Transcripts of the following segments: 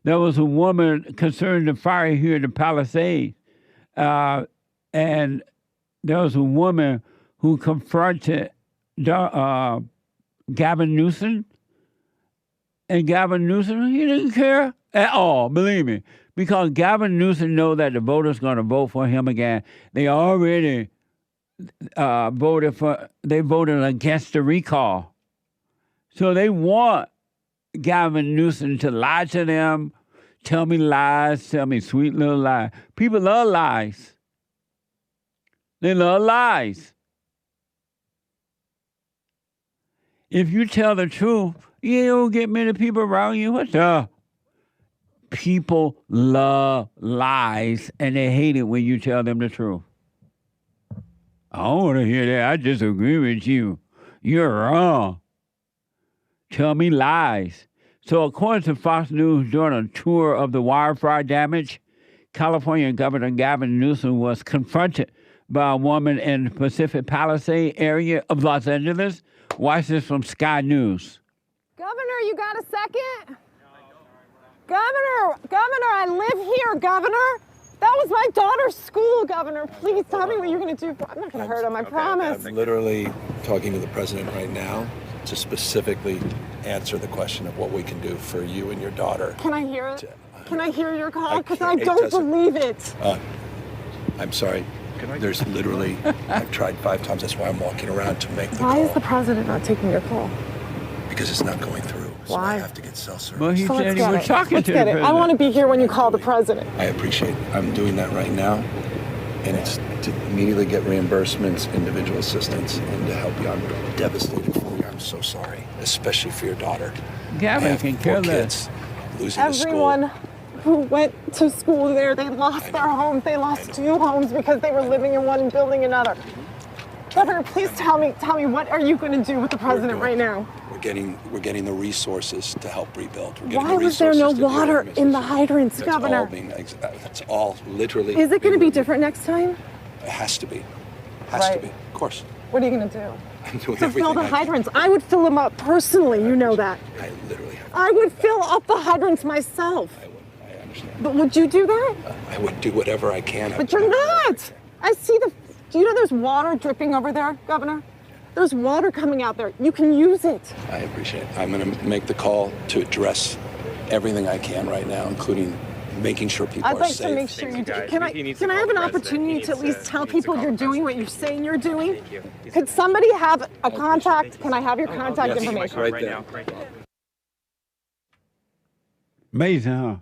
There was a woman concerning the fire here in the Palisades, and there was a woman who confronted Gavin Newsom, and Gavin Newsom, he didn't care at all, believe me, because Gavin Newsom know that the voters going to vote for him again. They already voted against the recall. So they want Gavin Newsom to lie to them, tell me lies, tell me sweet little lies. People love lies. They love lies. If you tell the truth, you don't get many people around you. What the? People love lies, and they hate it when you tell them the truth. I don't want to hear that. I disagree with you. You're wrong. Tell me lies. So according to Fox News, during a tour of the wildfire damage, California Governor Gavin Newsom was confronted by a woman in the Pacific Palisades area of Los Angeles. Watch this from Sky News. Governor, you got a second? Governor, I live here, Governor. That was my daughter's school, Governor. Please tell me what you're going to do. I'm not going to hurt him, I promise. I'm literally talking to the president right now to specifically answer the question of what we can do for you and your daughter. Can I hear it? Can I hear your call? Because I don't believe it. I'm sorry. There's literally, I've tried 5 times. That's why I'm walking around to make the call. Why is the president not taking your call? Because it's not going through. So Why? I have to get cell service. Well, he said he was talking to the president. I want to be here when you call the president. I appreciate it. I'm doing that right now. And it's to immediately get reimbursements, individual assistance, and to help you. I'm devastated for you. I'm so sorry, especially for your daughter. Gavin can care less. Losing the school. Everyone who went to school there, they lost their homes. They lost 2 homes because they were living in one and building another. Governor, please tell me, what are you going to do with the president right now? We're getting the resources to help rebuild. Why was there no water in the hydrants, Governor? That's all literally. Is it going to be different next time? It has to be. Has to be. Of course. What are you going to do? I'm doing to everything fill the hydrants. I would fill them up personally. You know that. I literally. I would fill up the hydrants myself. I understand. But would you do that? I would do whatever I can. But you're not. I see the. Do you know there's water dripping over there, Governor? There's water coming out there. You can use it. I appreciate it. I'm going to make the call to address everything I can right now, including making sure people are safe. I'd like to make sure you do. Can I have an opportunity to at least tell people you're doing what you're saying you're doing? Could somebody have a contact? Can I have your contact information? Right there. Amazing, huh?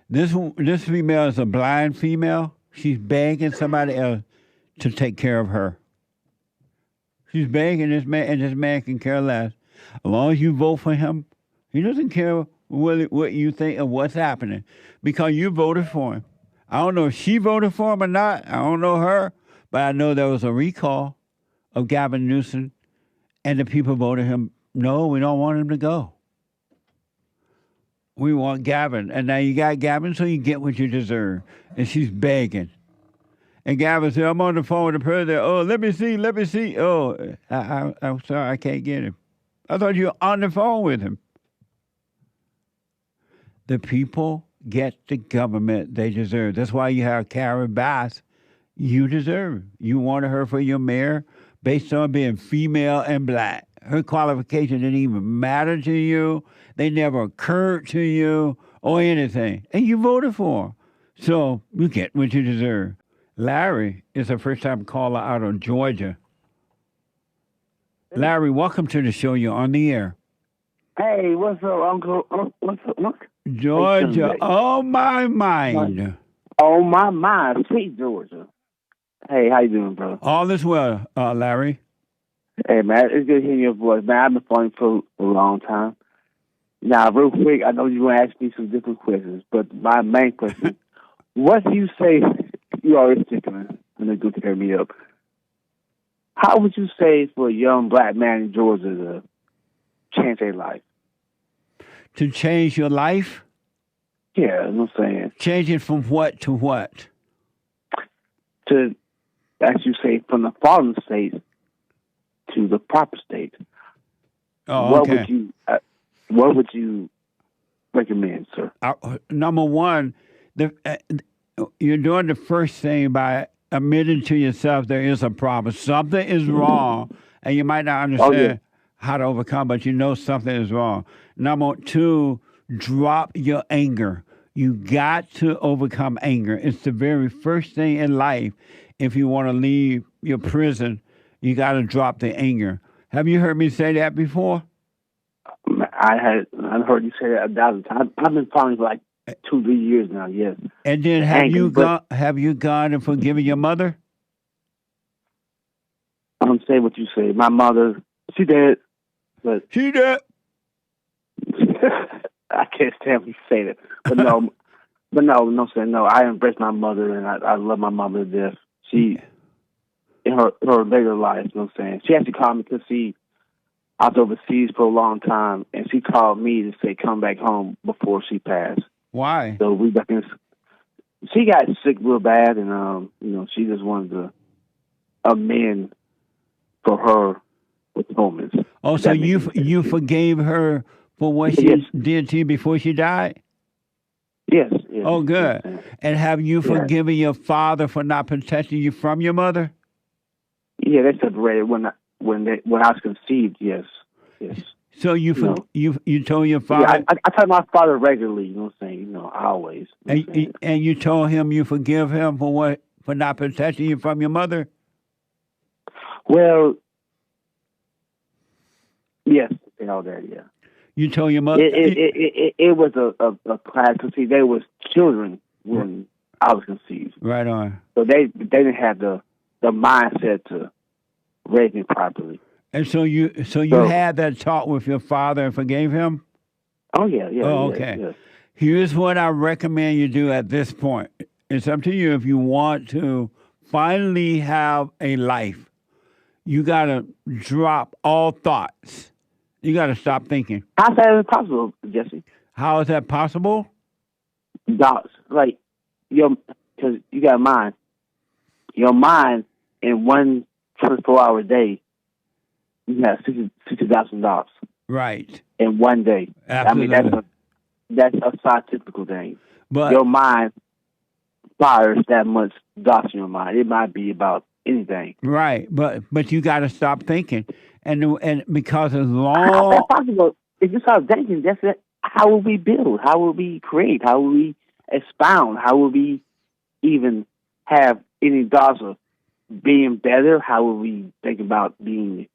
This female is a blind female. She's begging somebody else to take care of her. She's begging this man, and this man can care less. As long as you vote for him, he doesn't care what you think of what's happening because you voted for him. I don't know if she voted for him or not. I don't know her, but I know there was a recall of Gavin Newsom, and the people voted him, no, we don't want him to go. We want Gavin. And now you got Gavin, so you get what you deserve. And she's begging. And Gavin said, I'm on the phone with the president. Oh, let me see. Oh, I'm sorry, I can't get him. I thought you were on the phone with him. The people get the government they deserve. That's why you have Karen Bass. You deserve it. You wanted her for your mayor based on being female and black. Her qualification didn't even matter to you. They never occurred to you or anything. And you voted for her. So you get what you deserve. Larry is a first-time caller out of Georgia. Larry, welcome to the show. You're on the air. Hey, what's up, Uncle? What's up, Uncle? Georgia, on my mind. On my mind, sweet Georgia. Hey, how you doing, bro? All is well, Larry. Hey, man, it's good hearing your voice. Man, I've been following you for a long time. Now, real quick, I know you're going to ask me some different questions, but my main question, what do you say, you always thinking, and they're going to tear me up, how would you say for a young black man in Georgia to change their life? To change your life? Yeah, that's what I'm saying. Change it from what to what? To, as you say, from the fallen state to the proper state. Oh, okay. What would you recommend, sir? Number one, you're doing the first thing by admitting to yourself there is a problem. Something is wrong, and you might not understand how to overcome, but you know something is wrong. Number two, drop your anger. You got to overcome anger. It's the very first thing in life. If you want to leave your prison, you got to drop the anger. Have you heard me say that before? I've heard you say that 1,000 times. I've been following for like 2-3 years now. Yes. And then have you gone and forgiven your mother? I'm saying what you say. My mother, she did, but She did. I can't stand when you say that. But no, saying no. I embrace my mother, and I love my mother to death. She, in her later life, you know what I'm saying? She actually called me because I was overseas for a long time, and she called me to say come back home before she passed. Why? So we back in. She got sick real bad, and she just wanted to amend for her with moments. Oh, so you forgave her for what she did to you before she died? Yes. Oh, good. Yes. And have you forgiven your father for not protecting you from your mother? Yeah, they separated when I was conceived. Yes. So you told your father. Yeah, I tell my father regularly. You know what I'm saying? Always. And you told him you forgive him for not protecting you from your mother? Well, yes, and all that. Yeah. You told your mother. It was a class. See, they was children when I was conceived. Right on. So they didn't have the mindset to raise me properly. And so you had that talk with your father and forgave him? Oh yeah. Oh, okay. Yeah. Here's what I recommend you do at this point. It's up to you if you want to finally have a life. You got to drop all thoughts. You got to stop thinking. How's that possible, Jesse? How is that possible? Thoughts, like because you got a mind. Your mind in one 24-hour day, you have 60,000 thoughts. Right. In one day. Absolutely. I mean, that's a scientific thing. But your mind fires that much thoughts in your mind. It might be about anything. Right, but you got to stop thinking, and because as long how that's possible, if you stop thinking, that's it. How will we build? How will we create? How will we expound? How will we even have any thoughts of being better? How will we think about being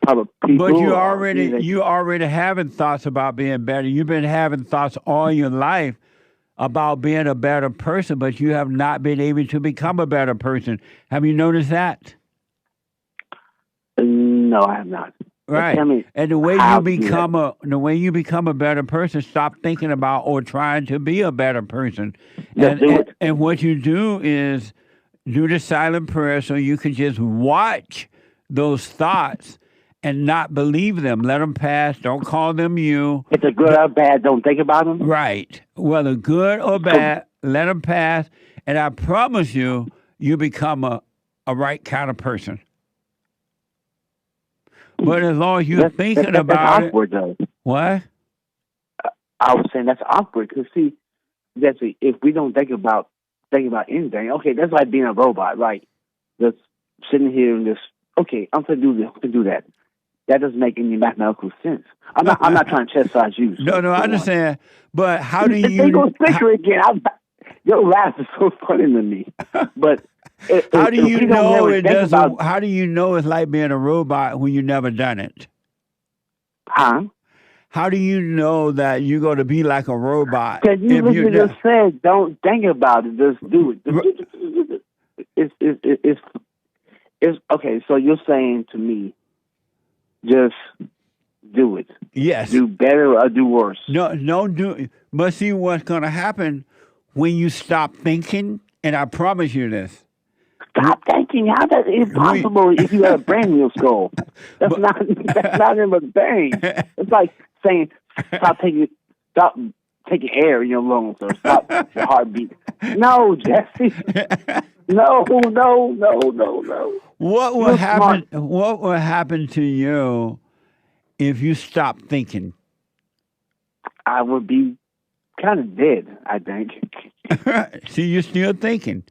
public people? But you already having thoughts about being better. You've been having thoughts all your life about being a better person, but you have not been able to become a better person. Have you noticed that? No, I have not. Right. And the way you become a better person, stop thinking about or trying to be a better person. And what you do is do the silent prayer so you can just watch those thoughts and not believe them. Let them pass. Don't call them you. If they're good or bad, don't think about them. Right. Whether good or bad, let them pass. And I promise you, you become a right kind of person. But as long as you're thinking about it. That's awkward, though. What? I was saying that's awkward because, see, if we don't think about anything, okay, that's like being a robot, right? Just sitting here and just, okay, I'm going to do this, I'm going to do that. That doesn't make any mathematical sense. I'm not trying to chastise you. So no, I understand. But how do you... They go sticker again. Your laugh is so funny to me. But how do you know it doesn't? How do you know it's like being a robot when you've never done it? Huh? How do you know that you're going to be like a robot? Because you just said, don't think about it, just do it. It's okay. So you're saying to me, just do it. Yes. Do better or do worse. No, do. But see what's going to happen when you stop thinking, and I promise you this. Stop thinking. How that is possible if you have a brain in your skull? That's not in the brain. It's like saying stop taking air in your lungs or stop your heartbeat. No, Jesse. No. What will happen? What will happen to you if you stop thinking? I would be kind of dead, I think. See, you're still thinking.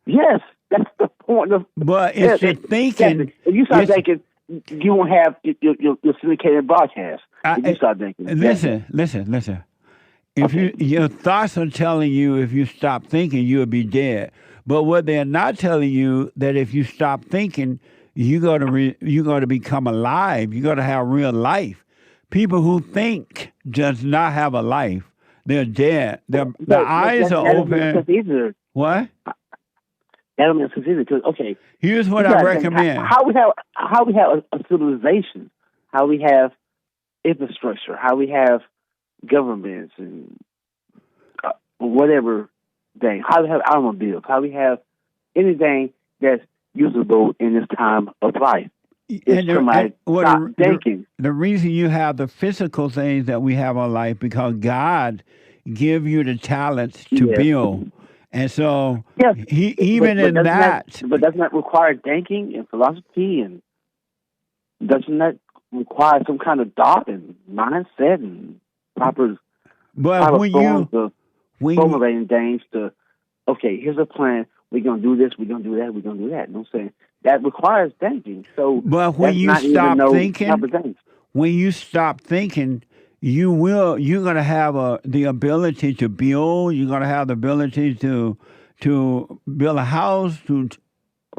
Yes, that's the point of. But it's the thinking. If you start thinking, you won't have your syndicated broadcast. If you start thinking. Listen. If your thoughts are telling you if you stop thinking, you'll be dead. But what they're not telling you that if you stop thinking, you're gonna become alive. You're gonna have real life. People who think does not have a life. They're dead. Their eyes are open. What? That don't make sense either. Because here's what I recommend. How we have a civilization, how we have infrastructure, how we have governments and whatever thing, how we have automobiles, how we have anything that's usable in this time of life. Thinking. The reason you have the physical things that we have in life because God give you the talents to build. And so in that. But doesn't that require thinking and philosophy, and doesn't that require some kind of thought and mindset and proper formulating things to, here's a plan, we're going to do this, we're going to do that, we're going to do that. You know what I'm saying? That requires thinking. So, but when you stop thinking, you're going to have the ability to build. You're going to have the ability to build a house, to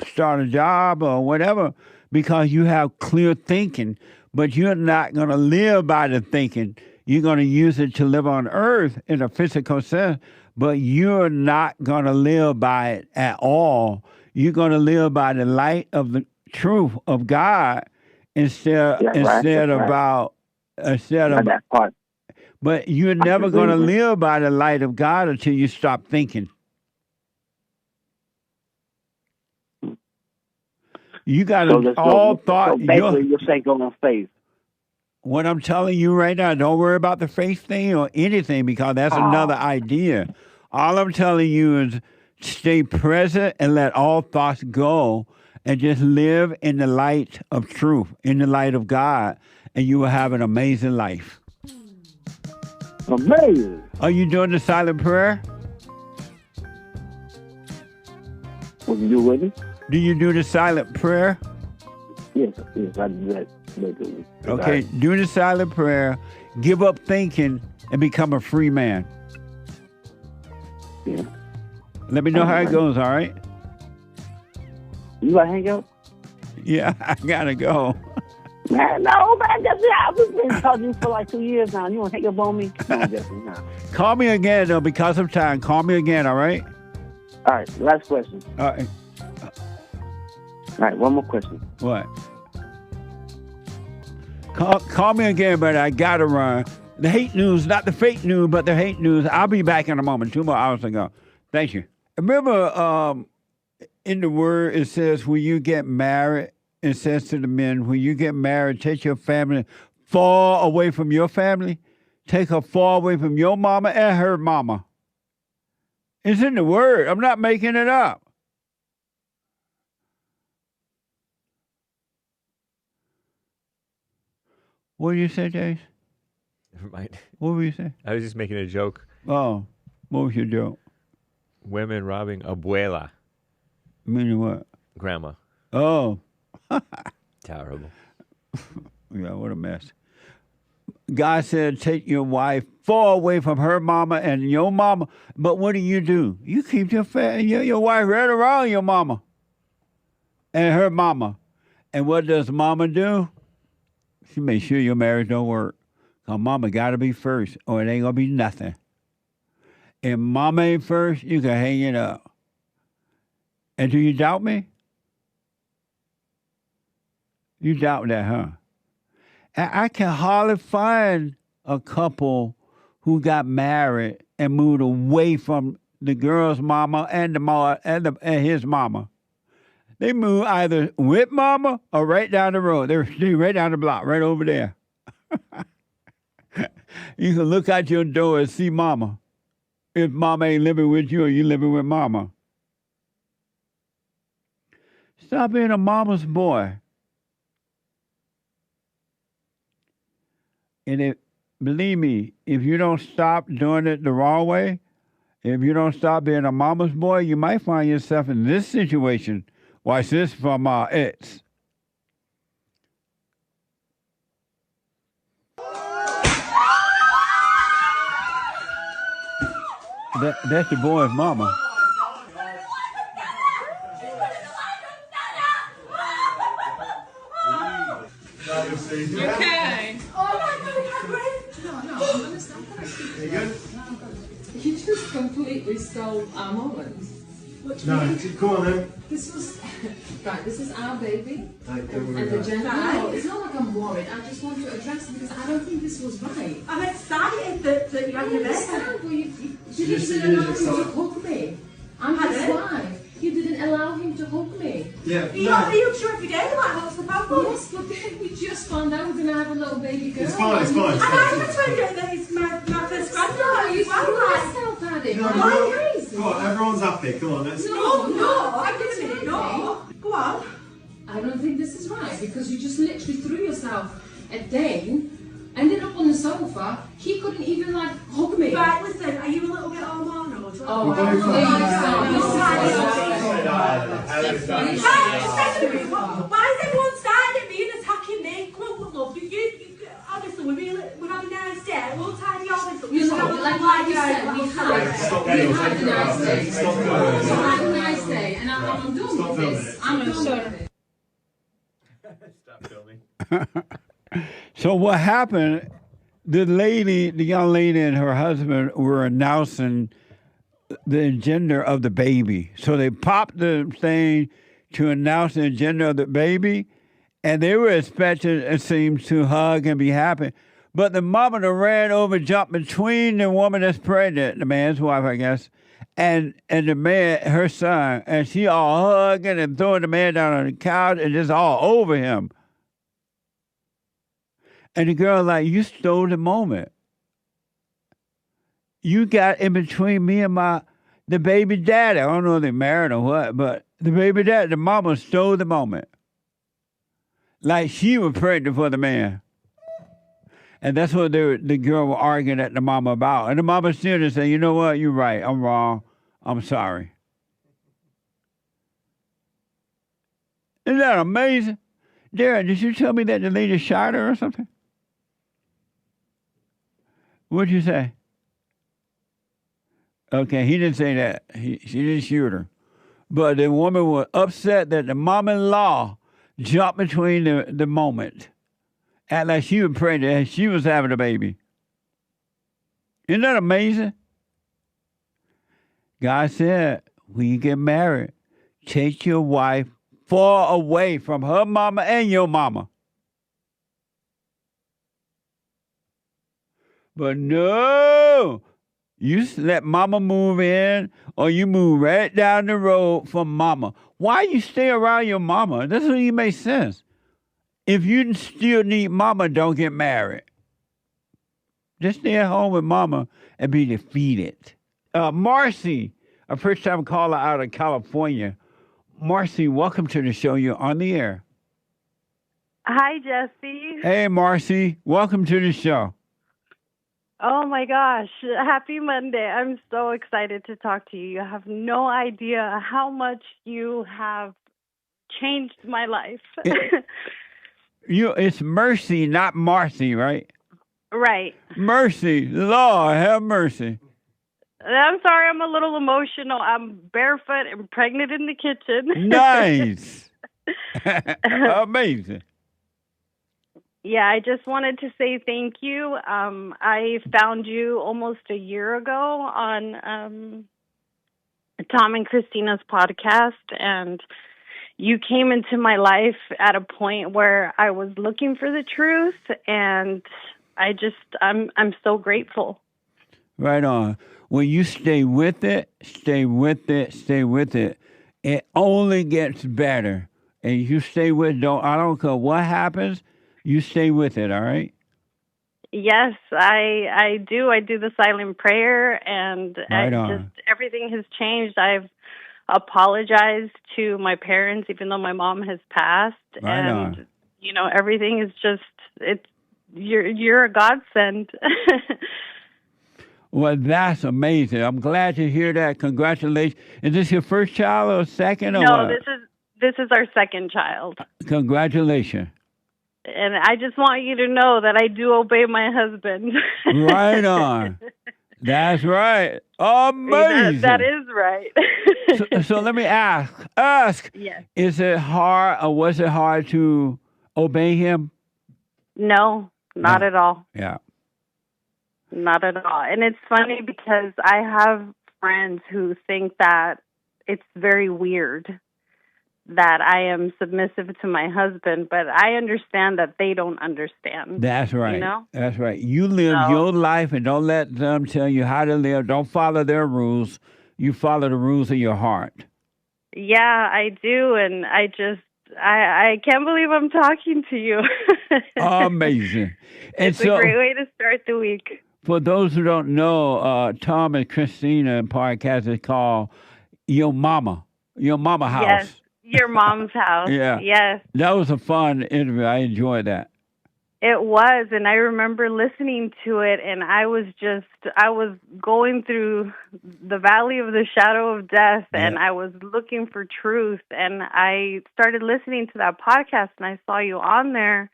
start a job or whatever, because you have clear thinking. But you're not going to live by the thinking. You're going to use it to live on earth in a physical sense, but you're not going to live by it at all. You're going to live by the light of the truth of God instead of that part. But you're never going to live by the light of God until you stop thinking. You got all thought. So basically, you're saying go on faith. What I'm telling you right now, don't worry about the faith thing or anything because that's another idea. All I'm telling you is stay present and let all thoughts go and just live in the light of truth, in the light of God, and you will have an amazing life. Amazing. Are you doing the silent prayer? What you do with it? Do you do the silent prayer? Yes, I do that regularly. Okay, do the silent prayer, give up thinking, and become a free man. Yeah. Let me know how it goes, all right? You want to hang out? Yeah, I got to go. Man, no, man. I've been talking to you for like 2 years now. You want to hang up on me? No, definitely not. Call me again, though, because of time. Call me again, all right? All right, last question. All right. All right, one more question. What? Call me again, but I got to run. The hate news, not the fake news, but the hate news. I'll be back in a moment. 2 more hours to go. Thank you. Remember, in the word, it says, when you get married, it says to the men, when you get married, take your family far away from your family. Take her far away from your mama and her mama. It's in the word. I'm not making it up. What did you say, Jace? Never mind. What were you saying? I was just making a joke. Oh, what was your joke? Women robbing abuela. Meaning what? Grandma. Oh. Terrible. Yeah, what a mess. God said, take your wife far away from her mama and your mama. But what do? You keep your wife right around your mama and her mama. And what does mama do? She makes sure your marriage don't work. Because mama got to be first or it ain't going to be nothing. If mama ain't first, you can hang it up. And do you doubt me? You doubt that, huh? I can hardly find a couple who got married and moved away from the girl's mama and and his mama. They moved either with mama or right down the road. They're right down the block, right over there. You can look out your door and see mama. If mama ain't living with you or you living with mama. Stop being a mama's boy. And if believe me, if you don't stop doing it the wrong way, if you don't stop being a mama's boy, you might find yourself in this situation. Watch this from X. That's the boy's mama. Okay. He just completely stole our moments. No, come on then. This was right. This is our baby, Don't worry and the about it. gender. No, it's not like I'm worried. I just want to address it because I don't think this was right. I'm excited that you're having a understand, but you Just didn't allow him to excited. hug me. I'm his wife. You didn't allow him to hug me. Yeah, Are you sure every day like what's the problem? Yes, but then we just found out we're gonna have a little baby girl. It's fine, it's fine. And I just found out that it's my first granddaughter You as well. threw Like, yourself at it. No, Are no. you crazy? Come on, everyone's happy. Come on, let's. no, I didn't mean it, no. Go on. I don't think this is right because you just literally threw yourself at Dane, ended up on the sofa. He couldn't even like hug me. Right, listen, are you a little bit hormonal? Oh, We're going Why is everyone starting at me and attacking me? Come on, love, honestly, we're having a nice day. We'll tidy all this up. You know, like you said, we had a nice day. Stop We had a nice day, and I'm done Stop with this. I'm done with it. Stop filming. So what happened, the young lady and her husband were announcing the gender of the baby. So they popped the thing to announce the gender of the baby, and they were expecting, it seems, to hug and be happy. But the mama that ran over, jumped between the woman that's pregnant, the man's wife, I guess, and the man, her son, and she all hugging and throwing the man down on the couch and just all over him. And the girl like, you stole the moment. You got in between me and the baby daddy. I don't know if they married or what, but the baby daddy, the mama stole the moment. Like she was pregnant for the man. And that's what the girl was arguing at the mama about. And the mama still just said, you know what, you're right, I'm wrong, I'm sorry. Isn't that amazing? Darren, did you tell me that the lady shot her or something? What'd you say? Okay, he didn't say that. She didn't shoot her. But the woman was upset that the mom-in-law jumped between the moment. Act like she was pregnant and she was having a baby. Isn't that amazing? God said, when you get married, take your wife far away from her mama and your mama. But no, you let mama move in or you move right down the road from mama. Why you stay around your mama? That doesn't even make sense. If you still need mama, don't get married. Just stay at home with mama and be defeated. Marcy, a first-time caller out of California. Marcy, welcome to the show. You're on the air. Hi, Jesse. Hey, Marcy, welcome to the show. Oh my gosh, happy Monday. I'm so excited to talk to you. You have no idea how much you have changed my life. It's Mercy, not Marcy, right? Right. Mercy, Lord, have mercy. I'm sorry, I'm a little emotional. I'm barefoot and pregnant in the kitchen. Nice. Amazing. Yeah, I just wanted to say thank you. I found you almost a year ago on Tom and Christina's podcast, and you came into my life at a point where I was looking for the truth, and I'm so grateful. Right on. When you stay with it, stay with it, stay with it, it only gets better. And you stay with it, I don't care what happens, you stay with it, all right? Yes, I do. I do the silent prayer, and everything has changed. I've apologized to my parents, even though my mom has passed. Right and, on. everything is just, you're a godsend. Well, that's amazing. I'm glad to hear that. Congratulations. Is this your first child or second or No, what? this is our second child. Congratulations. And I just want you to know that I do obey my husband. Right on. That's right. Amazing. That is right. So let me ask. Yes. Is it hard or was it hard to obey him? No, not at all. Yeah. Not at all. And it's funny because I have friends who think that it's very weird that I am submissive to my husband, but I understand that they don't understand. That's right. You know? That's right. You live your life and don't let them tell you how to live. Don't follow their rules. You follow the rules of your heart. Yeah, I do. And I can't believe I'm talking to you. Amazing. And It's a great way to start the week. For those who don't know, Tom and Christina podcast is called Your Mama House. Yes, Your Mom's House. Yeah. Yes. That was a fun interview. I enjoyed that. It was, and I remember listening to it, and I was going through the valley of the shadow of death, and I was looking for truth, and I started listening to that podcast, and I saw you on there,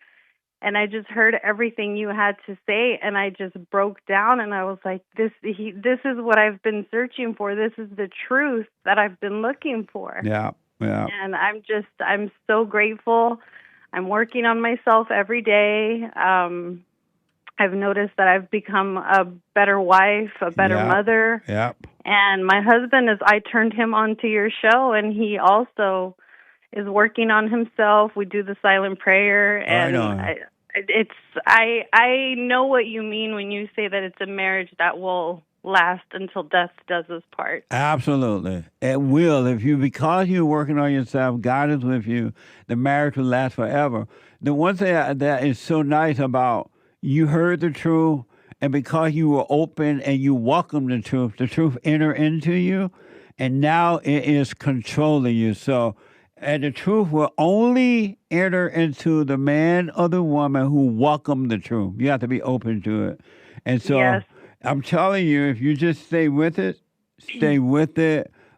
and I just heard everything you had to say, and I just broke down, and I was like, this is what I've been searching for. This is the truth that I've been looking for. Yeah, yeah. And I'm so grateful. I'm working on myself every day. I've noticed that I've become a better wife, a better mother. Yep. And my husband, I turned him onto your show, and he also is working on himself. We do the silent prayer, and I know what you mean when you say that it's a marriage that will last until death does us part. Absolutely. It will. Because you're working on yourself, God is with you, the marriage will last forever. The one thing that is so nice about you heard the truth, and because you were open and you welcomed the truth entered into you, and now it is controlling you. So, and the truth will only enter into the man or the woman who welcome the truth. You have to be open to it. And so I'm telling you, if you just stay with it,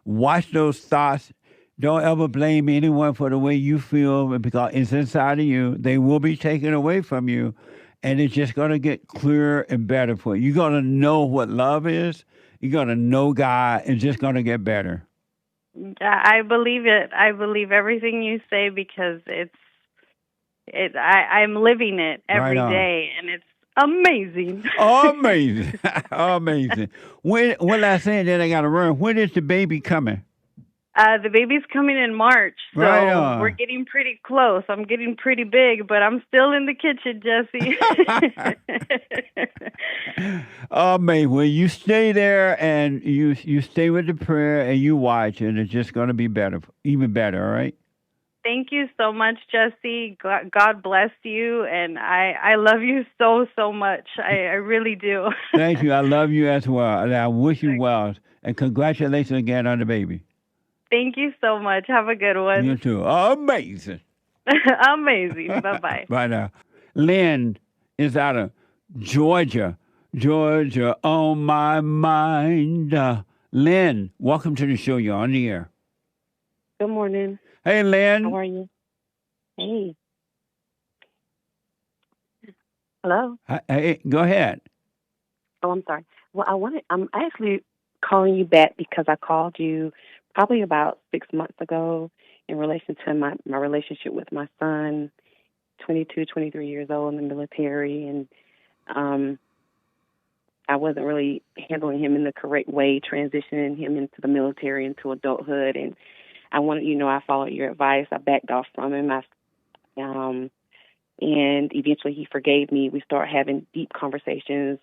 watch those thoughts. Don't ever blame anyone for the way you feel because it's inside of you. They will be taken away from you, and it's just going to get clearer and better for you. You're going to know what love is. You're going to know God. It's just going to get better. I believe it. I believe everything you say because I'm living it every day, and it's amazing. Amazing. Amazing. When I say that I got to run, when is the baby coming? The baby's coming in March, so we're getting pretty close. I'm getting pretty big, but I'm still in the kitchen, Jesse. Amazing. Well, you stay there and you stay with the prayer and you watch, and it's just going to be better, even better, all right? Thank you so much, Jesse. God bless you, and I love you so, so much. I really do. Thank you. I love you as well, and I wish you well. And congratulations again on the baby. Thank you so much. Have a good one. You too. Amazing. Amazing. Bye-bye. Bye now. LYNN is out of Georgia. Georgia on my mind. LYNN, welcome to the show. You're on the air. Good morning. Hey, LYNN. How are you? Hey. Hello? Hey, go ahead. Oh, I'm sorry. Well, I'm actually calling you back because I called you probably about 6 months ago in relation to my relationship with my son, 22, 23 years old in the military. And I wasn't really handling him in the correct way, transitioning him into the military, into adulthood. And I wanted, I followed your advice. I backed off from him. And eventually he forgave me. We started having deep conversations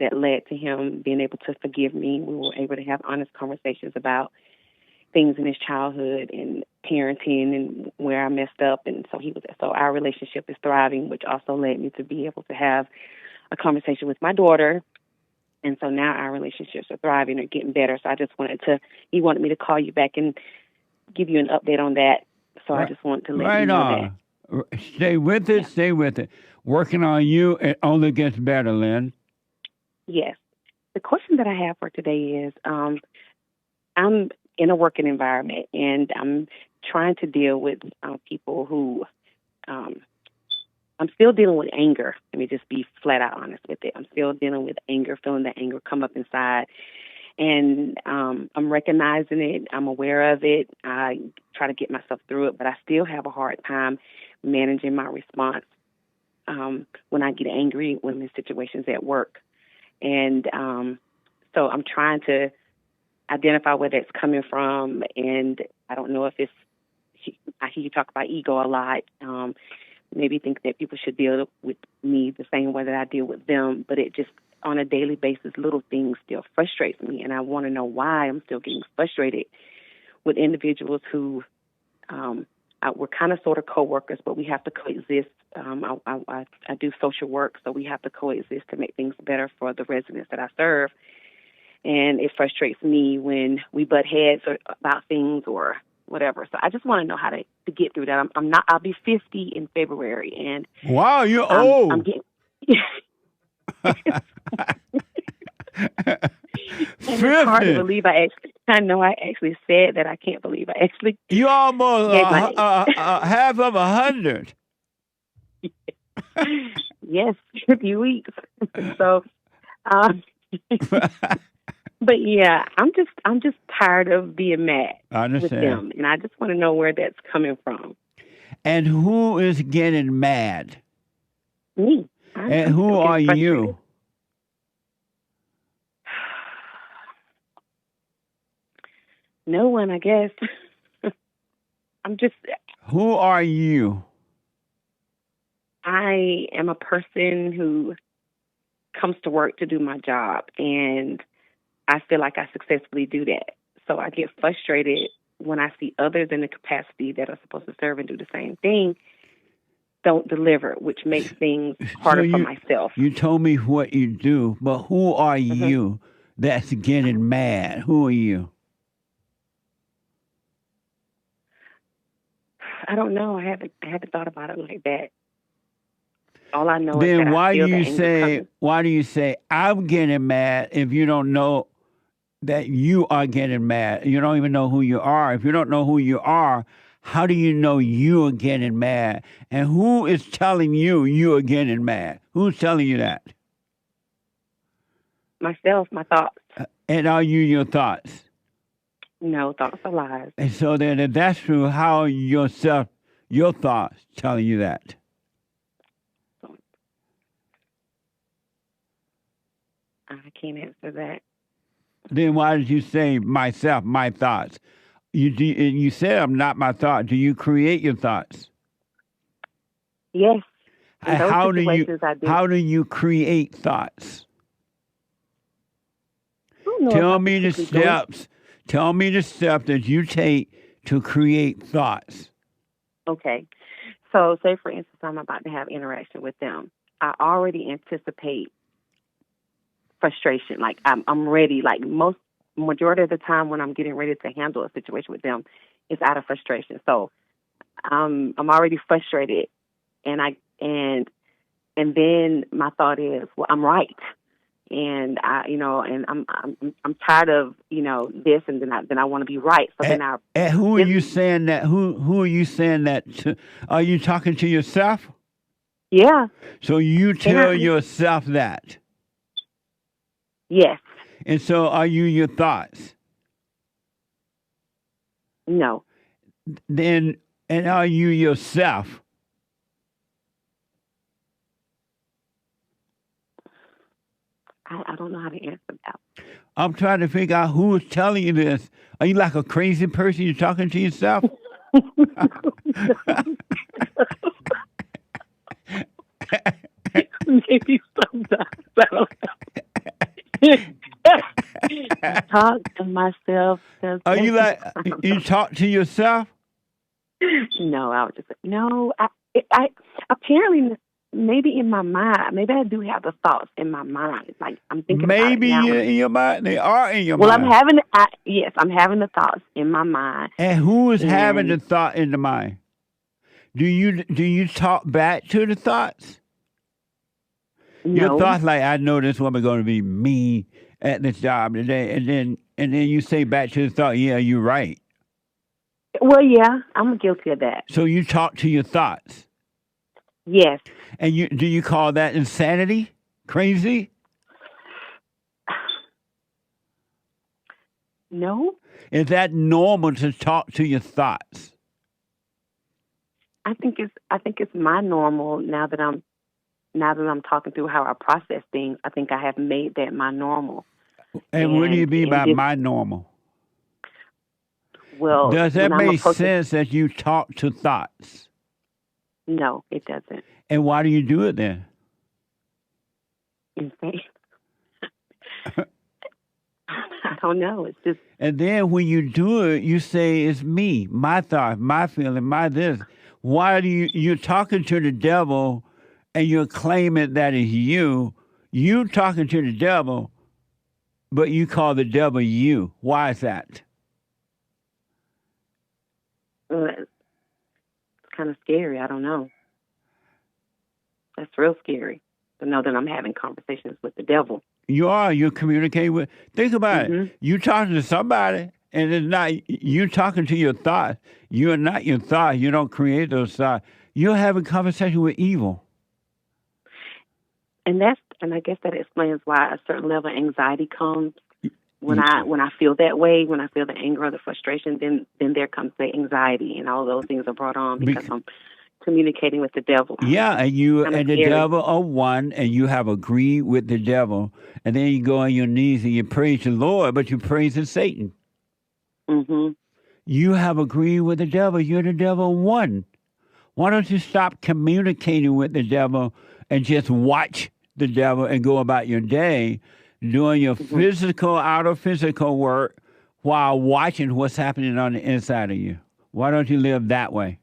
that led to him being able to forgive me. We were able to have honest conversations about things in his childhood and parenting and where I messed up. And so our relationship is thriving, which also led me to be able to have a conversation with my daughter. And so now our relationships are thriving or getting better. So I just he wanted me to call you back and give you an update on that. So I just want to let you know that. Stay with it. Yeah. Stay with it. working on you, it only gets better, Lynn. Yes. The question that I have for today is, I'm in a working environment, and I'm trying to deal with people who, I'm still dealing with anger. Let me just be flat out honest with it. I'm still dealing with anger, feeling the anger come up inside. And I'm recognizing it. I'm aware of it. I try to get myself through it, but I still have a hard time managing my response when I get angry when in situations at work. And so I'm trying to identify where that's coming from. And I don't know if it's, I hear you talk about ego a lot. Maybe think that people should deal with me the same way that I deal with them, but it just, on a daily basis, little things still frustrates me, and I want to know why I'm still getting frustrated with individuals who we're kind of sort of co-workers, but we have to coexist. I do social work, so we have to coexist to make things better for the residents that I serve, and it frustrates me when we butt heads about things or whatever. So I just want to know how to get through that. I'll be 50 in February, and wow, you're old. I'm getting. And it's hard to believe I know I actually said that. I can't believe I actually. You almost half of 100. Yes, a few weeks. So, but yeah, I'm just tired of being mad with them, and I just want to know where that's coming from. And who is getting mad? Me. And who are you? No one, I guess. I'm just... Who are you? I am a person who comes to work to do my job, and I feel like I successfully do that. So I get frustrated when I see others in the capacity that are supposed to serve and do the same thing don't deliver, which makes things harder for myself. You told me what you do, but who are you that's getting mad? Who are you? I don't know. I haven't thought about it like that. All I know is that then why do you say I'm getting mad if you don't know that you are getting mad? You don't even know who you are. If you don't know who you are, how do you know you are getting mad? And who is telling you are getting mad? Who's telling you that? Myself, my thoughts. And are you your thoughts? No, thoughts are lies. And so then if that's true, how are your thoughts telling you that? I can't answer that. Then why did you say myself, my thoughts? You said I'm not my thought. Do you create your thoughts? Yes. How do you create thoughts? Tell me the steps. Tell me the steps that you take to create thoughts. Okay. So say, for instance, I'm about to have interaction with them. I already anticipate frustration. Like I'm ready. Like majority of the time when I'm getting ready to handle a situation with them, it's out of frustration. So I'm already frustrated, and then my thought is, well, I'm right. And I'm tired of this, and then I want to be right. So and who are you saying that? Who are you saying that to? Are you talking to yourself? Yeah. So you tell yourself that. Yes. And so are you your thoughts? No. And are you yourself? I don't know how to answer that. I'm trying to figure out who is telling you this. Are you like a crazy person? You're talking to yourself? Maybe sometimes. I don't know. Talk to myself. Are you like, you talk to yourself? No, I would just say, no. I apparently, maybe in my mind, maybe I do have the thoughts in my mind. Like I'm thinking maybe about it now. in your mind. They are in your mind. Well, I'm having the thoughts in my mind. And who is having the thought in the mind? Do you talk back to the thoughts? Your No. thoughts like, I know this woman going to be mean at this job today, and then you say back to the thought, yeah, you're right. Well, yeah, I'm guilty of that. So you talk to your thoughts, Yes. and do you call that insanity? Crazy? No. Is that normal to talk to your thoughts? I think it's my normal now that I'm talking through how I process things. I think I have made that my normal. And what do you mean by my normal? Well, does that when I'm make sense that you talk to thoughts? No, it doesn't. And why do you do it then? Insane. I don't know. It's just. And then when you do it, you say it's me, my thought, my feeling, my this. Why do you're talking to the devil and you're claiming that is you? You talking to the devil, but you call the devil you. Why is that? It's kind of scary. I don't know. That's real scary to know that I'm having conversations with the devil. You're communicating with. Think about it. You talking to somebody, and it's not you talking to your thoughts. You are not your thoughts. You don't create those thoughts. You're having conversation with evil. And I guess that explains why a certain level of anxiety comes when I feel that way, when I feel the anger or the frustration, then there comes the anxiety, and all those things are brought on because I'm communicating with the devil. Yeah, and you Kinda and the scary. devil are one, and you have agreed with the devil, and then you go on your knees and you praise the Lord, but you're praising Satan. Mm-hmm. You have agreed with the devil. You're the devil one. Why don't you stop communicating with the devil and just watch the devil and go about your day doing your outer physical work while watching what's happening on the inside of you? Why don't you live that way?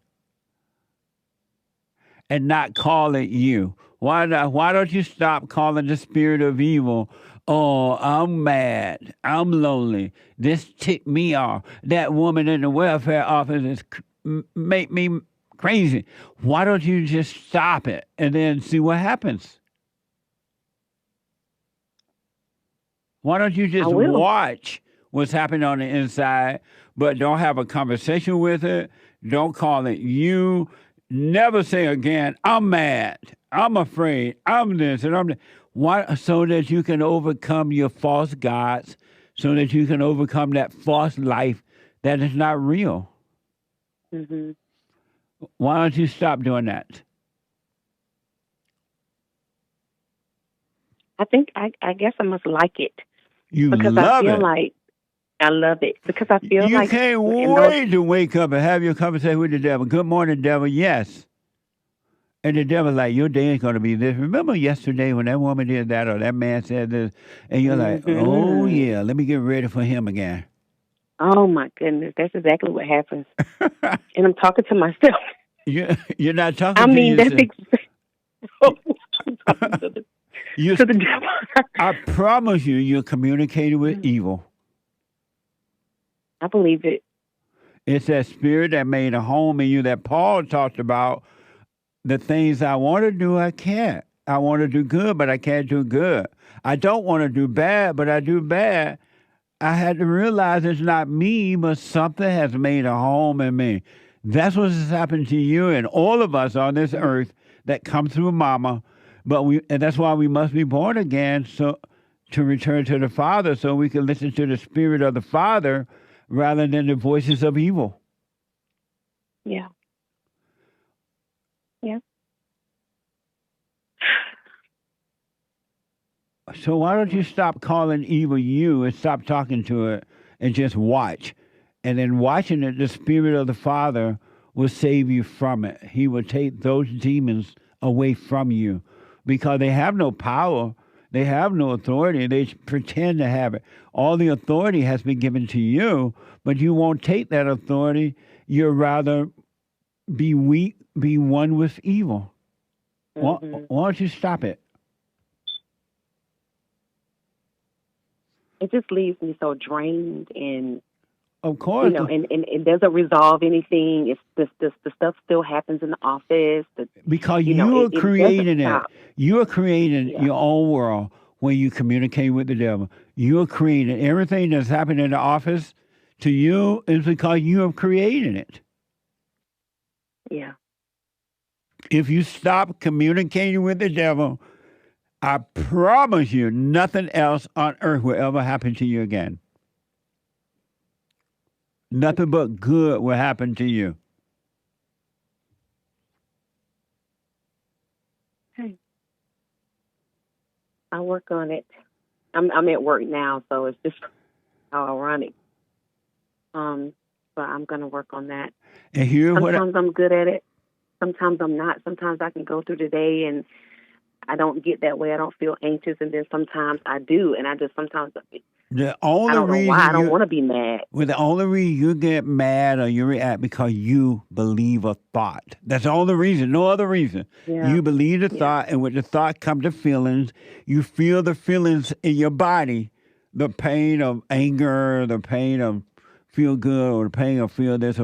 And not call it you. Why don't you stop calling the spirit of evil, oh, I'm mad, I'm lonely, this ticked me off, that woman in the welfare office make me crazy. Why don't you just stop it and then see what happens? Why don't you just watch what's happening on the inside, but don't have a conversation with it, don't call it you. Never say again, I'm mad, I'm afraid, I'm this, and I'm that. Why? So that you can overcome your false gods, so that you can overcome that false life that is not real. Mm-hmm. Why don't you stop doing that? I guess I must like it. You because love I feel it. like I love it because I feel You like can't wait to wake up and have your conversation with the devil. Good morning, devil. Yes. And the devil's like, your day is going to be this. Remember yesterday when that woman did that or that man said this? And you're like, oh, yeah, let me get ready for him again. Oh, my goodness. That's exactly what happens. And I'm talking to myself. You're not talking I to mean, yourself. I'm talking to the devil. I promise you're communicating with evil. I believe it. It's that spirit that made a home in you that Paul talked about. The things I want to do, I can't. I want to do good, but I can't do good. I don't want to do bad, but I do bad. I had to realize it's not me, but something has made a home in me. That's what has happened to you and all of us on this earth that come through mama. And that's why we must be born again, so to return to the Father, so we can listen to the spirit of the Father rather than the voices of evil. Yeah. Yeah. So why don't you stop calling evil you and stop talking to it and just watch? And then watching it, the Spirit of the Father will save you from it. He will take those demons away from you because they have no power. They have no authority. They pretend to have it. All the authority has been given to you, but you won't take that authority. You'd rather be weak, be one with evil. Why don't you stop it? It just leaves me so drained and Of course. And it doesn't resolve anything. It's the stuff still happens in the office. Because you are creating it. You are creating Yeah. your own world when you communicate with the devil. You are creating everything that's happening in the office to you is because you have created it. Yeah. If you stop communicating with the devil, I promise you nothing else on earth will ever happen to you again. Nothing but good will happen to you. Okay. I'll work on it. I'm at work now, so it's just how ironic. But I'm gonna work on that. And sometimes I'm good at it. Sometimes I'm not. Sometimes I can go through the day and I don't get that way. I don't feel anxious, and then sometimes I do, and I just sometimes the only I don't know reason why I don't want to be mad. Well, the only reason you get mad or you react because you believe a thought. That's the only reason. No other reason. Yeah. You believe the thought, and with the thought come the feelings. You feel the feelings in your body, the pain of anger, the pain of feel good, or the pain of feel this,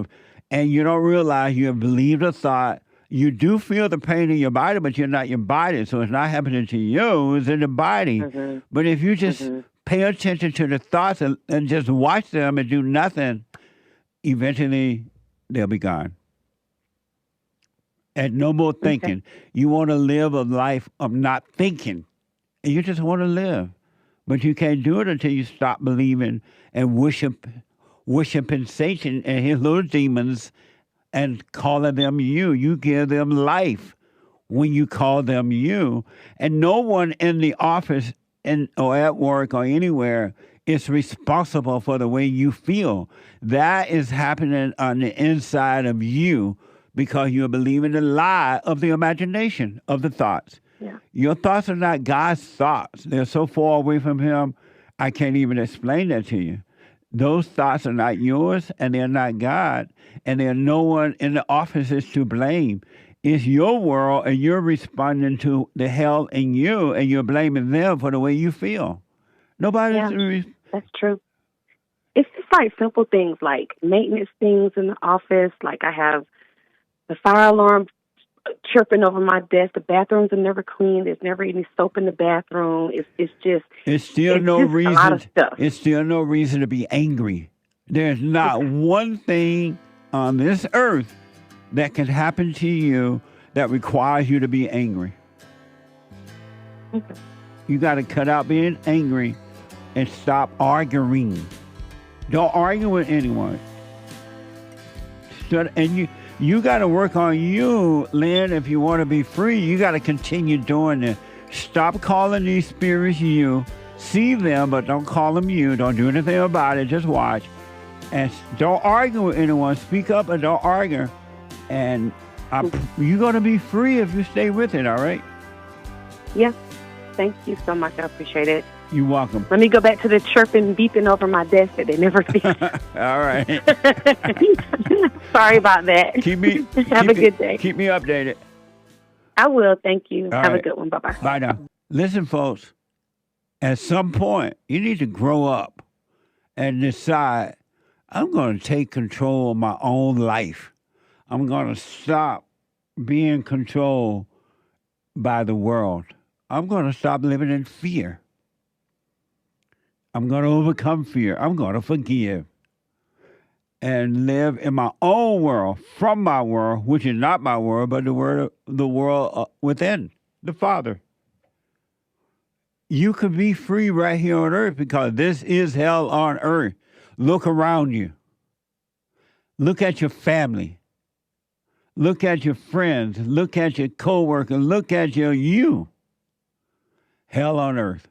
and you don't realize you have believed a thought. You do feel the pain in your body, but you're not your body, so it's not happening to you. It's in the body. Mm-hmm. But if you just pay attention to the thoughts and just watch them and do nothing, eventually they'll be gone. And no more thinking. Okay. You want to live a life of not thinking, and you just want to live. But you can't do it until you stop believing and worshiping Satan and his little demons and calling them you. You give them life when you call them you. And no one in the office or at work or anywhere is responsible for the way you feel. That is happening on the inside of you because you're believing the lie of the imagination, of the thoughts. Yeah. Your thoughts are not God's thoughts. They're so far away from him, I can't even explain that to you. Those thoughts are not yours, and they're not God, and there's no one in the office is to blame. It's your world, and you're responding to the hell in you, and you're blaming them for the way you feel. Nobody's... That's true. It's just like simple things, like maintenance things in the office. Like I have the fire alarm chirping over my desk. The bathrooms are never clean. There's never any soap in the bathroom. It's still no reason. A lot of stuff. It's still no reason to be angry. There's not one thing on this earth that can happen to you that requires you to be angry. Okay. You got to cut out being angry and stop arguing. Don't argue with anyone. And you got to work on you, Lynn, if you want to be free. You got to continue doing it. Stop calling these spirits you. See them, but don't call them you. Don't do anything about it. Just watch. And don't argue with anyone. Speak up and don't argue. And you're going to be free if you stay with it, all right? Yeah. Thank you so much. I appreciate it. You're welcome. Let me go back to the chirping, beeping over my desk that they never see. All right. Sorry about that. Have a good day. Keep me updated. I will. Thank you. All Have right. a good one. Bye-bye. Bye now. Listen, folks, at some point, you need to grow up and decide, I'm going to take control of my own life. I'm going to stop being controlled by the world. I'm going to stop living in fear. I'm going to overcome fear. I'm going to forgive and live in my own world, from my world, which is not my world, but the world within, the Father. You could be free right here on earth because this is hell on earth. Look around you. Look at your family. Look at your friends. Look at your coworkers. Look at you. Hell on earth.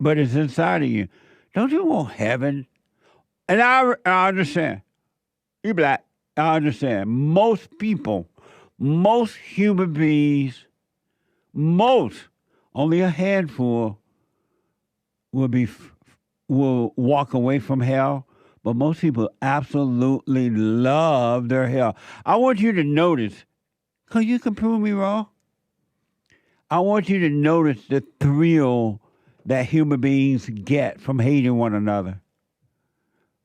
But it's inside of you. Don't you want heaven? And I understand. You're black. I understand. Most people, most human beings, only a handful will walk away from hell. But most people absolutely love their hell. I want you to notice, because you can prove me wrong. I want you to notice the thrill that human beings get from hating one another.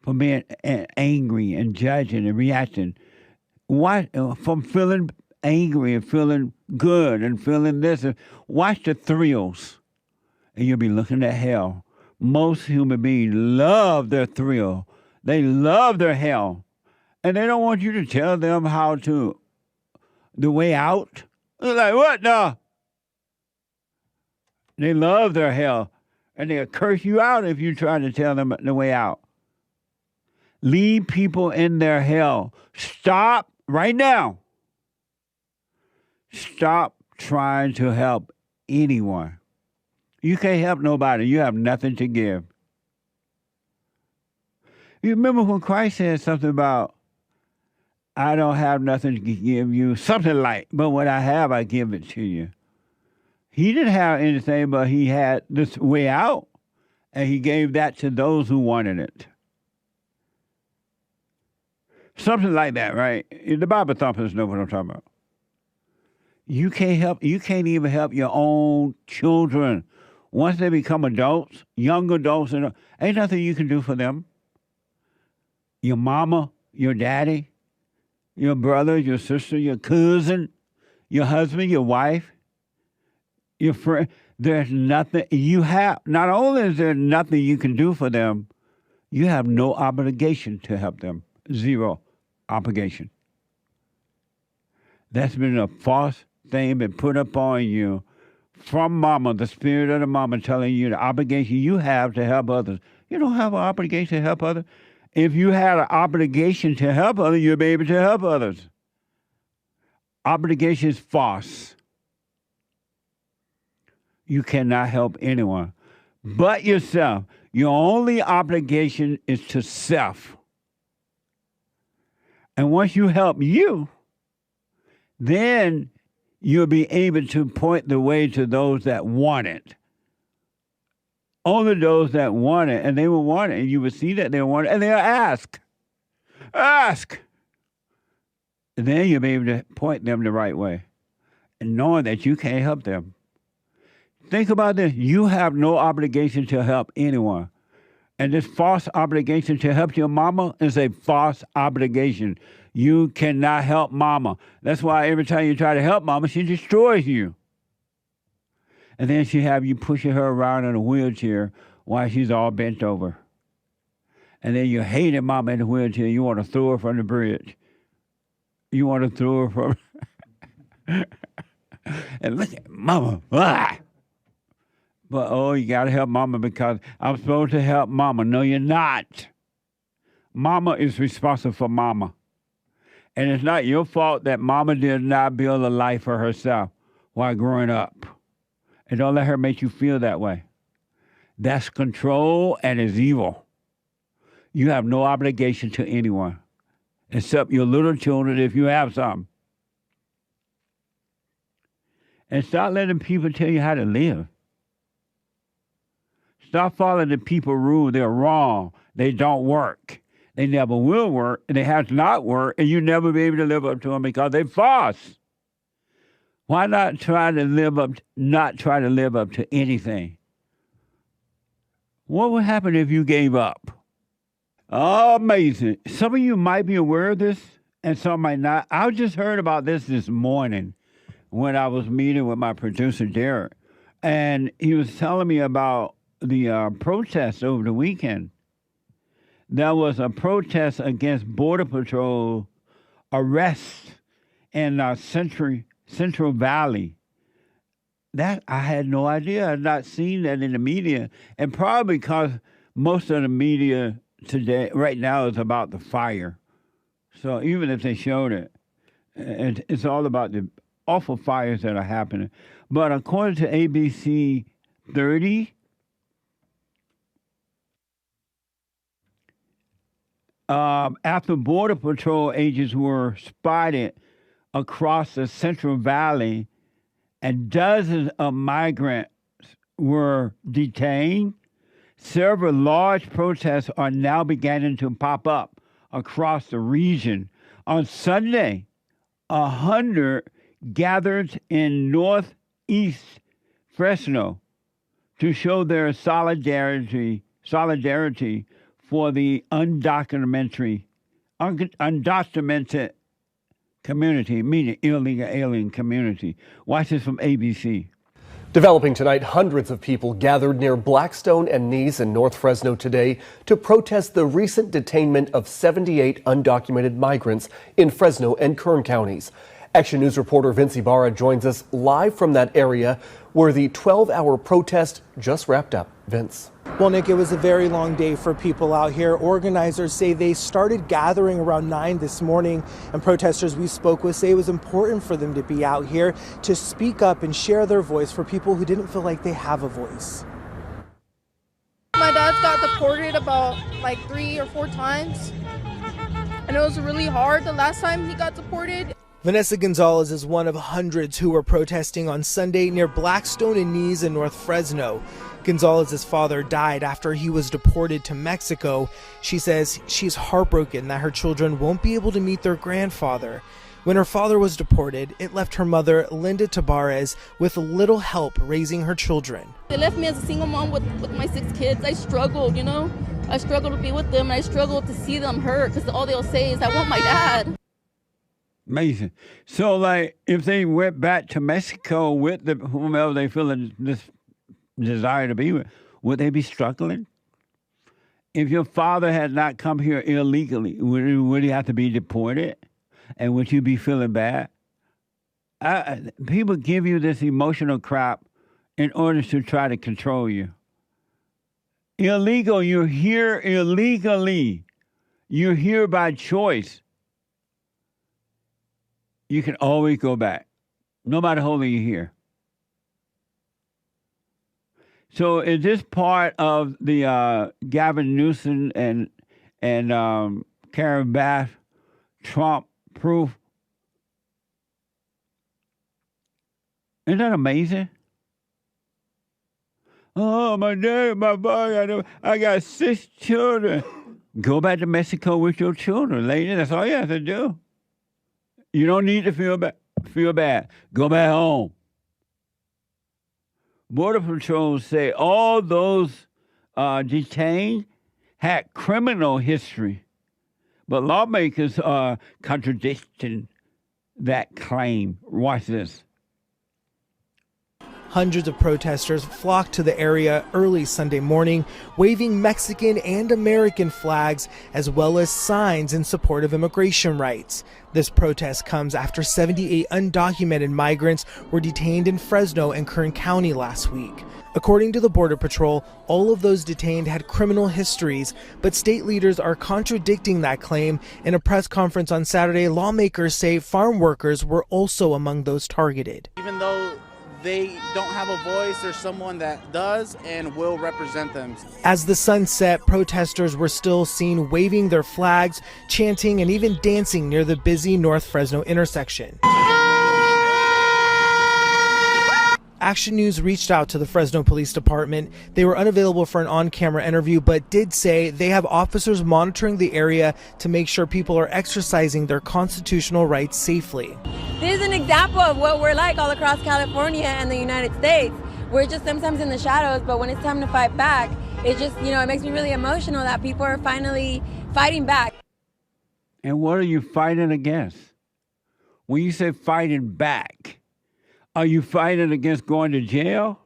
for being angry and judging and reacting. Why, from feeling angry and feeling good and feeling this. Watch the thrills, and you'll be looking at hell. Most human beings love their thrill. They love their hell. And they don't want you to tell them the way out. They're like, what the? They love their hell. And they'll curse you out if you try to tell them the way out. Leave people in their hell. Stop right now. Stop trying to help anyone. You can't help nobody. You have nothing to give. You remember when Christ said something about, I don't have nothing to give you, something like, but what I have, I give it to you. He didn't have anything, but he had this way out, and he gave that to those who wanted it. Something like that, right? The Bible thumpers know what I'm talking about. You can't even help your own children. Once they become adults, young adults, ain't nothing you can do for them. Your mama, your daddy, your brother, your sister, your cousin, your husband, your wife, your friend. There's nothing you have. Not only is there nothing you can do for them, you have no obligation to help them. Zero obligation. That's been a false thing been put upon you from mama, the spirit of the mama telling you the obligation you have to help others. You don't have an obligation to help others. If you had an obligation to help others, you'll be able to help others. Obligation is false. You cannot help anyone but yourself. Your only obligation is to self. And once you help you, then you'll be able to point the way to those that want it. Only those that want it, and they will want it, and you will see that they want it, and they'll ask. Ask! And then you'll be able to point them the right way, and knowing that you can't help them. Think about this. You have no obligation to help anyone. And this false obligation to help your mama is a false obligation. You cannot help mama. That's why every time you try to help mama, she destroys you. And then she have you pushing her around in a wheelchair while she's all bent over. And then you hated mama in the wheelchair. You want to throw her from the bridge. You want to throw her from... And look at mama. Ah! But, oh, you got to help mama because I'm supposed to help mama. No, you're not. Mama is responsible for mama. And it's not your fault that mama did not build a life for herself while growing up. And don't let her make you feel that way. That's control and is evil. You have no obligation to anyone except your little children if you have some. And stop letting people tell you how to live. Stop following the people rule. They're wrong. They don't work. They never will work, and they have not worked, and you never be able to live up to them because they're false. Why not try to live up to anything? What would happen if you gave up? Oh, amazing. Some of you might be aware of this, and some might not. I just heard about this morning when I was meeting with my producer, Derek, and he was telling me about the protests over the weekend. There was a protest against Border Patrol arrests in Central Valley. That I had no idea. I had not seen that in the media. And probably because most of the media today, right now, is about the fire. So even if they showed it, it's all about the awful fires that are happening. But according to ABC 30, after Border Patrol agents were spotted across the Central Valley and dozens of migrants were detained, several large protests are now beginning to pop up across the region. On Sunday, 100 gathered in northeast Fresno to show their solidarity for the undocumented community, meaning illegal alien community. Watch this from ABC. Developing tonight, hundreds of people gathered near Blackstone and Nees in North Fresno today to protest the recent detainment of 78 undocumented migrants in Fresno and Kern counties. Action News reporter Vince Ibarra joins us live from that area where the 12-hour protest just wrapped up. Vince. Well, Nick, it was a very long day for people out here. Organizers say they started gathering around 9 this morning, and protesters we spoke with say it was important for them to be out here to speak up and share their voice for people who didn't feel like they have a voice. My dad's got deported about like 3 or 4 times, and it was really hard the last time he got deported. Vanessa Gonzalez is one of hundreds who were protesting on Sunday near Blackstone and Nees in North Fresno. Gonzalez's father died after he was deported to Mexico. She says she's heartbroken that her children won't be able to meet their grandfather. When her father was deported, it left her mother, Linda Tabarez, with little help raising her children. They left me as a single mom with my 6 kids. I struggled, you know. I struggled to be with them, and I struggled to see them hurt because all they'll say is, I want my dad. Amazing. So, like, if they went back to Mexico with whomever they feel this desire to be with, would they be struggling? If your father had not come here illegally, would he have to be deported? And would you be feeling bad? People give you this emotional crap in order to try to control you. Illegal, you're here illegally. You're here by choice. You can always go back, no matter how long you're here. So is this part of the Gavin Newsom and Karen Bass Trump proof? Isn't that amazing? Oh, my dad, my boy, I got 6 children. Go back to Mexico with your children, lady. That's all you have to do. You don't need to feel bad. Go back home. Border Patrol say all those detained had criminal history, but lawmakers are contradicting that claim. Watch this. Hundreds of protesters flocked to the area early Sunday morning, waving Mexican and American flags, as well as signs in support of immigration rights. This protest comes after 78 undocumented migrants were detained in Fresno and Kern County last week. According to the Border Patrol, all of those detained had criminal histories, but state leaders are contradicting that claim. In a press conference on Saturday, lawmakers say farm workers were also among those targeted. Even though they don't have a voice, there's someone that does and will represent them. As the sun set, protesters were still seen waving their flags, chanting, and even dancing near the busy North Fresno intersection. Action News reached out to the Fresno Police Department. They were unavailable for an on-camera interview, but did say they have officers monitoring the area to make sure people are exercising their constitutional rights safely. This is an example of what we're like all across California and the United States. We're just sometimes in the shadows, but when it's time to fight back, it just, it makes me really emotional that people are finally fighting back. And what are you fighting against? When you say fighting back, are you fighting against going to jail?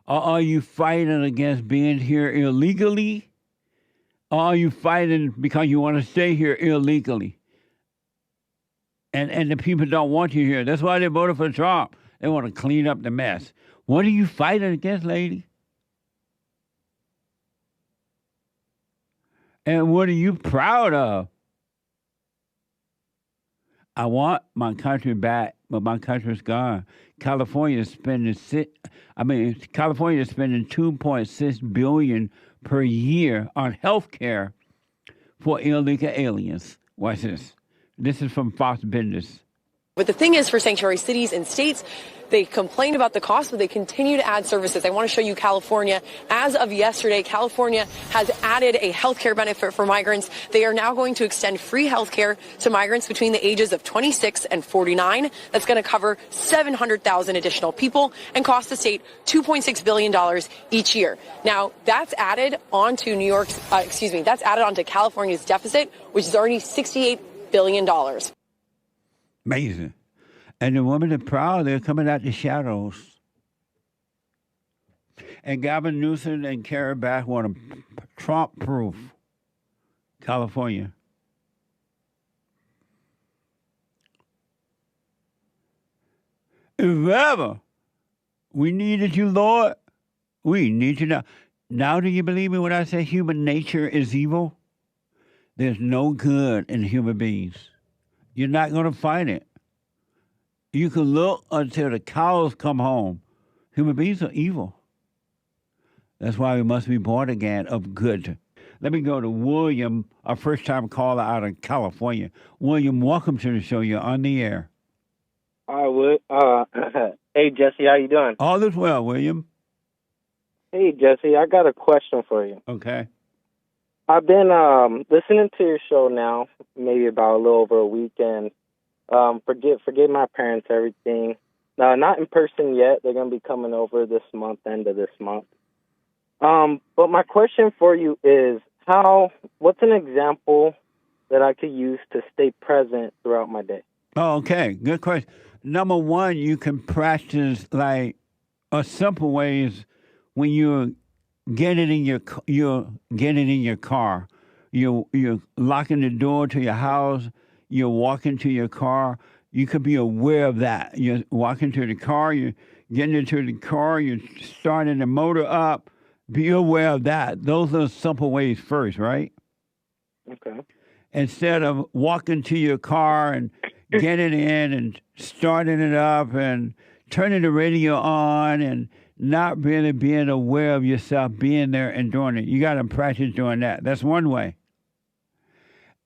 Or are you fighting against being here illegally? Or are you fighting because you want to stay here illegally? And the people don't want you here. That's why they voted for Trump. They want to clean up the mess. What are you fighting against, lady? And what are you proud of? I want my country back, but my country's gone. California is spending $2.6 billion per year on health care for illegal aliens. Watch this. This is from Fox Business. But the thing is, for sanctuary cities and states, they complain about the cost, but they continue to add services. I want to show you California. As of yesterday, California has added a health care benefit for migrants. They are now going to extend free health care to migrants between the ages of 26 and 49. That's going to cover 700,000 additional people and cost the state $2.6 billion each year. Now, that's added onto that's added onto California's deficit, which is already $68 billion. Amazing. And the women are proud. They're coming out the shadows. And Gavin Newsom and Kara Bass want a Trump-proof California. If ever we needed you, Lord, we need you now. Now do you believe me when I say human nature is evil? There's no good in human beings. You're not going to find it. You can look until the cows come home. Human beings are evil. That's why we must be born again of good. Let me go to William, our first-time caller out of California. William, welcome to the show. You're on the air. I would. Hey, Jesse, how you doing? All is well, William. Hey, Jesse, I got a question for you. Okay. I've been listening to your show now, maybe about a little over a weekend. Forgive my parents, everything. Not in person yet. They're going to be coming over this month, end of this month. But my question for you is, what's an example that I could use to stay present throughout my day? Oh, okay. Good question. Number one, you can practice like a simple way is when you're getting in your car, you're locking the door to your house, you're walking to your car. You could be aware of that. You're walking to the car, you're getting into the car, you're starting the motor up. Be aware of that. Those are simple ways first, right? Okay. Instead of walking to your car and getting in and starting it up and turning the radio on and not really being aware of yourself being there and doing it. You got to practice doing that. That's one way.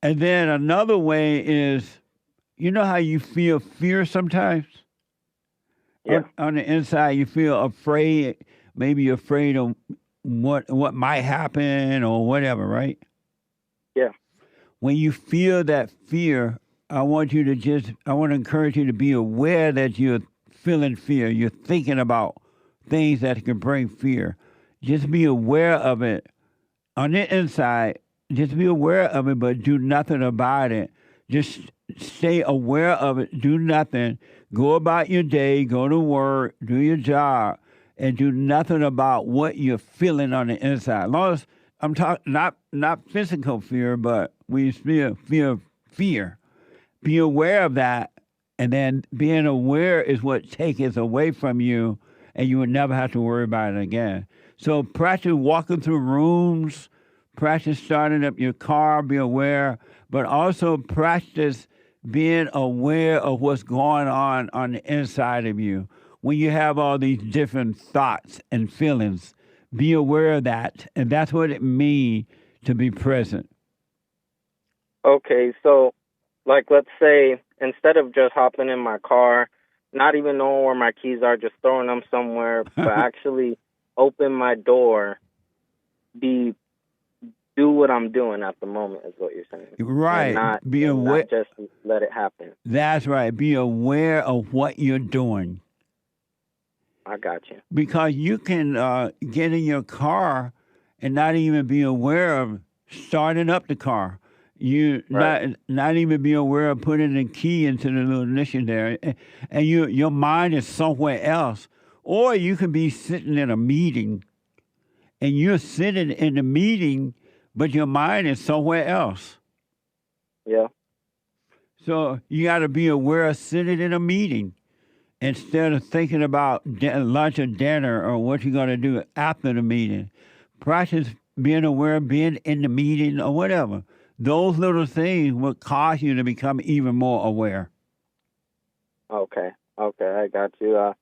And then another way is, you know how you feel fear sometimes? Yeah. On the inside, you feel afraid. Maybe you're afraid of what might happen or whatever, right? Yeah. When you feel that fear, I want to encourage you to be aware that you're feeling fear. You're thinking about things that can bring fear. Just be aware of it. On the inside, just be aware of it, but do nothing about it. Just stay aware of it. Do nothing. Go about your day. Go to work. Do your job. And do nothing about what you're feeling on the inside. As long as I'm talking not physical fear, but when you feel fear, be aware of that. And then being aware is what takes it away from you, and you would never have to worry about it again. So practice walking through rooms, practice starting up your car, be aware, but also practice being aware of what's going on the inside of you. When you have all these different thoughts and feelings, be aware of that. And that's what it means to be present. Okay, so, like, let's say, instead of just hopping in my car, not even knowing where my keys are, just throwing them somewhere, but actually open my door, do what I'm doing at the moment is what you're saying. Right. And be aware. Not just let it happen. That's right. Be aware of what you're doing. I got you. Because you can get in your car and not even be aware of starting up the car. You not even be aware of putting the key into the little ignition there, and your mind is somewhere else. Or you can be sitting in a meeting, and you're sitting in the meeting, but your mind is somewhere else. Yeah. So you got to be aware of sitting in a meeting instead of thinking about lunch or dinner or what you're going to do after the meeting. Practice being aware of being in the meeting or whatever. Those little things will cause you to become even more aware. Okay, I got you.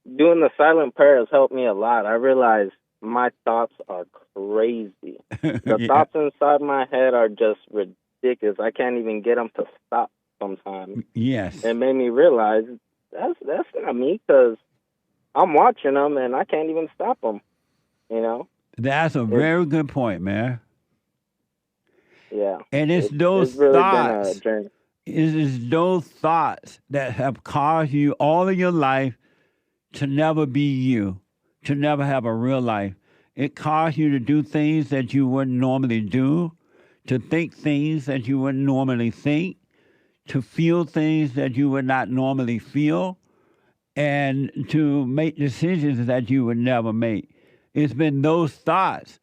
Doing the silent prayer has helped me a lot. I realize my thoughts are crazy. The thoughts inside my head are just ridiculous. I can't even get them to stop. sometimes. Yes. It made me realize that's not me, because I'm watching them and I can't even stop them. You know? That's a very good point, man. Yeah. And it's those really thoughts. been a journey. It's those thoughts that have caused you all of your life to never be you, to never have a real life. It caused you to do things that you wouldn't normally do, to think things that you wouldn't normally think, to feel things that you would not normally feel, and to make decisions that you would never make. It's been those thoughts,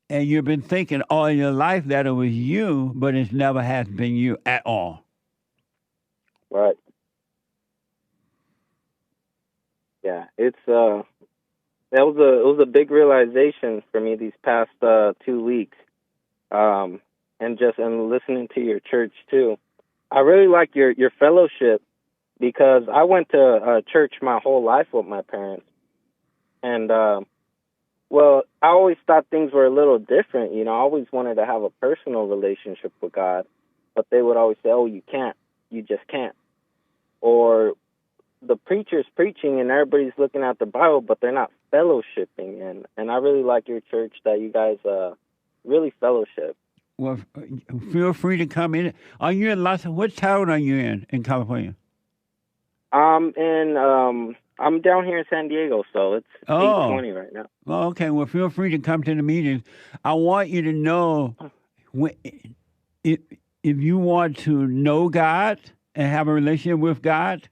and you've been thinking all your life that it was you, but it never has been you at all. Right. Yeah, it was a big realization for me these past 2 weeks, and listening to your church too. I really like your fellowship, because I went to church my whole life with my parents, and well, I always thought things were a little different. You know, I always wanted to have a personal relationship with God, but they would always say, "Oh, you can't. You just can't." Or the preacher's preaching and everybody's looking at the Bible, but they're not fellowshipping. And I really like your church that you guys really fellowship. Well, feel free to come in. Are you in what town are you in California? I'm down here in San Diego, so it's 8:20 right now. Well, okay. Well, feel free to come to the meetings. I want you to know, if you want to know God and have a relationship with God,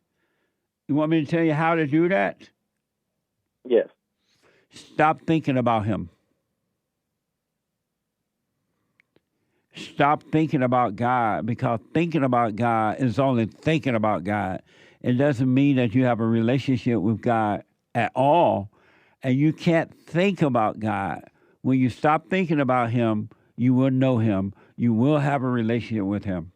you want me to tell you how to do that? Yes. Stop thinking about Him. Stop thinking about God, because thinking about God is only thinking about God. It doesn't mean that you have a relationship with God at all, and you can't think about God. When you stop thinking about Him, you will know Him. You will have a relationship with Him.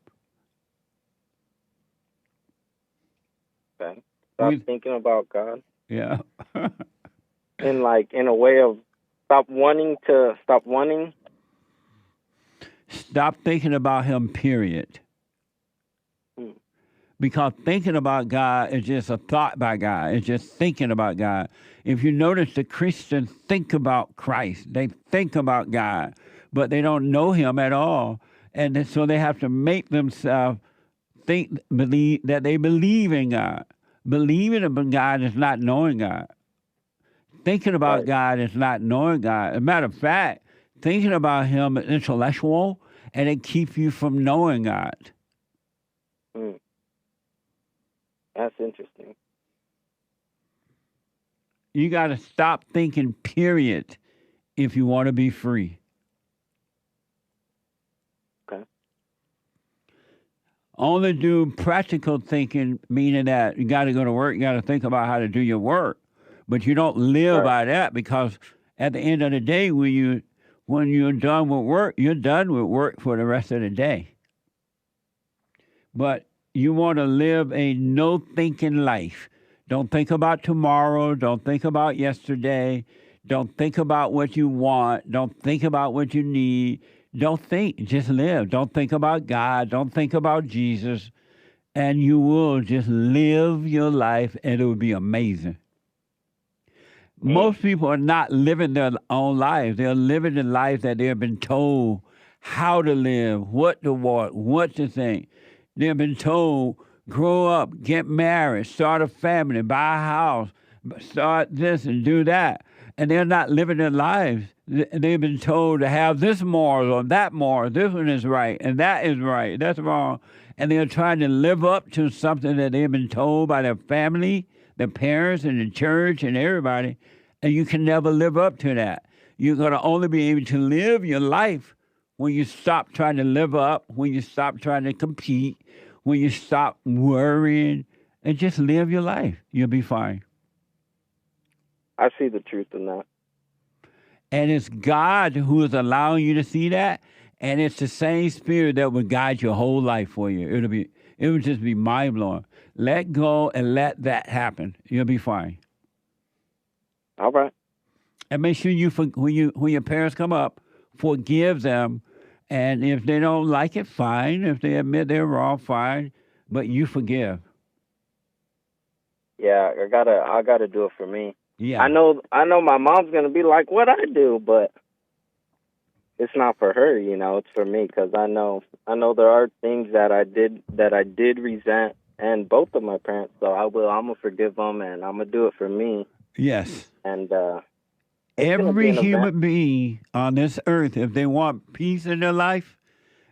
Okay. Stop thinking about God. Yeah. In a way of stop wanting. Stop thinking about Him, period. Because thinking about God is just a thought by God. It's just thinking about God. If you notice, the Christians think about Christ. They think about God, but they don't know Him at all. And so they have to make themselves believe that they believe in God. Believing in God is not knowing God. Thinking about God is not knowing God. As a matter of fact, thinking about Him is intellectual, and it keeps you from knowing God. That's interesting. You got to stop thinking, period, if you want to be free. Okay. Only do practical thinking, meaning that you got to go to work, you got to think about how to do your work. But you don't live by that, because at the end of the day, when you're done with work, you're done with work for the rest of the day. But you want to live a no-thinking life. Don't think about tomorrow. Don't think about yesterday. Don't think about what you want. Don't think about what you need. Don't think. Just live. Don't think about God. Don't think about Jesus. And you will just live your life, and it will be amazing. Most people are not living their own lives. They're living the life that they've been told how to live, what to want, what to think. They've been told, grow up, get married, start a family, buy a house, start this and do that. And they're not living their lives. They've been told to have this moral or that moral. This one is right, and that is right. That's wrong. And they're trying to live up to something that they've been told by their family, their parents, and the church, and everybody. And you can never live up to that. You're going to only be able to live your life when you stop trying to live up, when you stop trying to compete, when you stop worrying, and just live your life. You'll be fine. I see the truth in that. And it's God who is allowing you to see that, and it's the same spirit that will guide your whole life for you. It would just be mind-blowing. Let go and let that happen. You'll be fine. All right. And make sure when your parents come up, forgive them. And if they don't like it, fine. If they admit they're wrong, fine. but you forgive. Yeah, I gotta do it for me. Yeah. I know my mom's gonna be like, "What I do?" But it's not for her, you know. It's for me because I know there are things that I did resent, and both of my parents. So I'm gonna forgive them, and I'm gonna do it for me. Yes. And every human being on this earth, if they want peace in their life,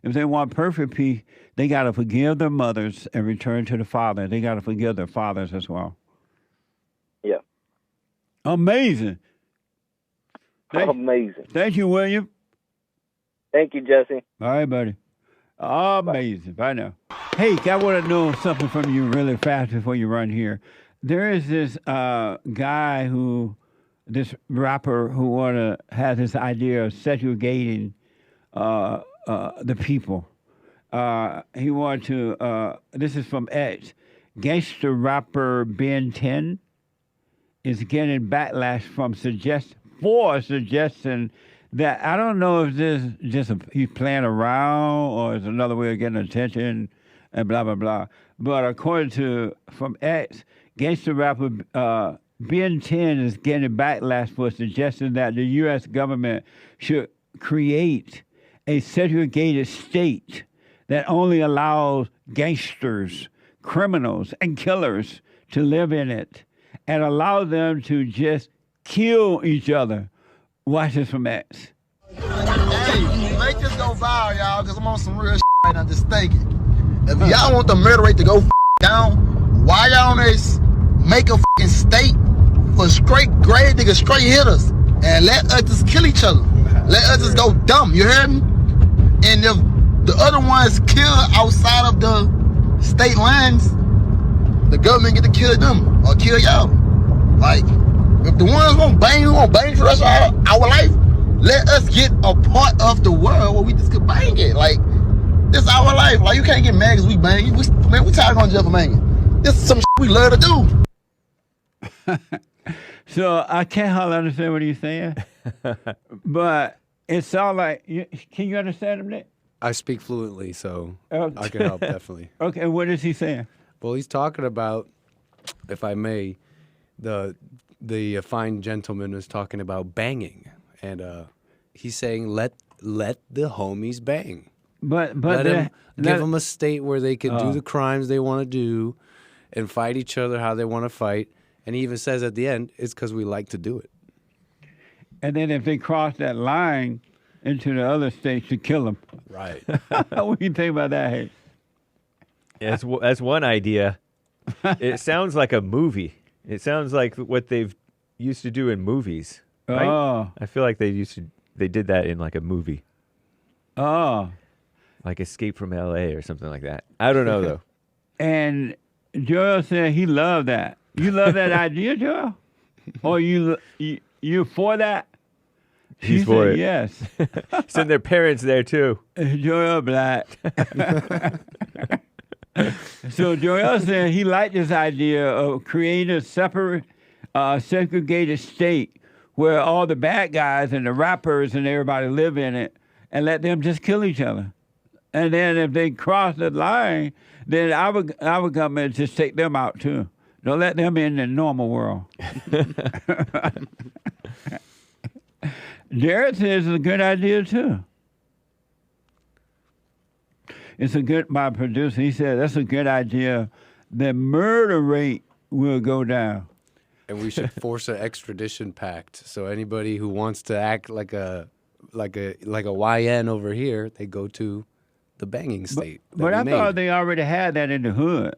if they want perfect peace, they got to forgive their mothers and return to the Father. They got to forgive their fathers as well. Yeah. Amazing. Amazing. Thank you, William. Thank you, Jesse. All right, buddy. Amazing. Bye now. Hey, I want to know something from you really fast before you run here. There is this guy this rapper who has this idea of segregating the people. He wanted to, this is from X. Gangster rapper Ben 10 is getting backlash from suggesting that, I don't know if this just he's playing around or is another way of getting attention and blah, blah, blah. But according to, from X, gangster rapper Ben 10 is getting backlash for suggesting that the U.S. government should create a segregated state that only allows gangsters, criminals, and killers to live in it and allow them to just kill each other. Watch this from X. Hey, make this go viral, y'all, because I'm on some real shit right now. Just think it. If y'all want the murder rate to go down, why y'all don't make a state for straight grade niggas, straight hitters, and let us just kill each other? Let us just go dumb, you heard me? And if the other ones kill outside of the state lines, the government get to kill them or kill y'all. Like, if the ones won't bang for the rest of our life, let us get a part of the world where we just could bang it. Like, this is our life. Like, you can't get mad because we bang. Man, we tired of going to jail for banging. This is some shit we love to do. So I can't hardly understand what he's saying, but it sounds like, can you understand him, Nick? I speak fluently, so I can help, definitely. Okay, what is he saying? Well, he's talking about, if I may, the fine gentleman is talking about banging, and he's saying let the homies bang. But give them a state where they can do the crimes they want to do, and fight each other how they want to fight. And he even says at the end, it's because we like to do it. And then if they cross that line into the other states, to kill them. Right. What do you think about that, Hey? Yeah, that's one idea. It sounds like a movie. It sounds like what they've used to do in movies. Right? Oh. I feel like they did that in like a movie. Oh. Like Escape from L.A. or something like that. I don't know, though. And Joel said he loved that. You love that idea, Joel? Or you for that? He's for it. Yes. Send their parents there, too. Joel Black. So Joel said he liked this idea of creating a separate, segregated state where all the bad guys and the rappers and everybody live in it and let them just kill each other. And then if they cross the line, then our government just take them out, too. Don't let them in the normal world. Jared says it's a good idea, too. My producer, he said, that's a good idea. The murder rate will go down. And we should force an extradition pact. So anybody who wants to act like a YN over here, they go to the banging state. But I thought they already had that in the hood.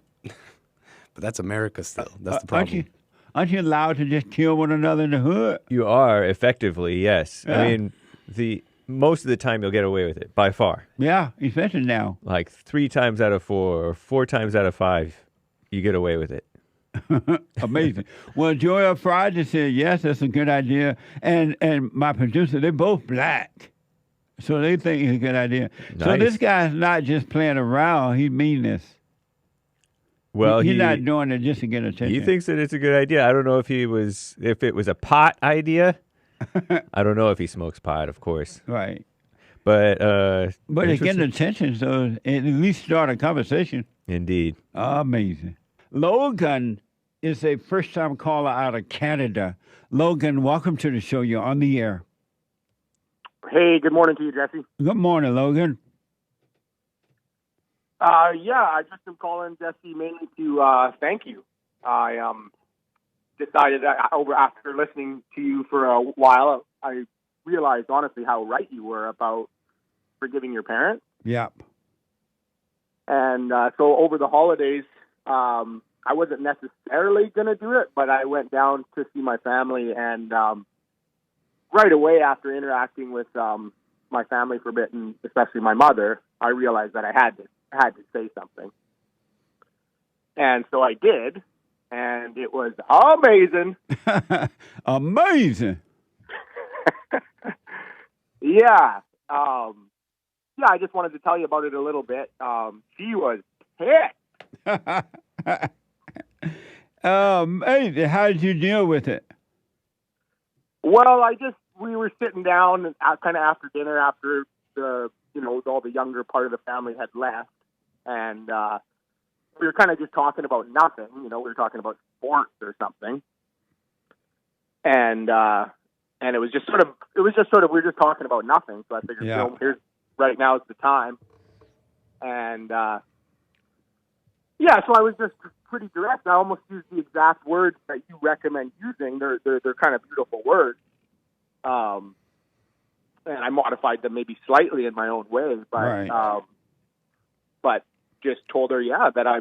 But that's America still. That's the problem. Aren't you allowed to just kill one another in the hood? You are, effectively, yes. Yeah. I mean, most of the time you'll get away with it, by far. Yeah, especially now. Like 3 times out of 4 or 4 times out of 5, you get away with it. Amazing. Well, Joel Friday said, yes, that's a good idea. And my producer, they're both black. So they think it's a good idea. Nice. So this guy's not just playing around. He mean this. Well, he's not doing it just to get attention. He thinks that it's a good idea. I don't know if it was a pot idea. I don't know if he smokes pot, of course. Right. But it's getting attention, so at least start a conversation. Indeed. Amazing. Logan is a first-time caller out of Canada. Logan, welcome to the show. You're on the air. Hey, good morning to you, Jesse. Good morning, Logan. Yeah, I just am calling Jesse mainly to thank you. I decided that after listening to you for a while, I realized honestly how right you were about forgiving your parents. Yep. And so over the holidays, I wasn't necessarily going to do it, but I went down to see my family, and right away after interacting with my family for a bit, and especially my mother, I realized that I had to say something. And so I did, and it was amazing. Amazing. Yeah. Yeah, I just wanted to tell you about it a little bit. She was pissed. Hey, how did you deal with it? Well, we were sitting down kind of after dinner, after all the younger part of the family had left, and we were kind of just talking about nothing. We were talking about sports or something, and it was just sort of we were just talking about nothing. So I figured, here's right now is the time, and yeah, so I was just pretty direct. I almost used the exact words that you recommend using. They're kind of beautiful words. And I modified them maybe slightly in my own way, but right. But just told her, that I,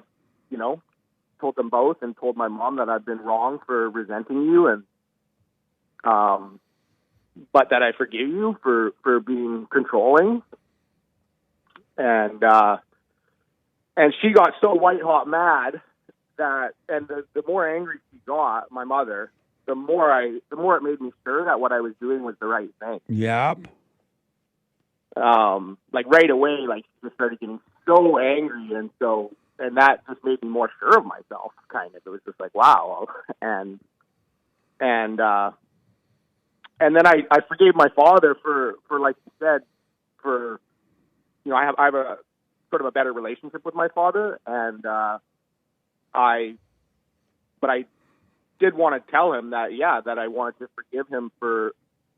told them both, and told my mom that I've been wrong for resenting you, and but that I forgive you for being controlling, and she got so white hot mad that, and the more angry she got, my mother, the more it made me sure that what I was doing was the right thing. Yep. Like right away, like she just started getting so angry, and that just made me more sure of myself. Kind of, it was just like wow, and then I forgave my father for like you said, for I have a sort of a better relationship with my father, and I did want to tell him that I wanted to forgive him for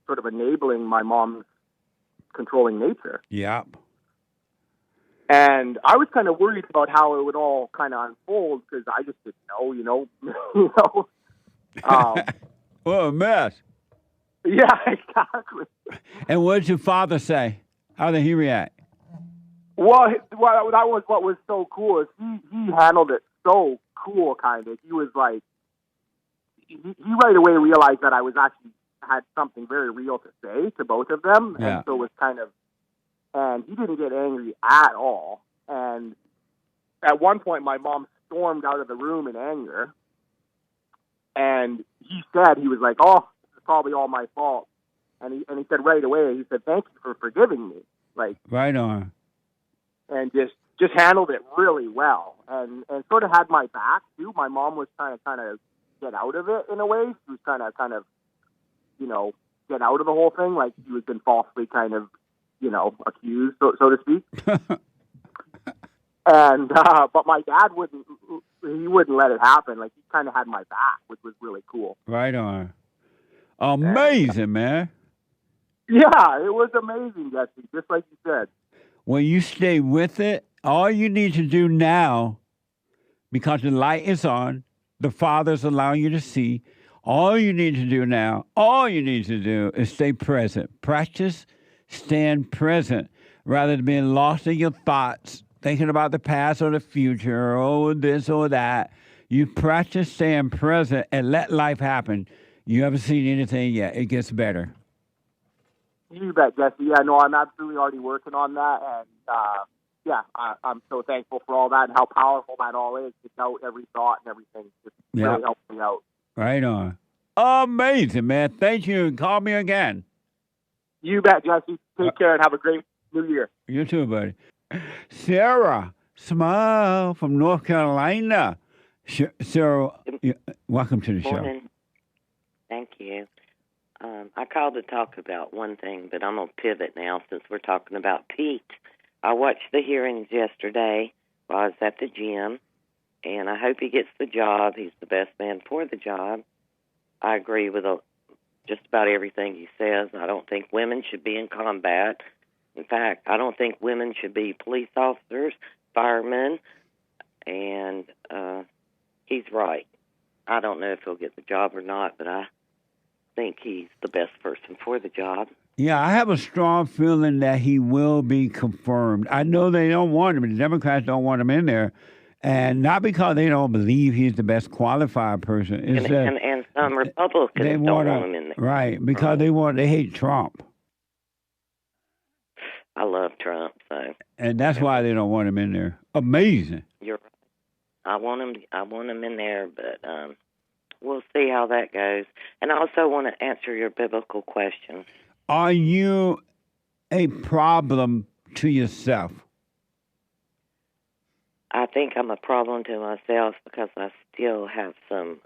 sort of enabling my mom's controlling nature. Yep. And I was kind of worried about how it would all kind of unfold, because I just didn't know, What a mess. Yeah, exactly. And what did your father say? How did he react? Well, that was what was so cool, is he handled it so cool, kind of. He was like, he right away realized that I was actually had something very real to say to both of them, and so was kind of, and he didn't get angry at all. And at one point, my mom stormed out of the room in anger, and he was like, "Oh, it's probably all my fault," and he said right away, he said, "Thank you for forgiving me," like right on, and just handled it really well, and sort of had my back too. My mom was trying to kind of get out of it in a way. She was kind of get out of the whole thing, like she was been falsely kind of accused, so to speak. And but my dad wouldn't let it happen. Like he kind of had my back, which was really cool. Right on. Amazing, man. Yeah, it was amazing, Jesse. Just like you said. When you stay with it, all you need to do now, because the light is on, the Father's allowing you to see. All you need to do now, is stay present. Practice, stand present, rather than being lost in your thoughts, thinking about the past or the future, or this or that. You practice staying present and let life happen. You haven't seen anything yet. It gets better. You bet, Jesse. Yeah, no, I'm absolutely already working on that, and I'm so thankful for all that and how powerful that all is. To doubt every thought and everything. Just really helps me out. Right on. Amazing, man. Thank you. Call me again. You bet, Jesse. Take care and have a great New Year. You too, buddy. Sarah, smile from North Carolina. Sarah, welcome to the show. Thank you. I called to talk about one thing, but I'm going to pivot now since we're talking about Pete. I watched the hearings yesterday while I was at the gym, and I hope he gets the job. He's the best man for the job. I agree with just about everything he says. I don't think women should be in combat. In fact, I don't think women should be police officers, firemen, and he's right. I don't know if he'll get the job or not, but I think he's the best person for the job. Yeah, I have a strong feeling that he will be confirmed. I know they don't want him. The Democrats don't want him in there. And not because they don't believe he's the best qualified person. It's And some Republicans don't want him in there. Right, because they hate Trump. I love Trump, so. And that's why they don't want him in there. Amazing. You're right. I want him in there, but we'll see how that goes. And I also want to answer your biblical question. Are you a problem to yourself? I think I'm a problem to myself because I still have some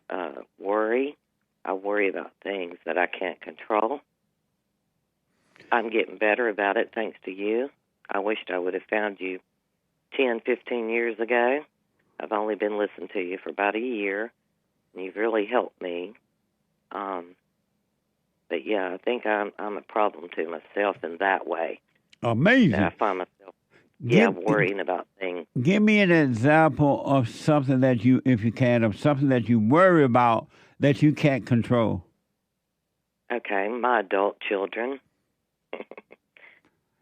worry. I worry about things that I can't control. I'm getting better about it thanks to you. I wished I would have found you 10, 15 years ago. I've only been listening to you for about a year, and you've really helped me. But yeah, I think I'm a problem to myself in that way. Amazing. That I find myself, worrying about things. Give me an example of something that you, if you can, of something that you worry about that you can't control. Okay, my adult children.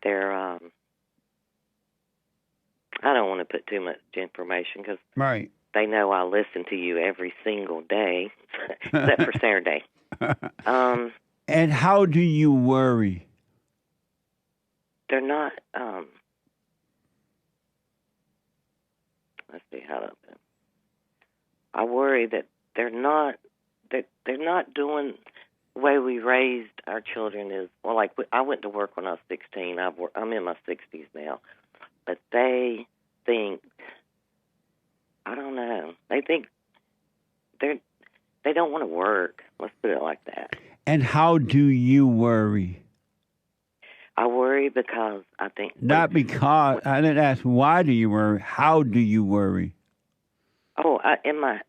They're, I don't want to put too much information because they know I listen to you every single day, except for Saturday. And how do you worry? They're not, let's see how to, I worry that they're not doing the way we raised our children is, well, like I went to work when I was 16. I'm in my 60s now. But they think, I don't know, they think they don't want to work. Let's put it like that. And how do you worry? I worry because I think... Not because, I didn't ask why do you worry, how do you worry? Oh, in my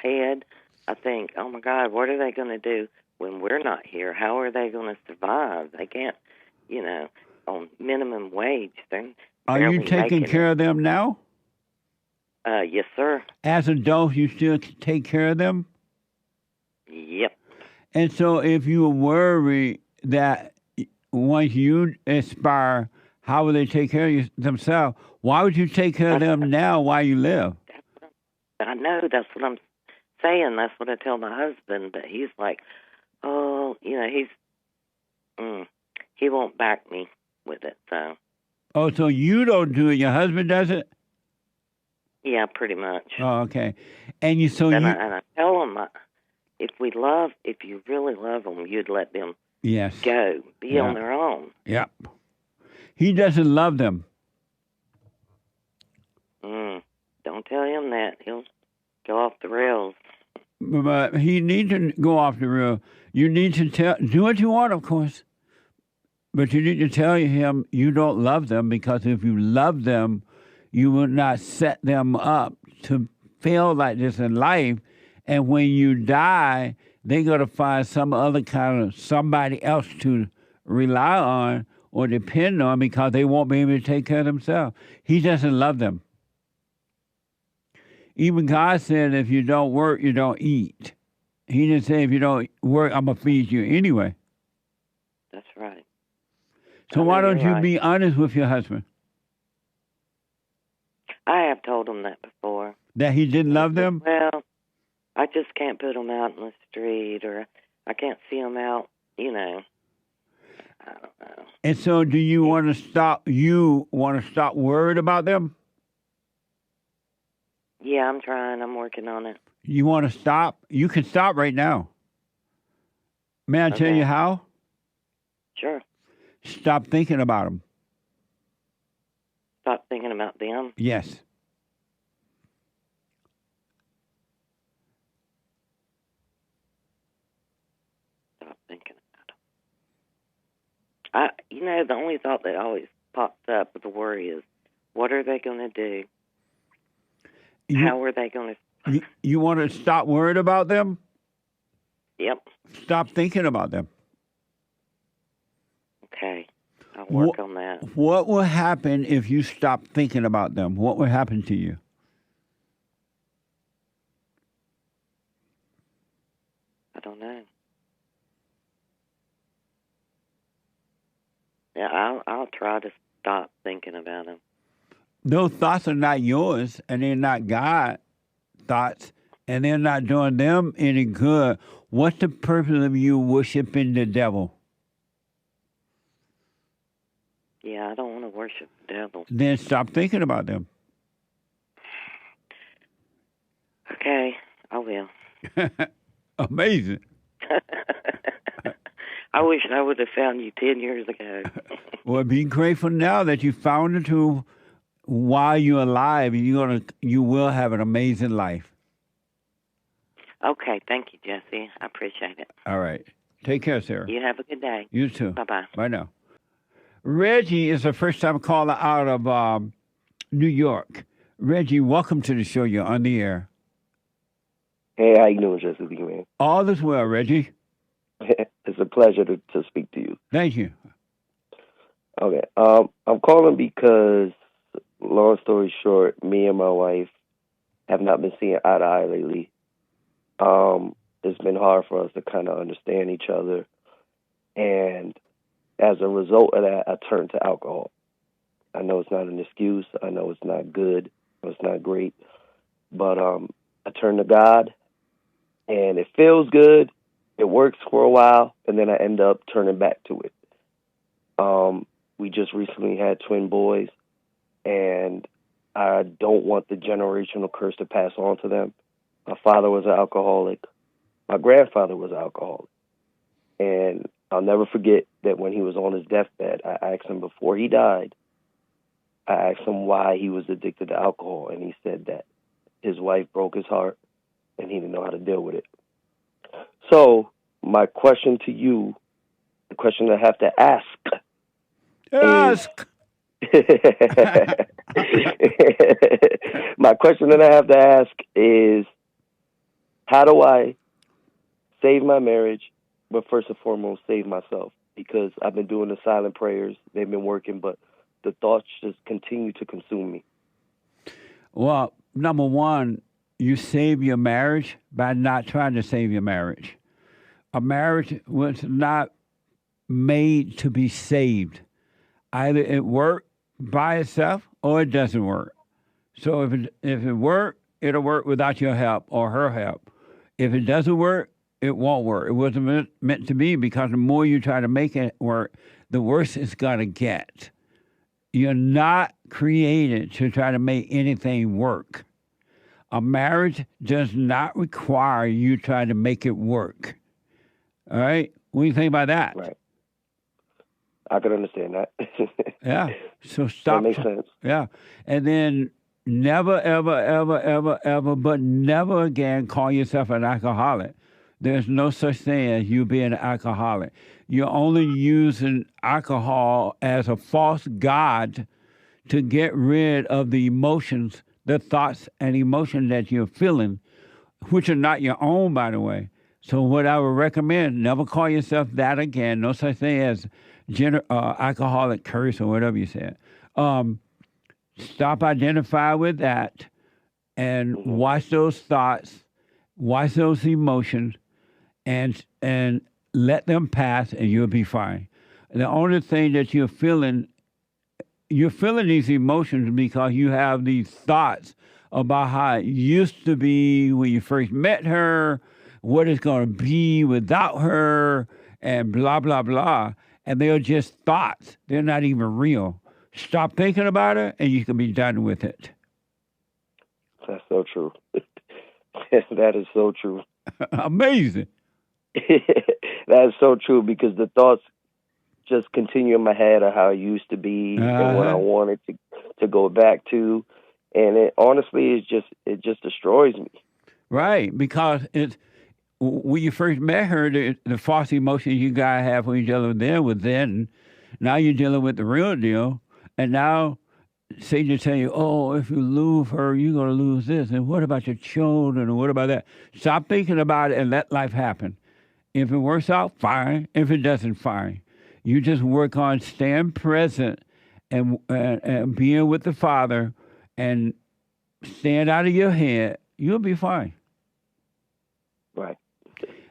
head, I think, oh my God, what are they going to do when we're not here? How are they going to survive? They can't, on minimum wage. Are you taking care of them now? Yes, sir. As adults, you still take care of them? Yep. And so if you worry that once you expire, how will they take care of themselves? Why would you take care of them now while you live? I know, that's what I'm saying. That's what I tell my husband, but he's like, oh, he won't back me with it, so. Oh, so you don't do it, your husband does it? Yeah, pretty much. Oh, okay. And I tell him, if you really love them, you'd let them go, be on their own. Yep. He doesn't love them. Don't tell him that. He'll go off the rails. But he needs to go off the rail. You need to do what you want, of course. But you need to tell him you don't love them, because if you love them, you will not set them up to fail like this in life. And when you die, they're going to find some other kind of somebody else to rely on or depend on, because they won't be able to take care of themselves. He doesn't love them. Even God said, if you don't work, you don't eat. He didn't say, if you don't work, I'm going to feed you anyway. That's right. So why don't you be honest with your husband? I have told him that before. That he didn't love them? Well, I just can't put them out in the street, or I can't see them out, I don't know. And so do you want to stop worried about them? Yeah, I'm trying. I'm working on it. You want to stop? You can stop right now. May I tell you how? Sure. Stop thinking about them. Stop thinking about them? Yes. Stop thinking about the only thought that always pops up with the worry is, what are they going to do? How are they going to... You want to stop worrying about them? Yep. Stop thinking about them. Okay. I'll work on that. What will happen if you stop thinking about them? What will happen to you? I don't know. Yeah, I'll try to stop thinking about them. Those thoughts are not yours, and they're not God thoughts, and they're not doing them any good. What's the purpose of you worshiping the devil? Yeah, I don't want to worship the devil. Then stop thinking about them. Okay, I will. Amazing. I wish I would have found you 10 years ago. Well, be grateful now that you found the truth while you're alive. You will have an amazing life. Okay, thank you, Jesse. I appreciate it. All right. Take care, Sarah. You have a good day. You too. Bye-bye. Bye now. Reggie is a first-time caller out of New York. Reggie, welcome to the show. You're on the air. Hey, how you doing, Jesse B, man? All is well, Reggie. It's a pleasure to speak to you. Thank you. Okay. I'm calling because, long story short, me and my wife have not been seeing eye to eye lately. It's been hard for us to kind of understand each other. And as a result of that, I turned to alcohol. I know it's not an excuse. I know it's not good. I know it's not great. But I turned to God, and it feels good. It works for a while, and then I end up turning back to it. We just recently had twin boys, and I don't want the generational curse to pass on to them. My father was an alcoholic. My grandfather was an alcoholic. And I'll never forget that when he was on his deathbed, I asked him before he died, I asked him why he was addicted to alcohol, and he said that his wife broke his heart, and he didn't know how to deal with it. So my question to you, the question I have to ask. My question that I have to ask is, how do I save my marriage, but first and foremost, save myself? Because I've been doing the silent prayers. They've been working, but the thoughts just continue to consume me. Well, number one, you save your marriage by not trying to save your marriage. A marriage was not made to be saved. Either it works by itself or it doesn't work. So if it works, it'll work without your help or her help. If it doesn't work, it won't work. It wasn't meant to be, because the more you try to make it work, the worse it's going to get. You're not created to try to make anything work. A marriage does not require you try to make it work. All right? What do you think about that? Right. I can understand that. Yeah. So stop. That makes sense. Yeah. And then never, ever, ever, ever, ever, but never again call yourself an alcoholic. There's no such thing as you being an alcoholic. You're only using alcohol as a false god to get rid of the emotions, the thoughts and emotions that you're feeling, which are not your own, by the way. So what I would recommend, never call yourself that again. No such thing as alcoholic curse or whatever you said. Stop identifying with that and watch those thoughts, watch those emotions, and let them pass, and you'll be fine. The only thing that you're feeling these emotions because you have these thoughts about how it used to be when you first met her, what it's going to be without her, and blah, blah, blah. And they're just thoughts. They're not even real. Stop thinking about it, and you can be done with it. That's so true. That is so true. Amazing. That is so true, because the thoughts just continue in my head of how I used to be and what I wanted to go back to. And it honestly it just destroys me. Right, because when you first met her, the false emotions you guys have for each other then was then, Now you're dealing with the real deal, and now Satan tell you, oh, if you lose her, you're going to lose this. And what about your children? And what about that? Stop thinking about it and let life happen. If it works out, fine. If it doesn't, fine. You just work on staying present and being with the Father and staying out of your head. You'll be fine. Right.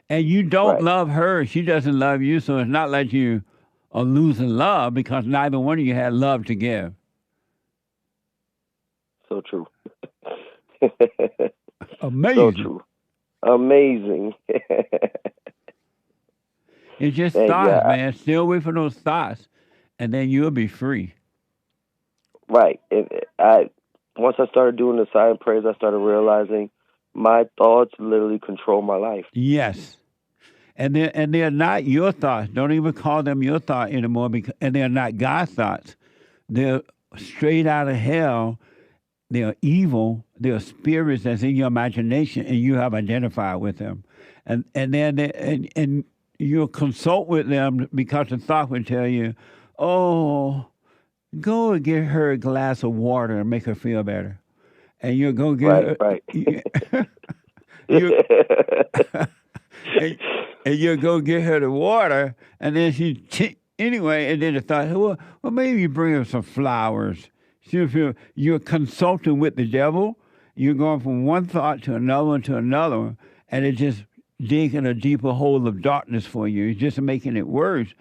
And you don't love her. She doesn't love you. So it's not like you are losing love because neither one of you had love to give. So true. Amazing. So true. Amazing. It's just thoughts, man. Stay away from those thoughts, and then you'll be free. Right. Once I started doing the silent prayers, I started realizing my thoughts literally control my life. Yes. And they're not your thoughts. Don't even call them your thought anymore, and they're not God's thoughts. They're straight out of hell. They're evil. They're spirits that's in your imagination, and you have identified with them. And then you'll consult with them because the thought would tell you, oh, go and get her a glass of water and make her feel better. And you'll go get her. Right. And you'll go get her the water, and then anyway, and then the thought, well, maybe you bring her some flowers. She'll feel you're consulting with the devil. You're going from one thought to another one to another one, and it's just digging a deeper hole of darkness for you. It's just making it worse.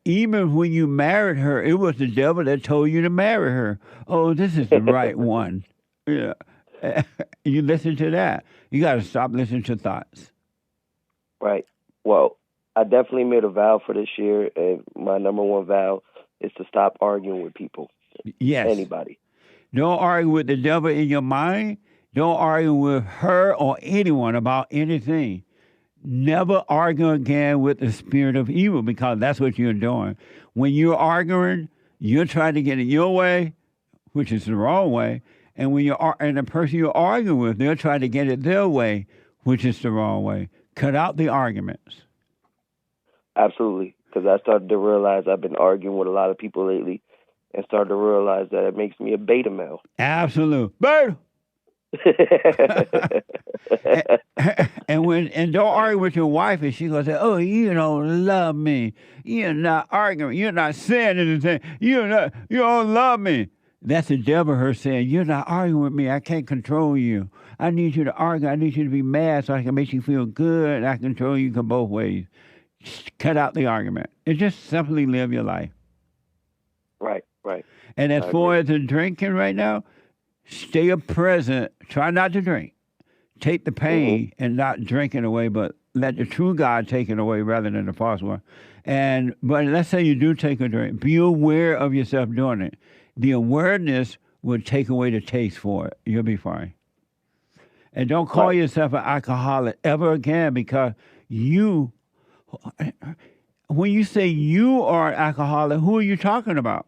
Even when you married her, it was the devil that told you to marry her. Oh, this is the right one. Yeah. You listen to that. You got to stop listening to thoughts. Right. Well, I definitely made a vow for this year, and my number one vow is to stop arguing with people. Yes. Anybody. Don't argue with the devil in your mind. Don't argue with her or anyone about anything. Never argue again with the spirit of evil, because that's what you're doing. When you're arguing, you're trying to get it your way, which is the wrong way. And when and the person you're arguing with, they're trying to get it their way, which is the wrong way. Cut out the arguments. Absolutely, because I started to realize I've been arguing with a lot of people lately, and started to realize that it makes me a beta male. Absolute beta. and don't argue with your wife, and she's gonna say, "Oh, you don't love me. You're not arguing. You're not saying anything. You don't love me." That's the devil, her saying, "You're not arguing with me. I can't control you. I need you to argue. I need you to be mad so I can make you feel good. I control you in both ways." Just cut out the argument and just simply live your life. Right. And as far as the drinking right now, stay present. Try not to drink. Take the pain and not drink it away, but let the true God take it away rather than the false one. But let's say you do take a drink. Be aware of yourself doing it. The awareness will take away the taste for it. You'll be fine. And don't call yourself an alcoholic ever again, because when you say you are an alcoholic, who are you talking about?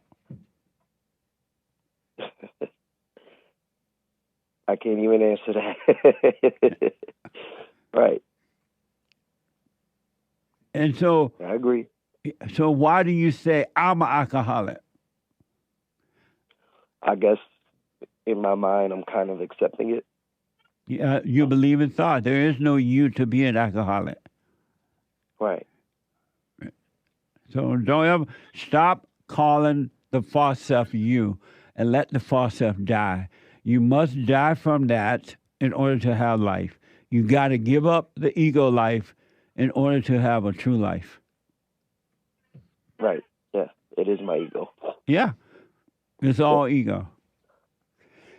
I can't even answer that. Right. And so I agree. So why do you say I'm an alcoholic? I guess in my mind, I'm kind of accepting it. Yeah, you believe in thought. There is no you to be an alcoholic. Right. So don't ever stop calling the false self you, and let the false self die. You must die from that in order to have life. You got to give up the ego life in order to have a true life. Right. Yeah. It is my ego. Yeah. It's all ego.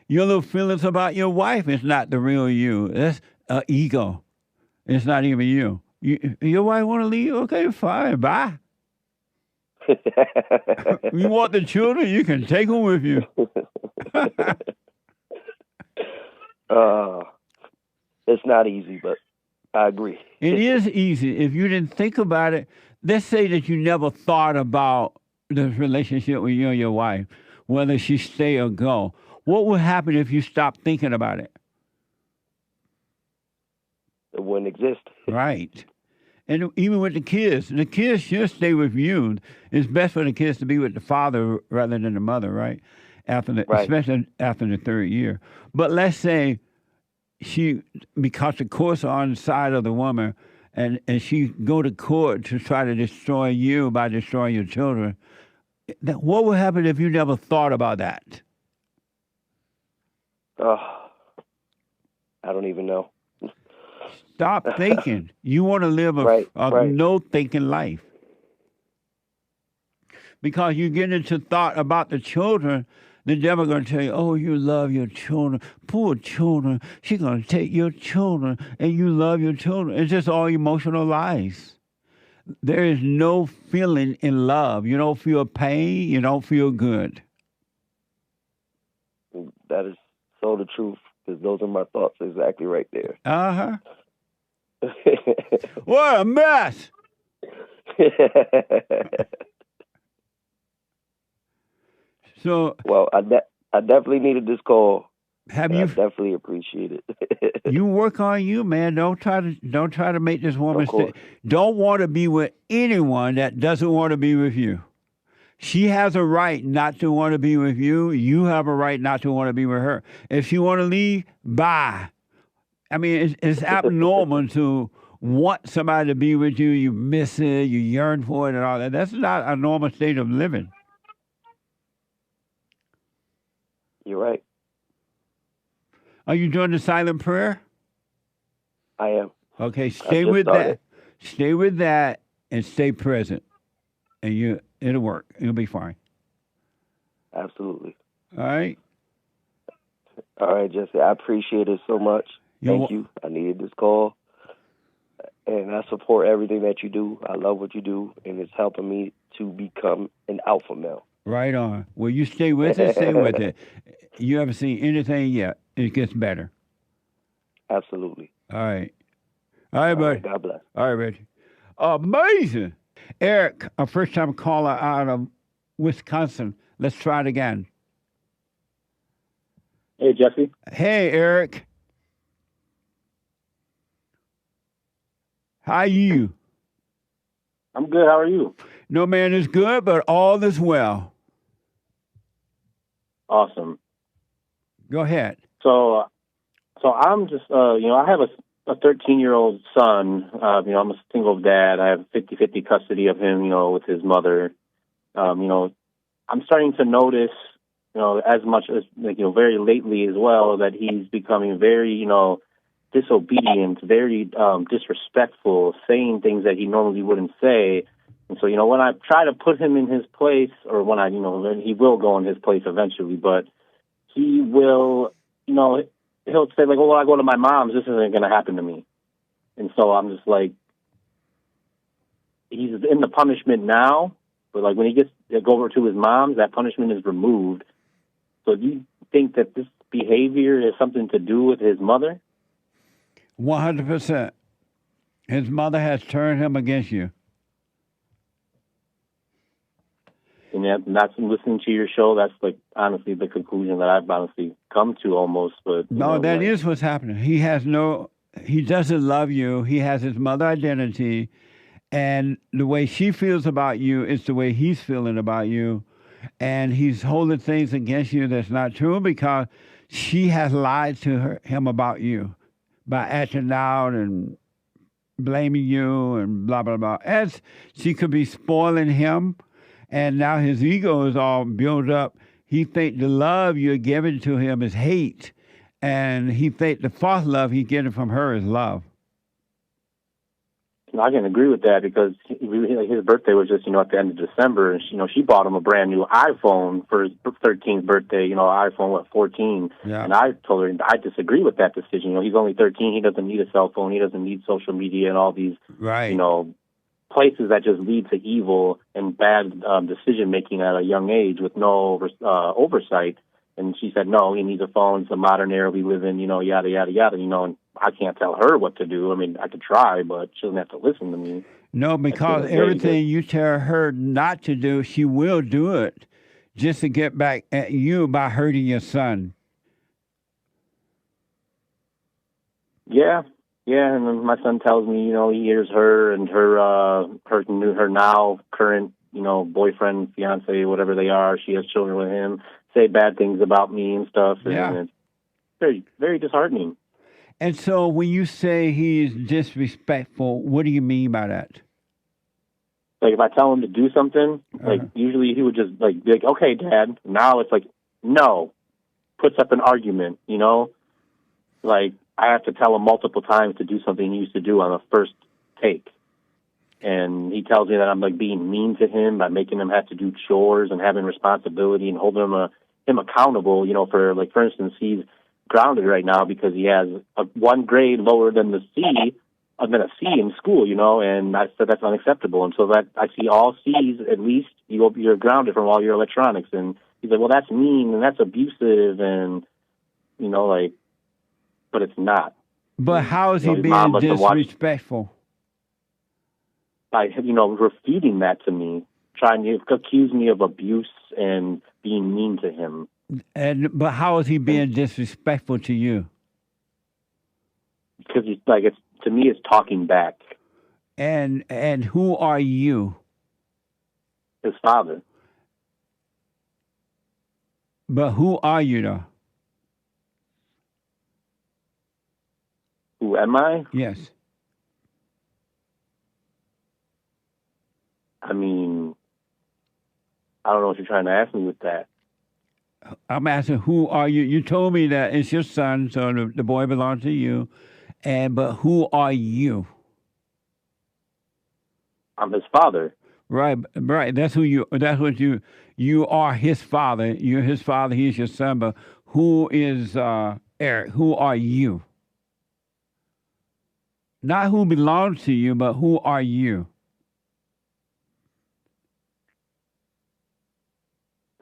Your little feelings about your wife is not the real you. That's ego. It's not even you. Your wife want to leave? Okay, fine. Bye. You want the children? You can take them with you. It's not easy, but I agree. It is easy. If you didn't think about it, let's say that you never thought about the relationship with you and your wife, whether she stay or go. What would happen if you stopped thinking about it? It wouldn't exist. Right. And even with the kids should stay with you. It's best for the kids to be with the father rather than the mother, right? Especially after the third year. But let's say because the courts are on the side of the woman, and she go to court to try to destroy you by destroying your children, what would happen if you never thought about that? I don't even know. Stop thinking. You want to live a no-thinking life. Because you get into thought about the children, the devil going to tell you, oh, you love your children. Poor children. She's going to take your children, and you love your children. It's just all emotional lies. There is no feeling in love. You don't feel pain. You don't feel good. That is so the truth, because those are my thoughts exactly right there. Uh-huh. What a mess! So, well, I definitely needed this call. I definitely appreciate it. You work on you, man. Don't try to make this woman don't want to be with anyone that doesn't want to be with you. She has a right not to want to be with you. You have a right not to want to be with her. If she want to leave, bye. I mean, it's abnormal to want somebody to be with you. You miss it, you yearn for it, and all that. That's not a normal state of living. You're right. Are you doing the silent prayer? I am. Okay, stay with that. Stay with that and stay present. And it'll work. It'll be fine. Absolutely. All right? All right, Jesse. I appreciate it so much. Thank you. I needed this call. And I support everything that you do. I love what you do, and it's helping me to become an alpha male. Right on. Well, you stay with it, stay with it. You haven't seen anything yet. It gets better. Absolutely. All right. All right, buddy. God bless. All right, Reggie. Amazing. Eric, a first-time caller out of Wisconsin. Let's try it again. Hey, Jesse. Hey, Eric. How are you? I'm good. How are you? No, man, it's good, but all is well. Awesome. Go ahead. So I'm just, I have a 13-year-old son. I'm a single dad. I have 50-50 custody of him, with his mother. I'm starting to notice, as much as, very lately as well, that he's becoming very, disobedient, very disrespectful, saying things that he normally wouldn't say. And so, when I try to put him in his place, or when he will go in his place eventually, but he will, he'll say, like, oh, well, I go to my mom's, this isn't going to happen to me. And so I'm just like, he's in the punishment now, but, like, when he gets to go over to his mom's, that punishment is removed. So do you think that this behavior has something to do with his mother? 100%. His mother has turned him against you. And that's listening to your show. That's, like, honestly the conclusion that I've honestly come to almost. But no, that is what's happening. He doesn't love you. He has his mother identity, and the way she feels about you is the way he's feeling about you, and he's holding things against you that's not true because she has lied to him about you by acting out and blaming you and blah blah blah. As she could be spoiling him. And now his ego is all built up. He think the love you're giving to him is hate. And he think the false love he's getting from her is love. I can agree with that because his birthday was just, at the end of December. And, she bought him a brand new iPhone for his 13th birthday, iPhone, 14. Yeah. And I told her I disagree with that decision. He's only 13. He doesn't need a cell phone. He doesn't need social media and all these, places that just lead to evil and bad decision-making at a young age with no oversight. And she said, no, he needs a phone. It's a modern era we live in, yada, yada, yada, and I can't tell her what to do. I mean, I could try, but she doesn't have to listen to me. No, because everything you tell her not to do, she will do it just to get back at you by hurting your son. Yeah. Yeah, and then my son tells me, he hears her and her now current, boyfriend, fiance, whatever they are. She has children with him. Say bad things about me and stuff, and it's very, very disheartening. And so, when you say he's disrespectful, what do you mean by that? Like if I tell him to do something, like usually he would just be like, "Okay, Dad." Now it's like, no, puts up an argument. Like I have to tell him multiple times to do something he used to do on the first take. And he tells me that I'm like being mean to him by making him have to do chores and having responsibility and holding him accountable. For instance, he's grounded right now because he has one grade lower than a C in school. And I said that's unacceptable. And so that I see all C's at least. You're grounded from all your electronics. And he's like, well, that's mean and that's abusive, and but it's not. But how is he being disrespectful? By refuting that to me, trying to accuse me of abuse and being mean to him. But how is he being disrespectful to you? Because to me, it's talking back. And who are you? His father. But who are you, though? Who am I? Yes. I mean, I don't know what you're trying to ask me with that. I'm asking, who are you? You told me that it's your son, so the boy belongs to you. But who are you? I'm his father. Right. That's who you. That's what you. You are his father. You're his father. He's your son. But who is Eric? Who are you? Not who belongs to you, but who are you?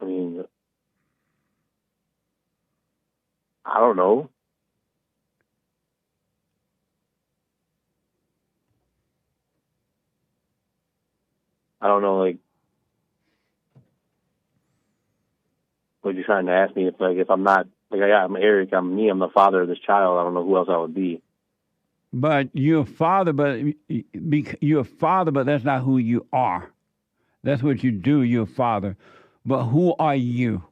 I mean, I don't know. I don't know, what you're trying to ask me. If I'm not, I'm Eric, I'm the father of this child. I don't know who else I would be. But you're a father, but that's not who you are. That's what you do, you're a father. But who are you?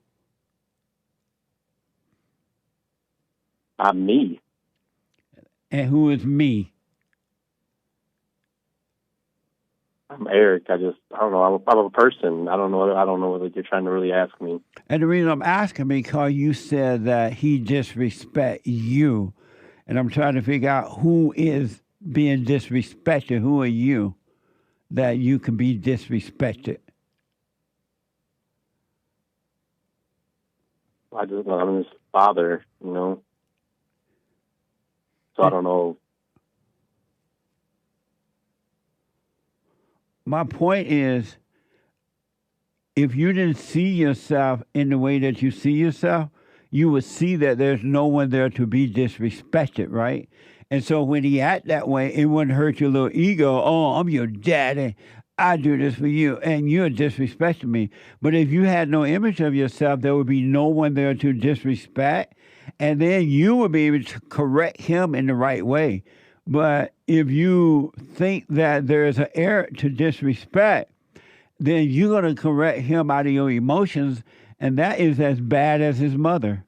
I'm me. And who is me? I'm Eric. I don't know. I'm a person. I don't know what you're trying to really ask me. And the reason I'm asking because you said that he disrespect you. And I'm trying to figure out who is being disrespected. Who are you that you can be disrespected? I'm his father, So I don't know. My point is, if you didn't see yourself in the way that you see yourself, you would see that there's no one there to be disrespected, right? And so when he act that way, it wouldn't hurt your little ego. Oh, I'm your daddy. I do this for you, and you're disrespecting me. But if you had no image of yourself, there would be no one there to disrespect, and then you would be able to correct him in the right way. But if you think that there is an error to disrespect, then you're going to correct him out of your emotions, and that is as bad as his mother,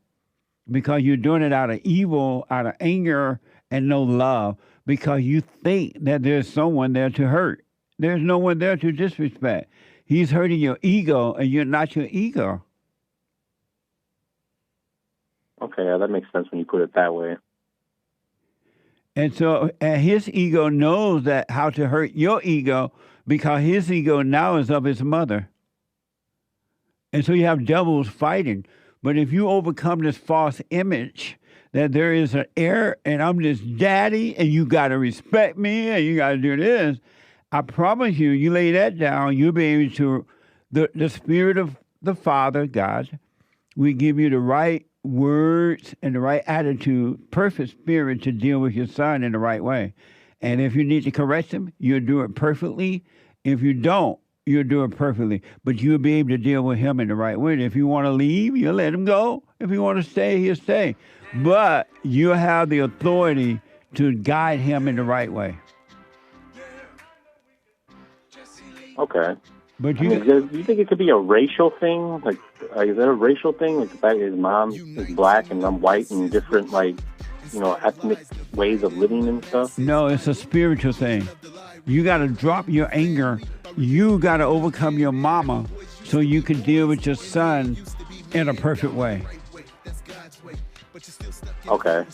because you're doing it out of evil, out of anger, and no love, because you think that there's someone there to hurt. There's no one there to disrespect. He's hurting your ego, and you're not your ego. Okay, that makes sense when you put it that way. And so his ego knows that how to hurt your ego, because his ego now is of his mother. And so you have devils fighting. But if you overcome this false image that there is an error and I'm this daddy and you got to respect me and you got to do this, I promise you, you lay that down, you'll be able to, the Spirit of the Father, God, we give you the right words and the right attitude, perfect spirit to deal with your son in the right way. And if you need to correct him, you'll do it perfectly. If you don't, you'll do it perfectly. But you'll be able to deal with him in the right way. If you want to leave, you'll let him go. If you want to stay, he'll stay. But you'll have the authority to guide him in the right way. Okay. But I mean, do you think it could be a racial thing? Like, is there a racial thing? Like the fact that his mom is black and I'm white and different, like, ethnic ways of living and stuff? No, it's a spiritual thing. You got to drop your anger. You got to overcome your mama so you can deal with your son in a perfect way. Okay.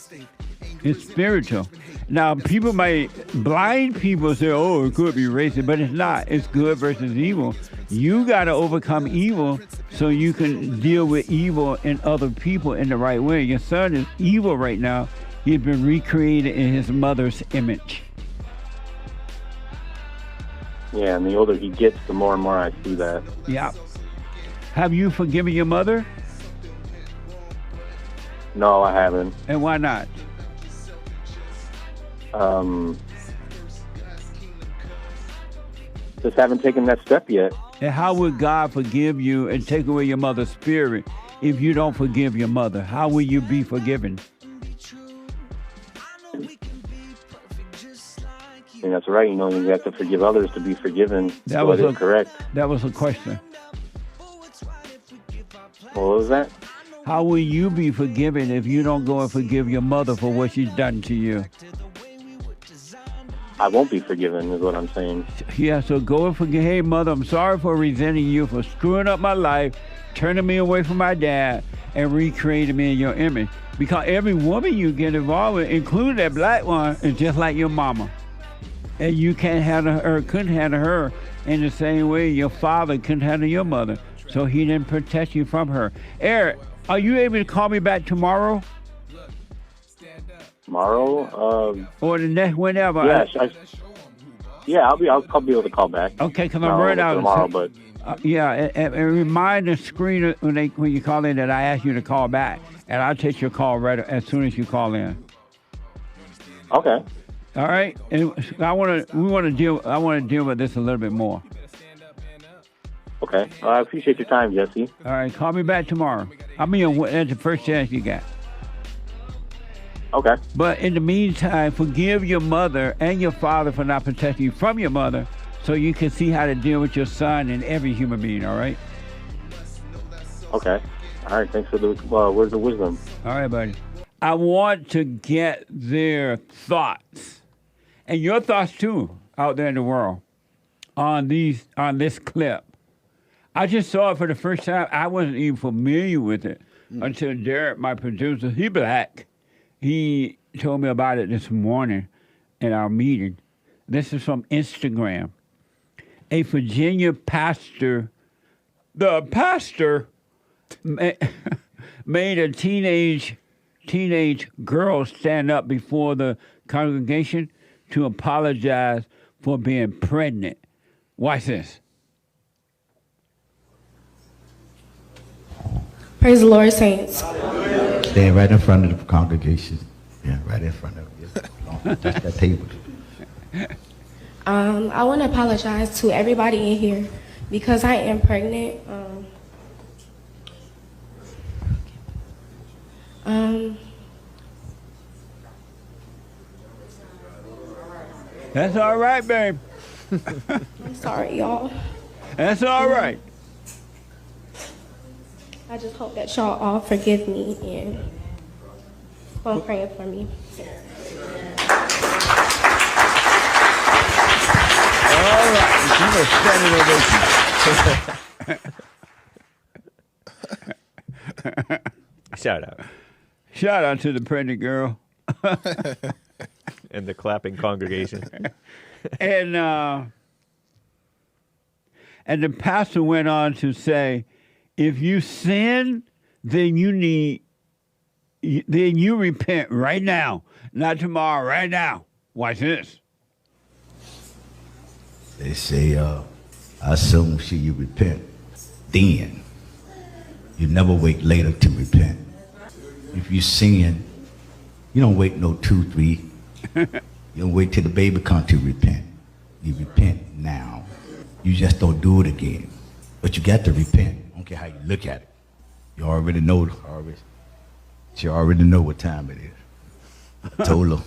It's spiritual. Now, blind people say, oh, it could be racist, but it's not. It's good versus evil. You got to overcome evil so you can deal with evil in other people in the right way. Your son is evil right now. He's been recreated in his mother's image. Yeah, and the older he gets, the more and more I see that. Yeah. Have you forgiven your mother? No, I haven't. And why not? Just haven't taken that step yet. And how would God forgive you and take away your mother's spirit if you don't forgive your mother? How will you be forgiven? And that's right. You have to forgive others to be forgiven. That was correct. That was a question. What was that? How will you be forgiven if you don't go and forgive your mother for what she's done to you? I won't be forgiven, is what I'm saying. Yeah, so go and forgive. Hey, mother, I'm sorry for resenting you, for screwing up my life, turning me away from my dad, and recreating me in your image. Because every woman you get involved with, including that black one, is just like your mama. And you can't handle her, couldn't handle her in the same way your father couldn't handle your mother. So he didn't protect you from her. Eric, are you able to call me back tomorrow? Tomorrow? Or the next, whenever? I'll probably be able to call back. Okay, because I'm right out tomorrow, but and remind the screener when you call in that I asked you to call back, and I'll take your call right as soon as you call in. Okay. All right, and I want to deal with this a little bit more. Okay, I appreciate your time, Jesse. All right, call me back tomorrow. I mean, that's the first chance you got. Okay. But in the meantime, forgive your mother and your father for not protecting you from your mother, so you can see how to deal with your son and every human being. All right. Okay. All right. Thanks for the words of wisdom. All right, buddy. I want to get their thoughts and your thoughts too out there in the world on this clip. I just saw it for the first time. I wasn't even familiar with it until Derek, my producer, he black. He told me about it this morning in our meeting. This is from Instagram. A Virginia pastor, the pastor made a teenage girl stand up before the congregation to apologize for being pregnant. Watch this. Praise the Lord, saints. Stand right in front of the congregation. Yeah, right in front of you. That's that table. I want to apologize to everybody in here because I am pregnant. That's all right, babe. I'm sorry, y'all. That's all right. I just hope that y'all all forgive me and keep praying for me. All right. Give a standing ovation. Shout out. Shout out to the pregnant girl. And the clapping congregation. And the pastor went on to say, if you sin, then you repent right now, not tomorrow, right now. Watch this. They say, I assume you repent then. You never wait later to repent. If you sin, you don't wait no 2, 3. You don't wait till the baby comes to repent. You repent now. You just don't do it again. But you got to repent. I don't care how you look at it. You already know. She already know what time it is. I told her,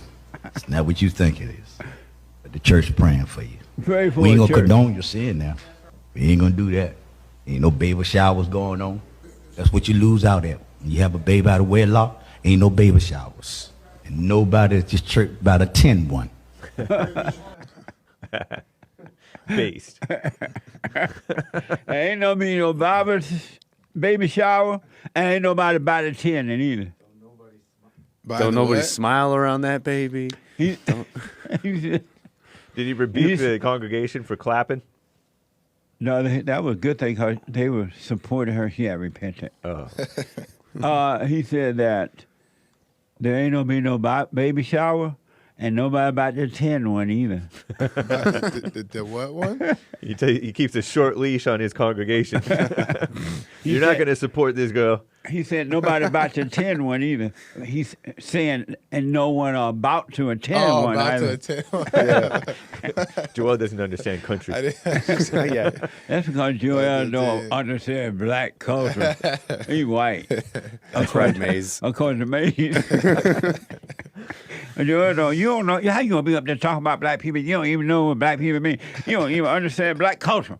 It's not what you think it is. But the church praying for you. Pray for We ain't the gonna church. condone your sin now. We ain't gonna do that. Ain't no baby showers going on. That's what you lose out at. When you have a baby out of wedlock, ain't no baby showers. And nobody at this church about to attend one. Based. Ain't no me no baby shower, and ain't nobody about to attending either. Don't nobody smile around that baby. He, Did he rebuke the congregation for clapping? No, that was a good thing because they were supporting her. She had repented. Oh. He said that there ain't no be no baby shower, and nobody about to attend one either. The what one? He keeps a short leash on his congregation. You're not going to support this girl. He said nobody about to attend one either. He's saying, and no one about to attend one about either. to attend one. Joel doesn't understand country. Yeah. That's because Joel don't understand black culture. He white. That's right, Maze. According to Maze. Joel, you don't know. How you going to be up there talking about black people? You don't even know what black people mean. You don't even understand black culture.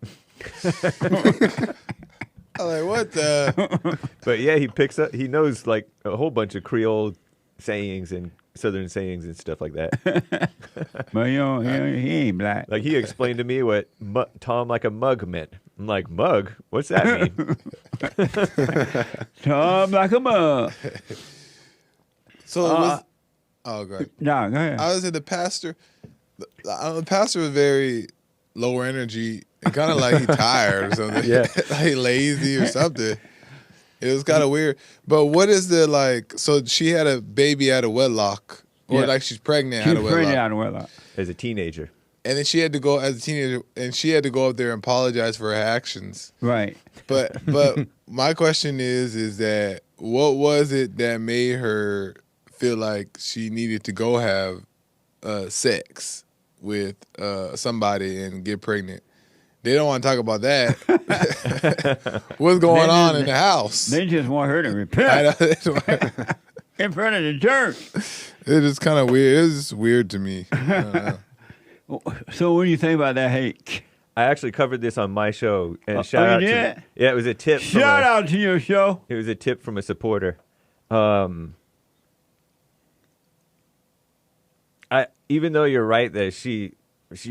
I'm like, what the? But yeah, he knows like a whole bunch of Creole sayings and Southern sayings and stuff like that. But he ain't black. Like he explained to me what Tom like a mug meant. I'm like, mug? What's that mean? Tom like a mug. So oh, go ahead. No, go ahead. I was at the pastor. The pastor was very lower energy and kind of like he tired or something. Yeah. Like lazy or something. It was kind of weird. But what is the like? So she had a baby out of wedlock, or like she's pregnant out of wedlock. She's pregnant out of wedlock as a teenager. And then she had to go as a teenager, and she had to go up there and apologize for her actions. Right. But my question is that what was it that made her feel like she needed to go have sex with somebody and get pregnant? They don't want to talk about that. What's going on in the house? They just want her to repent in front of the church. It is kind of weird. It's just weird to me. I don't know. So what do you think about that hate? I actually covered this on my show. And shout out did? to it was a tip. Shout out to your show. It was a tip from a supporter. Even though you're right that she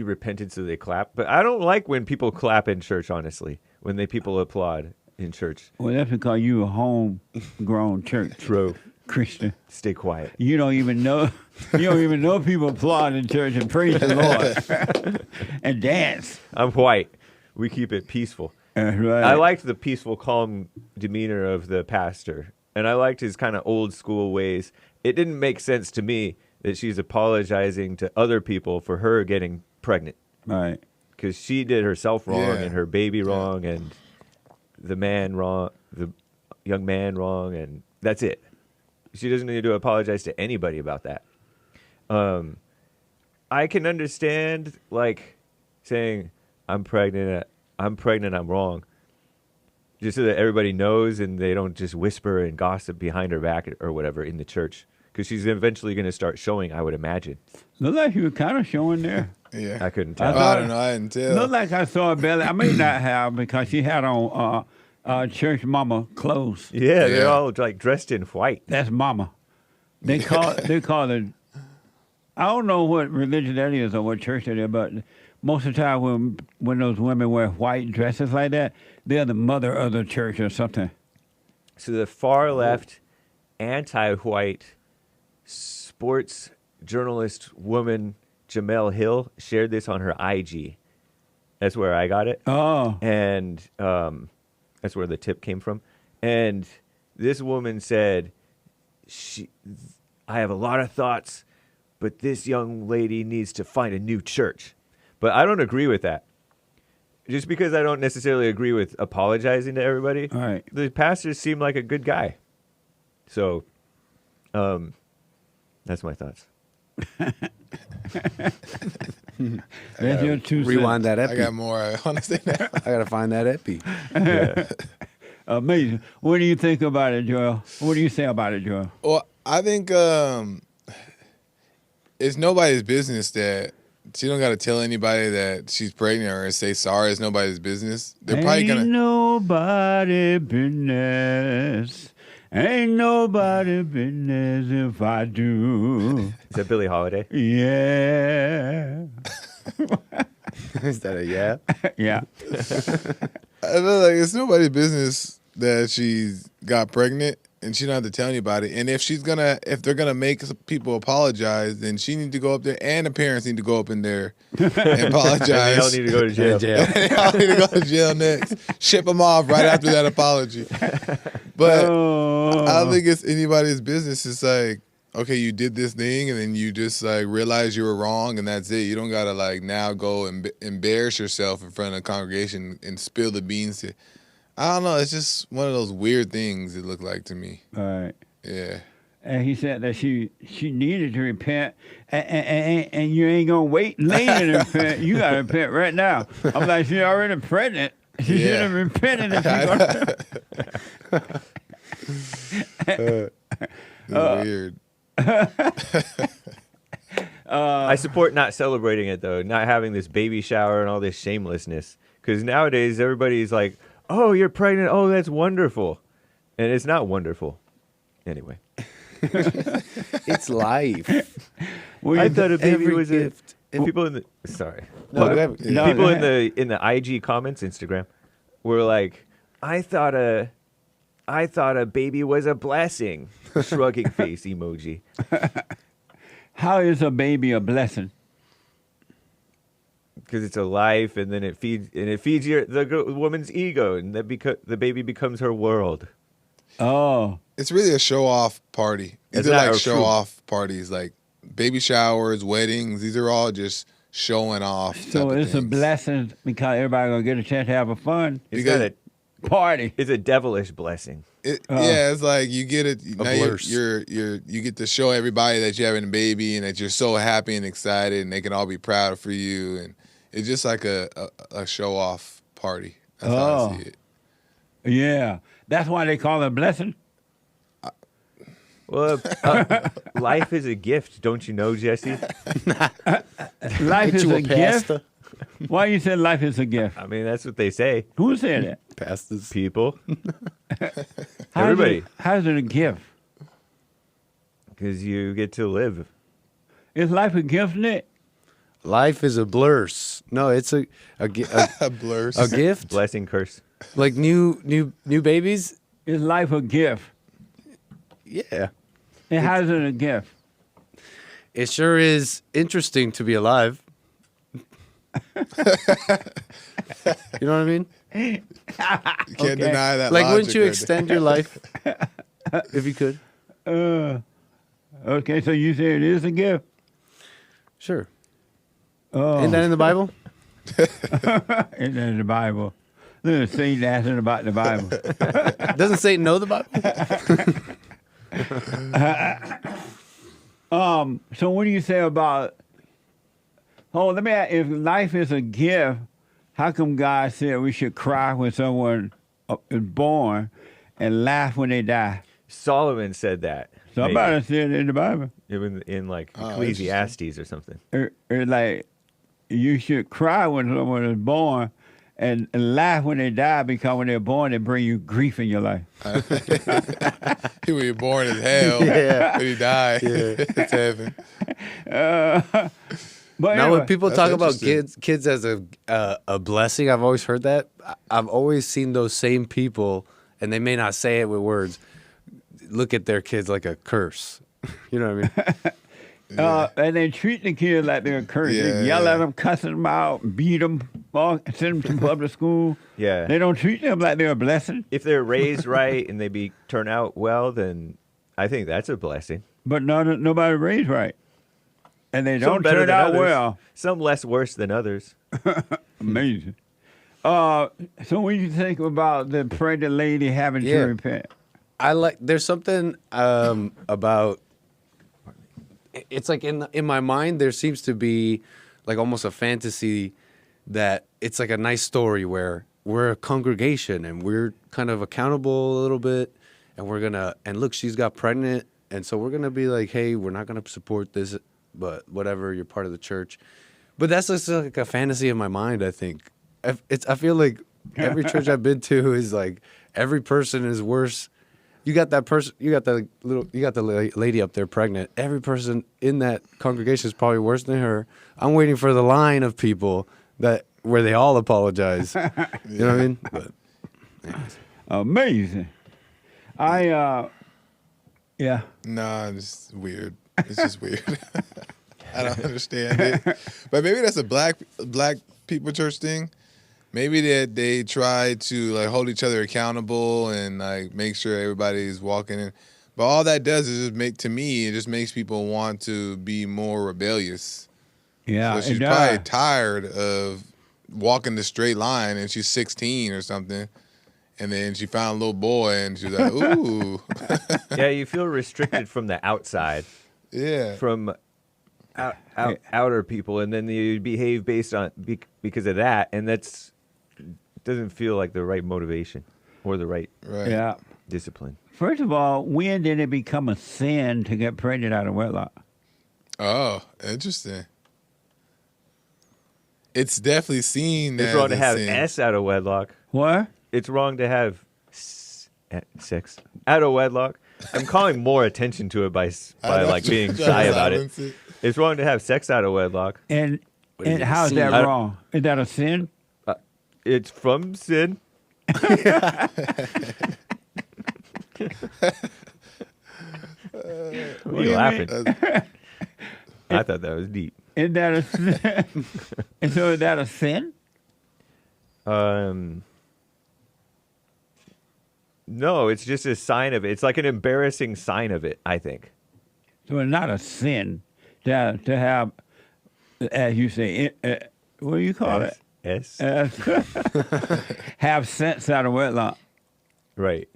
repented so they clap, but I don't like when people clap in church, honestly, when people applaud in church. Well, that's because you a homegrown church. True. Christian. Stay quiet. You don't even know people applaud in church and praise the Lord and dance. I'm white. We keep it peaceful. That's right. I liked the peaceful, calm demeanor of the pastor, and I liked his kind of old school ways. It didn't make sense to me that she's apologizing to other people for her getting pregnant. Right. Because she did herself wrong Yeah. and her baby wrong and the man wrong, the young man wrong, and that's it. She doesn't need to apologize to anybody about that. I can understand, like, saying, I'm pregnant, I'm wrong. Just so that everybody knows and they don't just whisper and gossip behind her back or whatever in the church. Because she's eventually going to start showing, I would imagine. Looked like you were kind of showing there. Yeah. I couldn't tell. I don't know. I didn't tell. Looked like I saw a belly. I may not have because she had on church mama clothes. Yeah, they're all like dressed in white. That's mama. They call it. I don't know what religion that is or what church that is, but most of the time when those women wear white dresses like that, they're the mother of the church or something. So the far left, anti-white sports journalist woman Jamel Hill shared this on her IG. That's where I got it. Oh. And that's where the tip came from. And this woman said, I have a lot of thoughts, but this young lady needs to find a new church. But I don't agree with that. Just because I don't necessarily agree with apologizing to everybody, all right. The pastor seemed like a good guy. So, that's my thoughts. That's your 2 cents. Rewind that epi. I got more. I want to say that. I got to find that epi. Yeah. Amazing. What do you think about it, Joel? What do you say about it, Joel? Well, I think it's nobody's business that she don't got to tell anybody that she's pregnant or say sorry. It's nobody's business. They're probably Ain't gonna. nobody business. Ain't nobody business if I do. Is that Billie Holiday? Yeah. Is that a yeah? Yeah. I feel like it's nobody's business that she's got pregnant and she don't have to tell anybody. And if they're gonna make people apologize, then she need to go up there, and the parents need to go up in there and apologize. And they all need to go to jail. They all need to go to jail next. Ship them off right after that apology. But I don't think it's anybody's business. It's like, okay, you did this thing, and then you just like realize you were wrong, and that's it. You don't gotta like now go and embarrass yourself in front of the congregation and spill the beans. I don't know. It's just one of those weird things it looked like to me. All right. Yeah. And he said that she needed to repent, and you ain't gonna wait later to repent. You gotta repent right now. I'm like, she's already pregnant. She should have repented if she's weird. I support not celebrating it though, not having this baby shower and all this shamelessness. Because nowadays everybody's like, "Oh, you're pregnant. Oh, that's wonderful," and it's not wonderful. Anyway, it's life. I thought a baby was gift. And people in the sorry, No, people in the IG comments, Instagram, were like, "I thought a baby was a blessing." Shrugging face emoji. How is a baby a blessing? Because it's a life, and then it feeds the woman's ego, and the baby becomes her world. Oh, it's really a show off party. It's These are not like a show true- off parties, like baby showers, weddings. These are all just showing off. So type of it's a things. blessing because everybody gonna get a chance to have a fun It's not a party. It's a devilish blessing. Yeah, it's like you get it. Now blurse. you get to show everybody that you're having a baby and that you're so happy and excited, and they can all be proud for you. And it's just like a show off party. That's how I see it. Yeah, that's why they call it a blessing. Well, life is a gift, don't you know, Jesse? Life is a gift. Why you said life is a gift? I mean, that's what they say. Who said that? Pastors. People. Everybody. How's it a gift? Because you get to live. Is life a gift, Nick? Life is a blurse. No, it's a blurse. A gift. Blessing, curse. Like new babies. Is life a gift? Yeah. And how's it a gift? It sure is interesting to be alive. You know what I mean? You can't deny that. Like, logic wouldn't you right extend there. your life if you could? Okay, so you say it is a gift? Sure. Oh. Ain't that in the Bible? Ain't that in the Bible? Look, Satan asking about the Bible. Doesn't Satan know the Bible? So what do you say about? Oh, let me ask, if life is a gift, how come God said we should cry when someone is born and laugh when they die? Solomon said that. Somebody said it in the Bible. In like Ecclesiastes or something. Like, you should cry when someone is born and laugh when they die, because when they're born, they bring you grief in your life. He was born as hell. Yeah. But he died. Yeah. It's heaven. But now, anyway, when people That's talk about interesting. kids as a blessing, I've always heard that. I've always seen those same people, and they may not say it with words, look at their kids like a curse. You know what I mean? and they treat the kids like they're cursed. Yeah, They yell yeah. at them, cuss them out, beat them, send them to public school. Yeah. They don't treat them like they're a blessing. If they're raised right and they turn out well, then I think that's a blessing. But nobody raised right. And they Some don't better turn than out others. well. Some less worse than others. Amazing. So what do you think about the pregnant lady having to Yeah. repent? There's something about, it's like in my mind, there seems to be like almost a fantasy that it's like a nice story where we're a congregation and we're kind of accountable a little bit, and and look, she's got pregnant, and so we're gonna be like, hey, we're not gonna support this but whatever, you're part of the church. But that's just like a fantasy in my mind, I think. I feel like every church I've been to is like every person is worse. You got that person, you got the lady up there pregnant. Every person in that congregation is probably worse than her. I'm waiting for the line of people where they all apologize. You know what I mean? But anyways. Amazing. Yeah. Nah, it's weird. It's just weird. I don't understand it. But maybe that's a black people church thing. Maybe that they try to like hold each other accountable and like make sure everybody's walking in. But all that does is just it just makes people want to be more rebellious. Yeah. So she's probably tired of walking the straight line, and she's 16 or something. And then she found a little boy, and she's like, ooh. Yeah, you feel restricted from the outside. Yeah. From outer people, and then you behave based on because of that, and that's doesn't feel like the right motivation or the right discipline. First of all, when did it become a sin to get pregnant out of wedlock? Oh, interesting. It's definitely seen It's as wrong to a have sin. S out of wedlock. What? It's wrong to have sex out of wedlock. I'm calling more attention to it by like being shy about it. It's wrong to have sex out of wedlock. And how's that wrong? Is that a sin? It's from sin. What are you laughing? I thought that was deep. Is that a sin? And so is that a sin? No, it's just a sign of it. It's like an embarrassing sign of it, I think. So it's not a sin to have, as you say, what do you call it? Have sex out of wedlock. Right.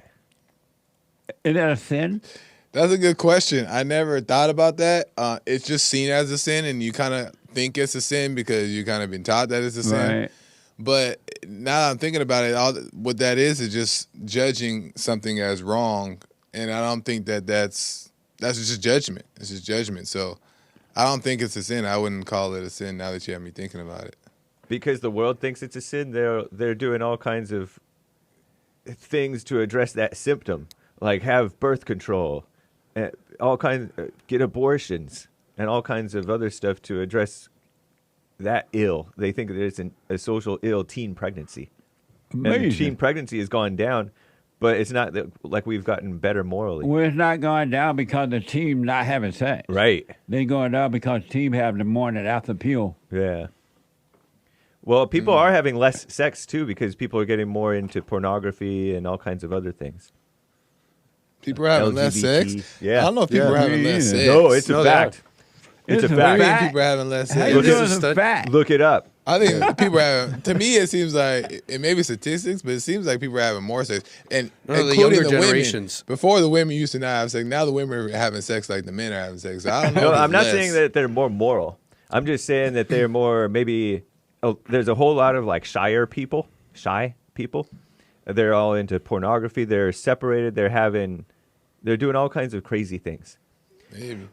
Is that a sin? That's a good question. I never thought about that. It's just seen as a sin, and you kind of think it's a sin because you kind of been taught that it's a sin. Right. But now that I'm thinking about it, what that is just judging something as wrong, and I don't think that's just judgment. It's just judgment. So I don't think it's a sin. I wouldn't call it a sin now that you have me thinking about it. Because the world thinks it's a sin, they're doing all kinds of things to address that symptom, like have birth control, all kinds, get abortions, and all kinds of other stuff to address that ill. They think that it's a social ill, teen pregnancy. Amazing. And teen pregnancy has gone down, but it's not like we've gotten better morally. Well, it's not going down because the team not having sex. Right. They going down because the team having the morning after pill. Yeah. Well, people are having less sex, too, because people are getting more into pornography and all kinds of other things. People are having less sex? Yeah. I don't know if people are having less sex. No, it's a fact. It's a fact. I mean, people are having less sex. Look it up. I think people are having, to me, it seems like, it may be statistics, but it seems like people are having more sex. And the including younger the generations. women. Before, the women used to not have sex. Now the women are having sex like the men are having sex. So I don't know. No, if I'm not it's saying less. that they're more moral. I'm just saying that they're more maybe. Oh, there's a whole lot of like shy people. They're all into pornography. They're separated. They're doing all kinds of crazy things. Maybe.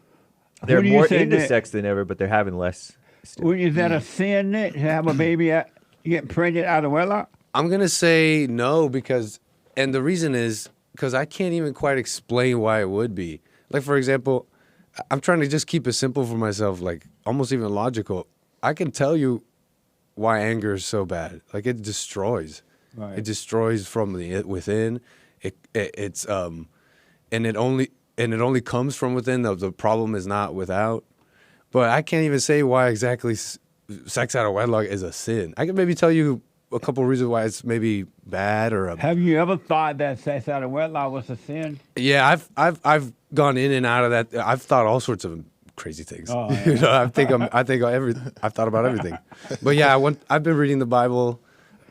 They're Who do you more say into that- sex than ever, but they're having less. Well, is that a sin Nick, to have a baby get pregnant out of wedlock? I'm going to say no and the reason is because I can't even quite explain why it would be. Like, for example, I'm trying to just keep it simple for myself, like almost even logical. I can tell you why anger is so bad. Like, it destroys. Right. It destroys from within. It's and it only comes from within. The problem is not without. But I can't even say why exactly sex out of wedlock is a sin. I can maybe tell you a couple of reasons why it's maybe bad or. Have you ever thought that sex out of wedlock was a sin? Yeah, I've gone in and out of that. I've thought all sorts of crazy things. Oh, yeah. You know, I've thought about everything. But yeah, I've been reading the Bible,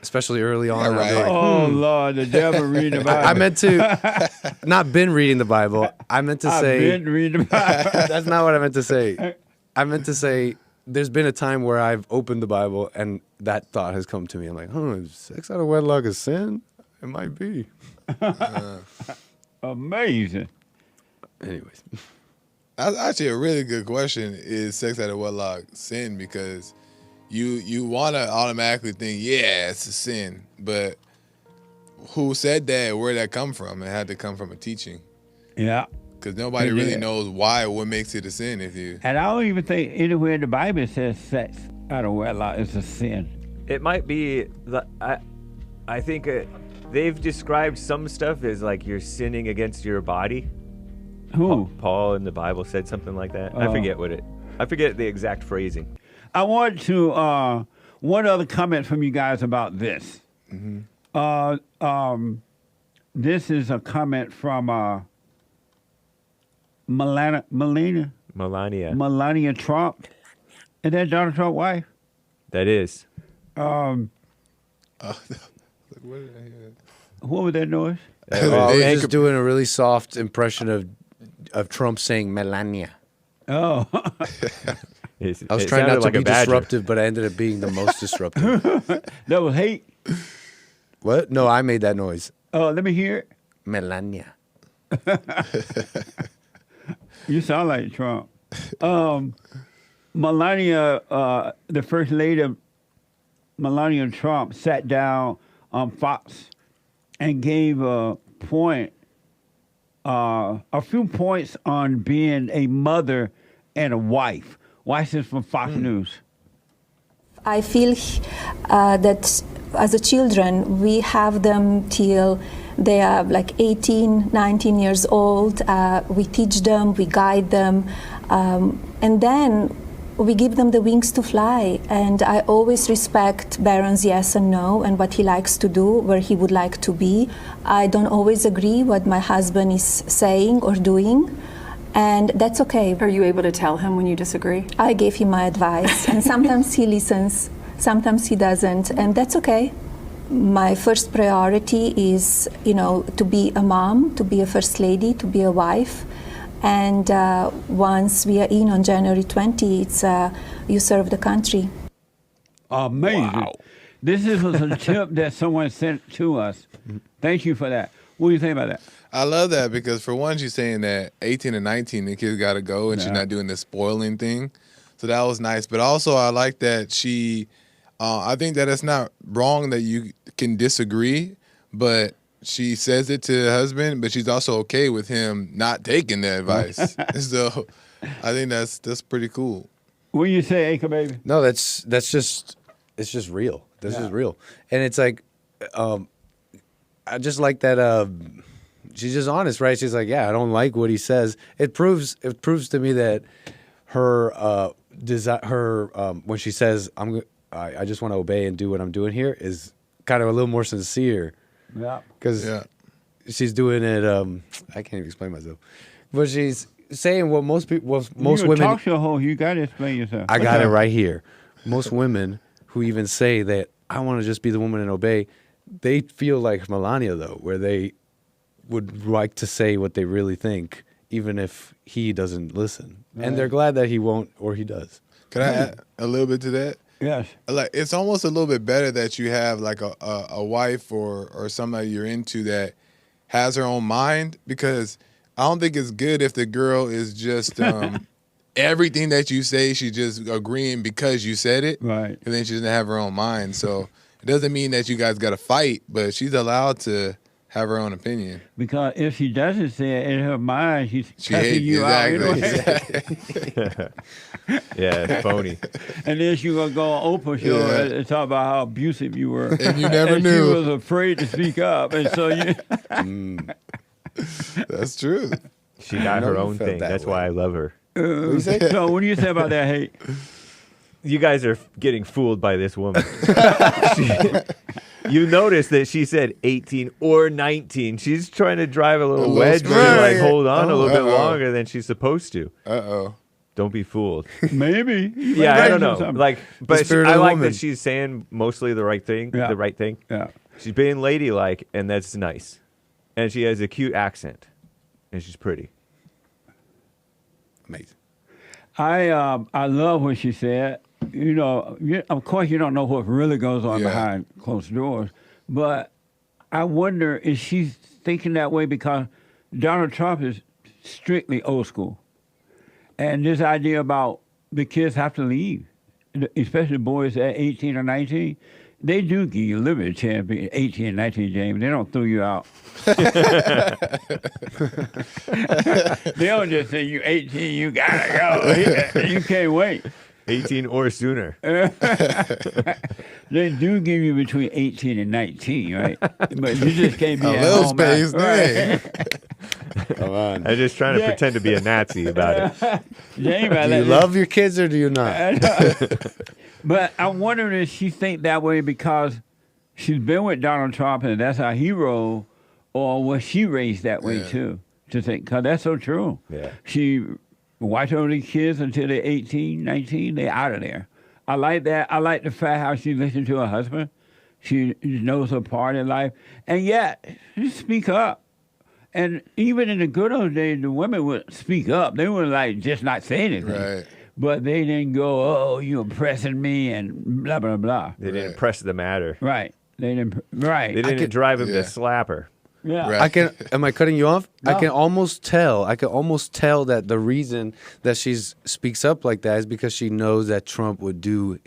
especially early on. right. Like, Oh, Lord, the devil reading the Bible. I meant to not been reading the Bible. I meant to say I've been reading the Bible. that's not what I meant to say. I meant to say there's been a time where I've opened the Bible and that thought has come to me. I'm like, is sex out of wedlock a sin? It might be. Amazing. Anyways. That's actually a really good question. Is sex out of wedlock sin? Because you want to automatically think, yeah, it's a sin. But who said that? Where'd that come from? It had to come from a teaching. Yeah. Because nobody really knows why, what makes it a sin if you... And I don't even think anywhere in the Bible it says sex out of wedlock is a sin. It might be, I think they've described some stuff as like you're sinning against your body. Who? Paul in the Bible said something like that. I forget the exact phrasing. I want to, one other comment from you guys about this. Mm-hmm. This is a comment from Melania Trump. Is that Donald Trump's wife? That is. What was that noise? He's just doing a really soft impression of Trump saying Melania. Oh. I was trying not to be disruptive, but I ended up being the most disruptive. That was hate. What? No, I made that noise. Oh, let me hear it. Melania. You sound like Trump. Melania, the First Lady, Melania Trump, sat down on Fox and gave a few points on being a mother and a wife. Watch this from Fox News. I feel that as a children, we have them till they are like 18, 19 years old. We teach them, we guide them, and then we give them the wings to fly. And I always respect Baron's yes and no and what he likes to do, where he would like to be. I don't always agree what my husband is saying or doing, and that's okay. Are you able to tell him when you disagree? I gave him my advice, and sometimes he listens, sometimes he doesn't, and that's okay. My first priority is, to be a mom, to be a first lady, to be a wife. And once we are in on January 20, it's you serve the country. Amazing. Wow. This was a tip that someone sent to us. Thank you for that. What do you think about that? I love that because for one, she's saying that 18 and 19, the kids got to go and she's not doing the spoiling thing. So that was nice. But also I like that she, I think that it's not wrong that you can disagree, but she says it to her husband, but she's also okay with him not taking the advice. So I think that's pretty cool. What do you say, Acre Baby? No, it's just real. This is real. And it's like, I just like that she's just honest, right? She's like, yeah, I don't like what he says. It proves to me that her when she says I just want to obey and do what I'm doing here is kind of a little more sincere. Yeah. Because she's doing it. I can't even explain myself, but she's saying what most people, most women. Talk show host, you got to explain yourself. I got it right here. Most women who even say that I want to just be the woman and obey, they feel like Melania though, where they would like to say what they really think, even if he doesn't listen, and they're glad that he won't or he does. Can I add a little bit to that? Yes. Like it's almost a little bit better that you have like a wife or somebody you're into that has her own mind, because I don't think it's good if the girl is just everything that you say she's just agreeing because you said it, right? And then she doesn't have her own mind. So it doesn't mean that you guys got to fight, but she's allowed to have her own opinion. Because if she doesn't say it in her mind, she's cussing you out anyway. Exactly. Yeah, it's phony. And then she gonna go on Oprah show and talk about how abusive you were, and you never and knew. She was afraid to speak up, and so you. That's true. She got her own thing. That's why I love her. What do you say? So what do you say about that hate? You guys are getting fooled by this woman. You notice that she said 18 or 19. She's trying to drive a little wedge to like hold on a little bit longer than she's supposed to. Don't be fooled. Maybe. Yeah, I don't know. Like, but I like that she's saying mostly the right thing. Yeah. The right thing. Yeah. She's being ladylike, and that's nice. And she has a cute accent, and she's pretty. Amazing. I love what she said. Of course, you don't know what really goes on behind closed doors, but I wonder, is she thinking that way because Donald Trump is strictly old school? And this idea about the kids have to leave, especially boys at 18 or 19, they do give you a little bit of chance being 18 and 19, James. They don't throw you out. They don't just say, you 18, you gotta go. You can't wait. 18 or sooner. They do give you between 18 and 19, right? But you just can't be a at little home. space, Right. Come on. I'm just trying to pretend to be a Nazi about it. James, Do you love your kids or do you not? But I'm wondering if she think that way because she's been with Donald Trump and that's how he rolled, or was she raised that way too? To think, because that's so true. Yeah. She watch over the kids until they're 18, 19, they're out of there. I like that. I like the fact how she listens to her husband. She knows her part in life. And yet, she speak up. And even in the good old days, the women would speak up. They would like just not say anything. Right. But they didn't go, oh, you're oppressing me and blah, blah, blah. They didn't press the matter. Right. They didn't, right. They didn't drive him to slap her. Yeah. Am I cutting you off? No. I can almost tell that the reason that she speaks up like that is because she knows that Trump would do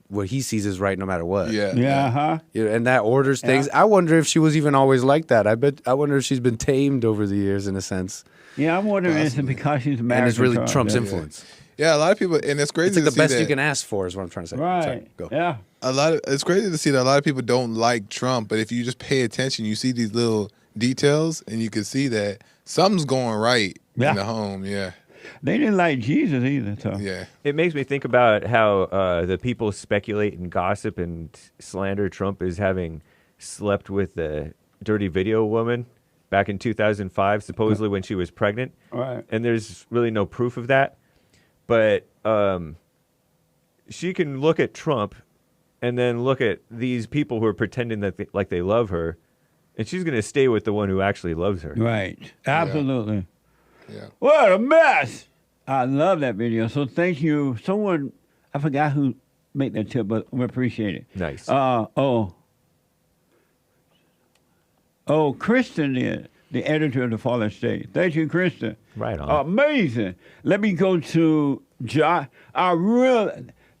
what he sees as right no matter what. Uh-huh. And that orders things. I wonder if she was even always like that. I wonder if she's been tamed over the years in a sense. Yeah, I'm wondering if it's because she's married and it's really to Trump's influence. Yeah, a lot of people, and it's crazy It's like to the see best that. you can ask for is what I'm trying to say. Right. Sorry, go. Yeah. It's crazy to see that a lot of people don't like Trump, but if you just pay attention, you see these little details, and you can see that something's going right in the home. Yeah. They didn't like Jesus either. So. Yeah. It makes me think about how the people speculate and gossip and slander Trump as having slept with the dirty video woman back in 2005, supposedly when she was pregnant. Right. And there's really no proof of that. But she can look at Trump and then look at these people who are pretending that they love her, and she's going to stay with the one who actually loves her. Right. Absolutely. Yeah. What a mess. I love that video. So thank you. Someone, I forgot who made that tip, but we appreciate it. Nice. Kristen did, the editor of the Fallen State. Thank you, Kristen. Right on. Amazing. Let me go to John.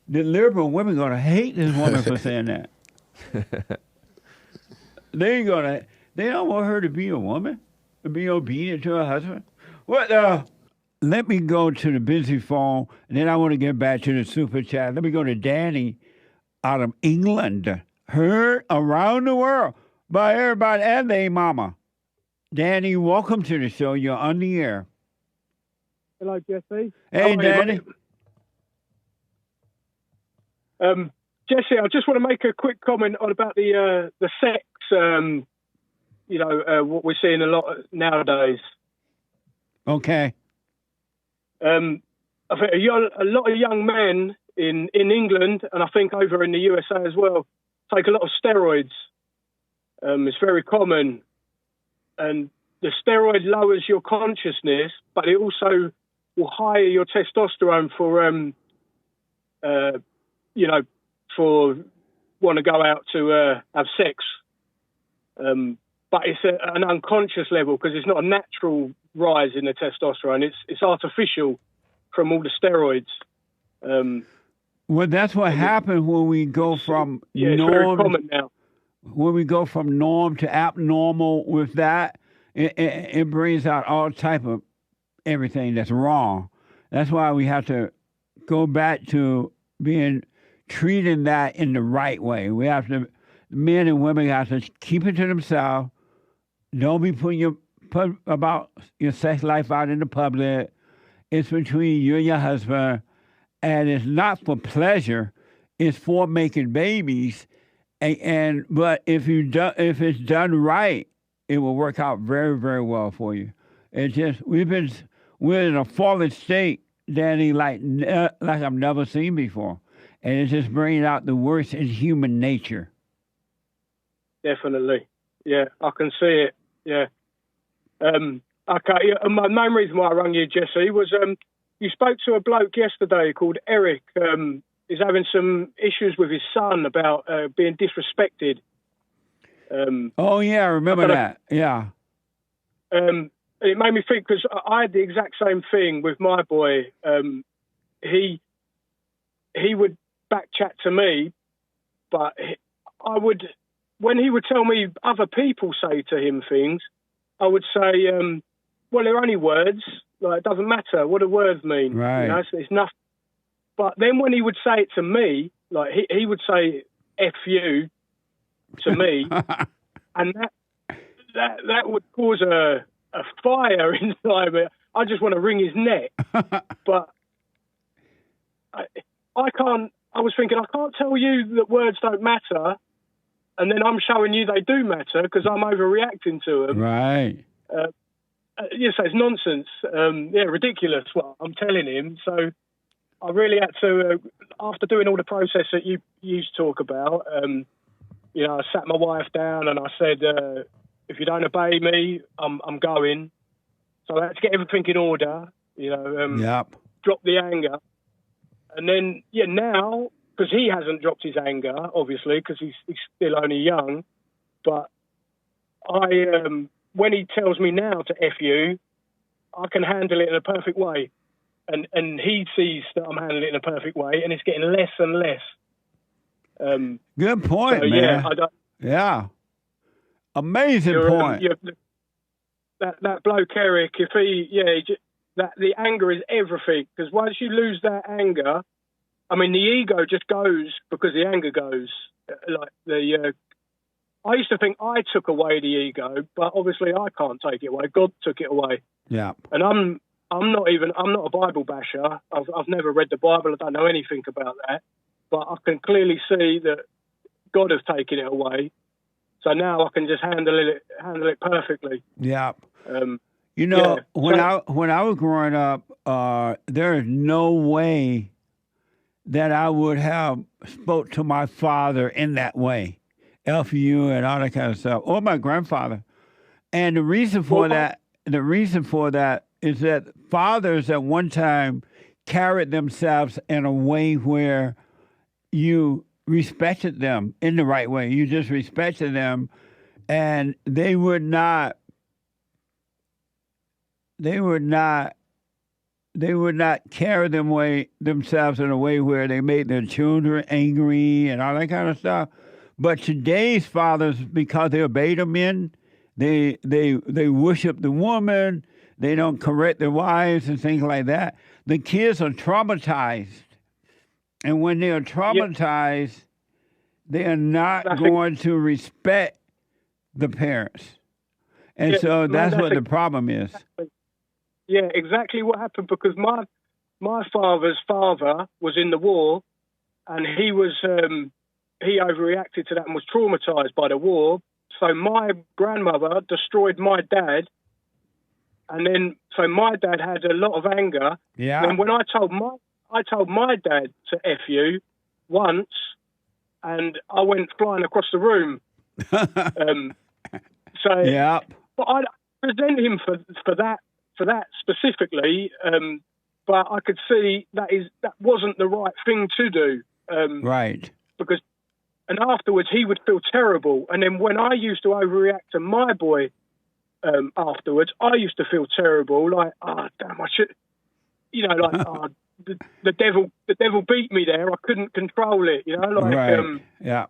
The liberal women going to hate this woman for saying that. They don't want her to be a woman, to be obedient to her husband. Let me go to the busy phone, and then I want to get back to the super chat. Let me go to Danny out of England. Heard around the world by everybody and their mama. Danny, welcome to the show. You're on the air. Hello, Jesse. Hey, Danny. Jesse, I just want to make a quick comment about the sex. What we're seeing a lot nowadays. Okay. I think a lot of young men in England, and I think over in the USA as well, take a lot of steroids. It's very common, and the steroid lowers your consciousness, but it also will higher your testosterone for want to go out to have sex. But it's an unconscious level because it's not a natural rise in the testosterone. It's artificial from all the steroids. Well, that's what happens when we go from it's very common now. When we go from norm to abnormal with that, it brings out all type of everything that's wrong. That's why we have to go back to treating that in the right way. We have to, men and women have to keep it to themselves. Don't be putting about your sex life out in the public. It's between you and your husband, and it's not for pleasure. It's for making babies. But if it's done right, it will work out very, very well for you. It's just we're in a fallen state, Danny, like I've never seen before, and it's just bringing out the worst in human nature. Definitely, yeah, I can see it. Yeah. Okay. Yeah, my main reason why I rang you, Jesse, was you spoke to a bloke yesterday called Eric. He's having some issues with his son about being disrespected. Oh yeah, I remember that. Yeah. it made me think, because I had the exact same thing with my boy. He would back chat to me, but when he would tell me other people say to him things, I would say, well, they're only words. Like, it doesn't matter what the words mean. Right. You know, it's nothing. But then when he would say it to me, like he would say "F you" to me, and that would cause a fire inside me. I just want to wring his neck. But I can't. I was thinking, I can't tell you that words don't matter, and then I'm showing you they do matter because I'm overreacting to them. Right. Yes, it's nonsense. Ridiculous what I'm telling him. So I really had to, after doing all the process that you used to talk about, I sat my wife down and I said, if you don't obey me, I'm going. So I had to get everything in order, drop the anger. And then, now, because he hasn't dropped his anger, obviously, because he's still only young, but when he tells me now to F you, I can handle it in a perfect way. And he sees that I'm handling it in a perfect way, and it's getting less and less. Good point, man. Yeah. Amazing point. That bloke, Eric, if the anger is everything, because once you lose that anger, I mean, the ego just goes because the anger goes. I used to think I took away the ego, but obviously I can't take it away. God took it away. Yeah. And I'm not a Bible basher. I've never read the Bible. I don't know anything about that. But I can clearly see that God has taken it away. So now I can just handle it perfectly. Yeah. When I was growing up, there is no way that I would have spoke to my father in that way, F.U. and all that kind of stuff, or my grandfather. And the reason for that is that fathers at one time carried themselves in a way where you respected them in the right way. You just respected them, and they would not carry themselves in a way where they made their children angry and all that kind of stuff. But today's fathers, because they're beta men, they worship the woman, they don't correct their wives and things like that. The kids are traumatized. And when they are traumatized, they are not going to respect the parents. And so that's what the problem is. Yeah, exactly what happened, because my father's father was in the war, and he overreacted to that and was traumatized by the war. So my grandmother destroyed my dad, and then so my dad had a lot of anger. Yeah. And when I told my dad to F you once, and I went flying across the room. Yeah. But I present him for that specifically, but I could see that wasn't the right thing to do. Right. And afterwards he would feel terrible. And then when I used to overreact to my boy afterwards, I used to feel terrible, like, oh, damn, I should, like, the devil beat me there. I couldn't control it, like, right. Yeah.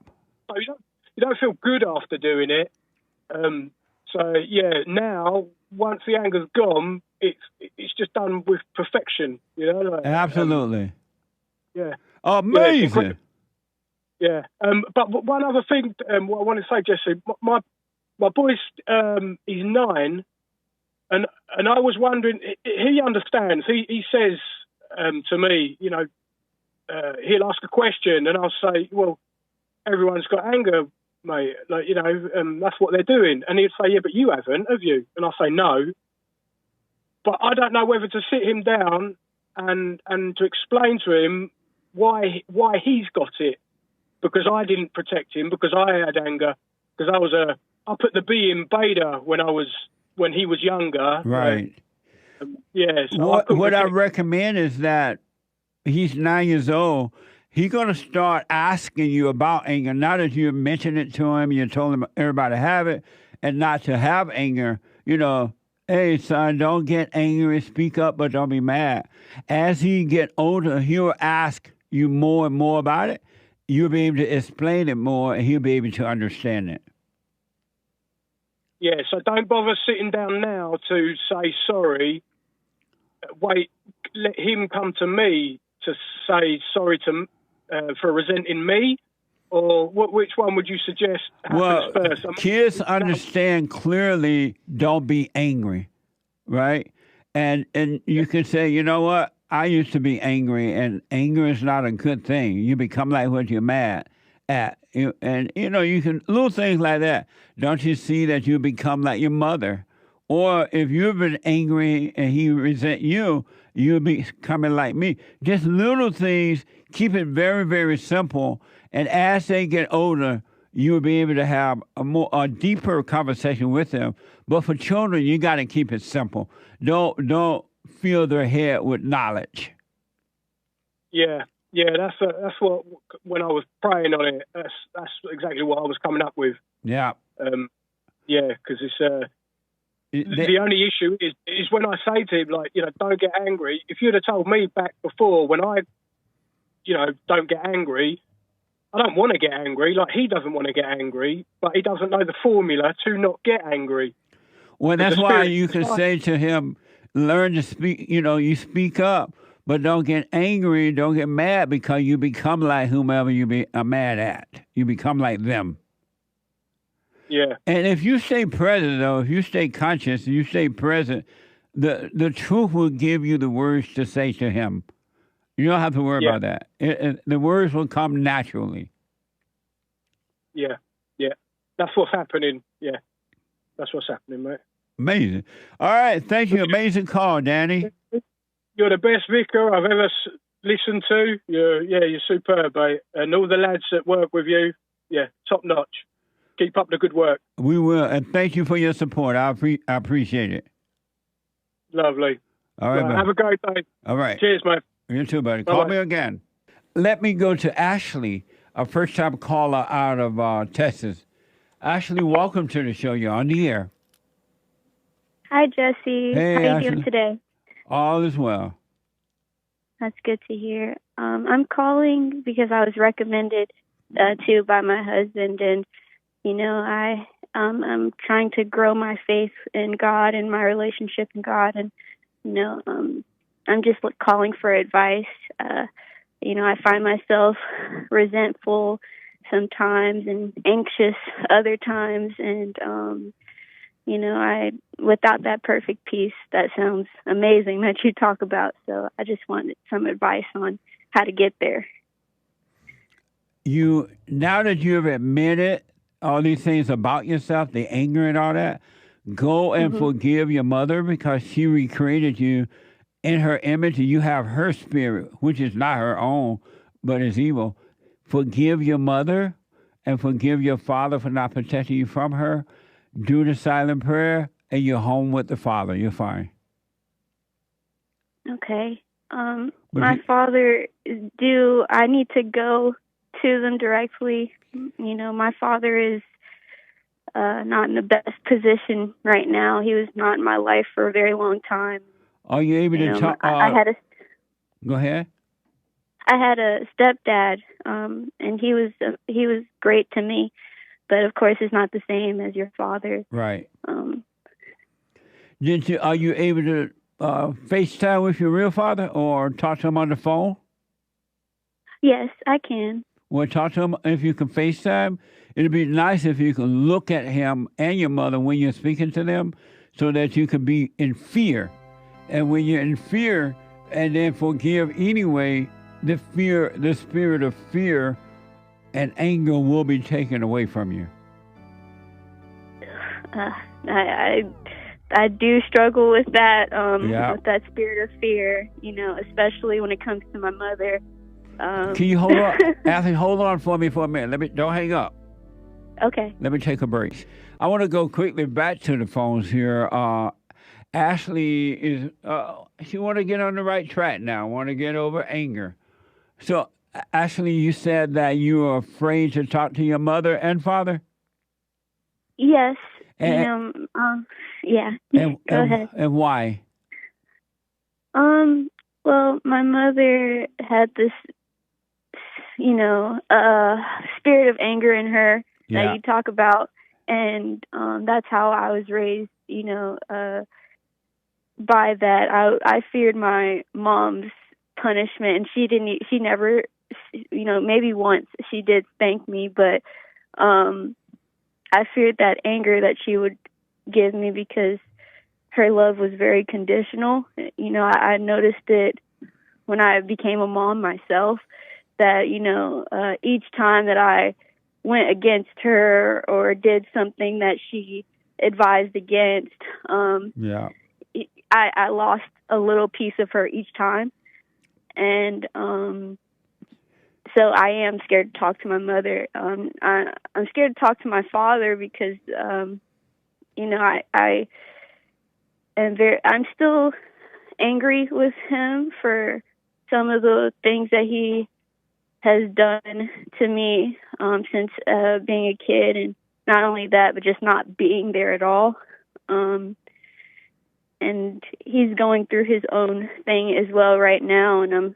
So you don't feel good after doing it. Now, once the anger's gone, it's just done with perfection, like, absolutely. Yeah. Amazing. Yeah. But one other thing, what I want to say, Jesse, my boy's he's 9, and I was wondering, he understands. He says to me, he'll ask a question, and I'll say, well, everyone's got anger, mate. Like, that's what they're doing. And he'd say, yeah, but you haven't, have you? And I'll say, no. But I don't know whether to sit him down and to explain to him why he's got it. Because I didn't protect him, because I had anger, because I put the B in beta when he was younger. Right. So what I recommend is that he's 9 years old. He's going to start asking you about anger. Now that you mentioned it to him, you told him everybody have it, and not to have anger. Hey, son, don't get angry. Speak up, but don't be mad. As he get older, he'll ask you more and more about it. You'll be able to explain it more, and he'll be able to understand it. Yeah, so don't bother sitting down now to say sorry. Wait, let him come to me to say sorry for resenting me, or which one would you suggest happens first? Kids understand clearly. Don't be angry, right? And you can say, you know what? I used to be angry, and anger is not a good thing. You become like what you're mad at, and you can little things like that. Don't you see that you become like your mother? Or if you've been angry and he resent you, you'll be coming like me. Just little things. Keep it very, very simple. And as they get older, you'll be able to have a deeper conversation with them. But for children, you got to keep it simple. Don't fill their head with knowledge. Yeah, that's what when I was praying on it. That's exactly what I was coming up with. Yeah. Because it's. The only issue is when I say to him, like, don't get angry. If you'd have told me back before when I, don't get angry, I don't want to get angry. Like, he doesn't want to get angry, but he doesn't know the formula to not get angry. Well, that's why you can say to him, learn to speak, you speak up, but don't get angry, don't get mad, because you become like whomever you are mad at. You become like them. Yeah. And if you stay present, though, if you stay conscious, you stay present, the truth will give you the words to say to him. You don't have to worry about that. The words will come naturally. Yeah. That's what's happening. Yeah. That's what's happening, mate. Amazing. All right. Thank you. Amazing call, Danny. You're the best vicar I've ever listened to. You're superb, mate. And all the lads that work with you, top notch. Keep up the good work. We will, and thank you for your support. I appreciate it. Lovely. All right, have a great day. All right. Cheers, mate. You too, buddy. Bye-bye. Call me again. Let me go to Ashley, a first-time caller out of Texas. Ashley, welcome to the show. You're on the air. Hi, Jesse. Hey, how are you Ashley. doing today? All is well. That's good to hear. I'm calling because I was recommended to by my husband, and I'm trying to grow my faith in God and my relationship in God, and I'm just calling for advice. I find myself resentful sometimes and anxious other times, and without that perfect peace, that sounds amazing that you talk about. So I just wanted some advice on how to get there. Now that you've admitted all these things about yourself, the anger and all that, go and forgive your mother, because she recreated you in her image, and you have her spirit, which is not her own, but is evil. Forgive your mother and forgive your father for not protecting you from her. Do the silent prayer, and you're home with the Father. You're fine. Okay. My father, do I need to go to them directly? My father is not in the best position right now. He was not in my life for a very long time. Are you able to talk? Go ahead. I had a stepdad, and he was great to me, but of course, it's not the same as your father. Right. Are you able to FaceTime with your real father or talk to him on the phone? Yes, I can. Well, talk to him if you can FaceTime. It'd be nice if you can look at him and your mother when you're speaking to them, so that you can be in fear. And when you're in fear and then forgive anyway, the spirit of fear and anger will be taken away from you. I do struggle with that, with that spirit of fear, especially when it comes to my mother. Can you hold on? Ashley, hold on for me for a minute. Don't hang up. Okay. Let me take a break. I want to go quickly back to the phones here. Ashley is, she want to get on the right track now, want to get over anger. So, Ashley, you said that you are afraid to talk to your mother and father? Yes. Yeah. And, Go ahead. And why? Well, my mother had this, spirit of anger in her that Yeah. you talk about, and that's how I was raised. By that, I feared my mom's punishment, and she never, maybe once she did spank me, but I feared that anger that she would give me because her love was very conditional. I noticed it when I became a mom myself, that, each time that I went against her or did something that she advised against, Yeah. I lost a little piece of her each time. And so I am scared to talk to my mother. I'm scared to talk to my father because, I'm still angry with him for some of the things that he has done to me since being a kid, and not only that, but just not being there at all. And he's going through his own thing as well right now, and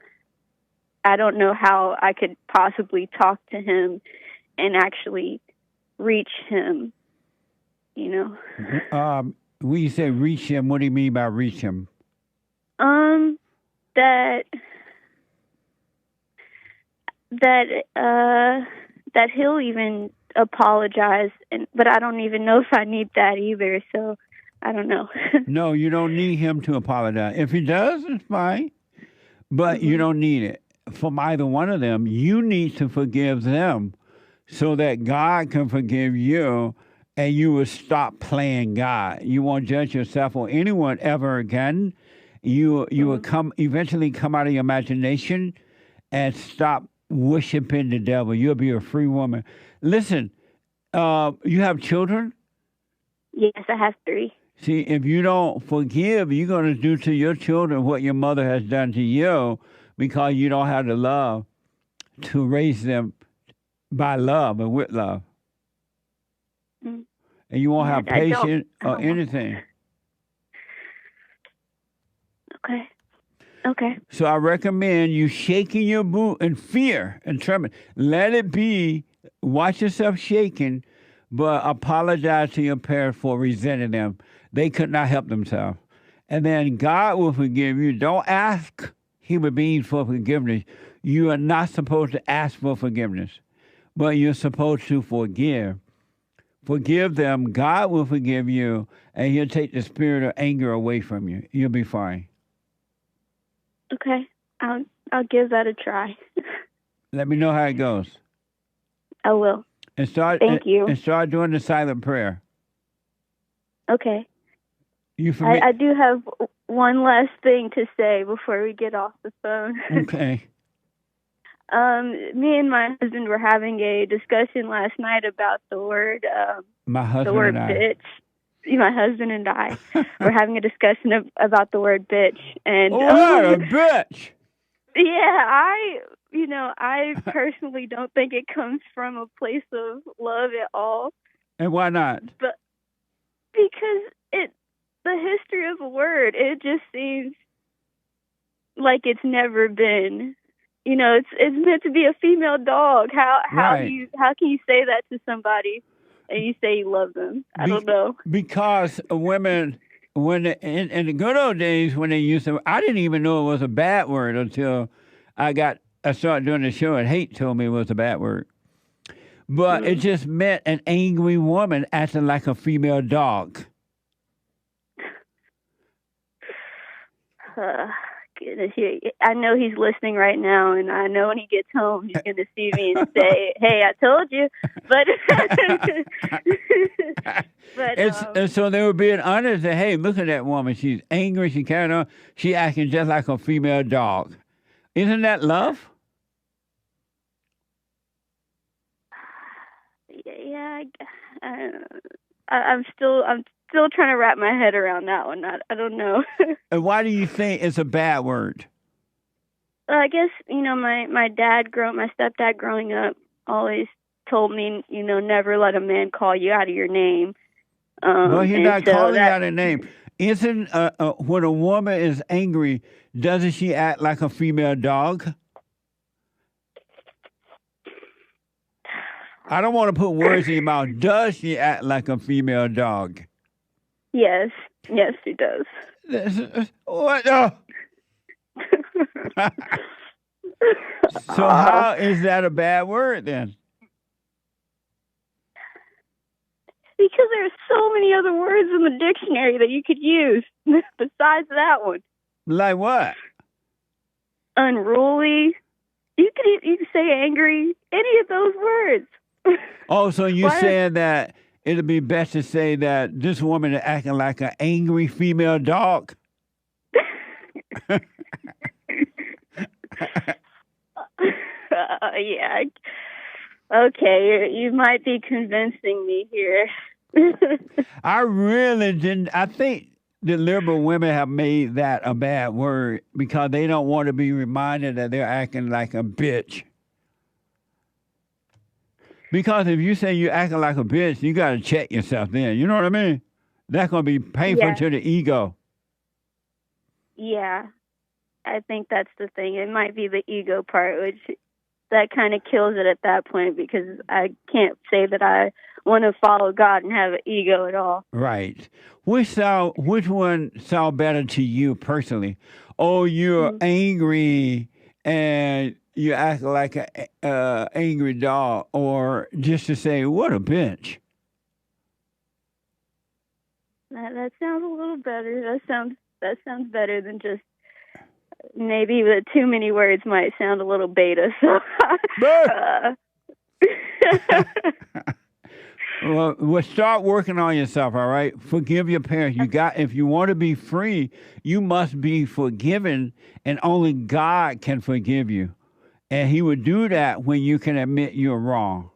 I don't know how I could possibly talk to him and actually reach him. When you say reach him, what do you mean by reach him? That he'll even apologize, but I don't even know if I need that either. So I don't know. No, you don't need him to apologize. If he does, it's fine, but you don't need it from either one of them. You need to forgive them so that God can forgive you, and you will stop playing God. You won't judge yourself or anyone ever again. You will eventually come out of your imagination and stop worshiping the devil. You'll be a free woman. Listen, you have children? Yes, I have 3. See, if you don't forgive, you're going to do to your children what your mother has done to you because you don't have the love to raise them by love and with love. Mm. And you won't have patience or anything. Okay. So I recommend you shaking your boot in fear and trembling. Let it be. Watch yourself shaking, but apologize to your parents for resenting them. They could not help themselves. And then God will forgive you. Don't ask human beings for forgiveness. You are not supposed to ask for forgiveness, but you're supposed to forgive. Forgive them. God will forgive you, and he'll take the spirit of anger away from you. You'll be fine. Okay. I'll give that a try. Let me know how it goes. I will. And start. Thank you. And start doing the silent prayer. Okay. You familiar? I do have one last thing to say before we get off the phone. Okay. Me and my husband were having a discussion last night about the word. My husband the word and I. bitch. My husband and I were having a discussion about the word bitch, and what a bitch! Yeah, I personally don't think it comes from a place of love at all. And why not? But because the history of a word, it just seems like it's never been. It's meant to be a female dog. How Right. can you say that to somebody and you say you love them? I don't know. Because women, when in the good old days when they used to, I didn't even know it was a bad word until I started doing the show, and hate told me it was a bad word. But it just meant an angry woman acting like a female dog. Goodness, I know he's listening right now, and I know when he gets home, he's going to see me and say, "Hey, I told you." But And so they were being honest that, hey, look at that woman. She's angry. She carrying on. She acting just like a female dog. Isn't that love? Yeah, I'm still trying to wrap my head around that one. I don't know. And why do you think it's a bad word? I guess, my stepdad growing up always told me, never let a man call you out of your name. But he's and not so calling that, out a name. Isn't when a woman is angry, doesn't she act like a female dog? I don't want to put words in your mouth. Does she act like a female dog? yes, she does. What? So how is that a bad word then? Because there's so many other words in the dictionary that you could use besides that one. Like what? Unruly. You could say angry. Any of those words. Oh, so you're Why- saying that it'd be best to say that this woman is acting like an angry female dog? Yeah. Okay, you might be convincing me here. I really didn't. I think the liberal women have made that a bad word because they don't want to be reminded that they're acting like a bitch. Because if you say you're acting like a bitch, you got to check yourself then. You know what I mean? That's going to be painful Yeah. to the ego. Yeah, I think that's the thing. It might be the ego part, which that kind of kills it at that point because I can't say that I want to follow God and have an ego at all. Right. Which one sound better to you personally? Oh, you're angry and you act like a angry dog, or just to say, what a bitch. That sounds a little better. That sounds better than just maybe the too many words might sound a little beta. So. Well, start working on yourself, all right? Forgive your parents. If you want to be free, you must be forgiven, and only God can forgive you. And he would do that when you can admit you're wrong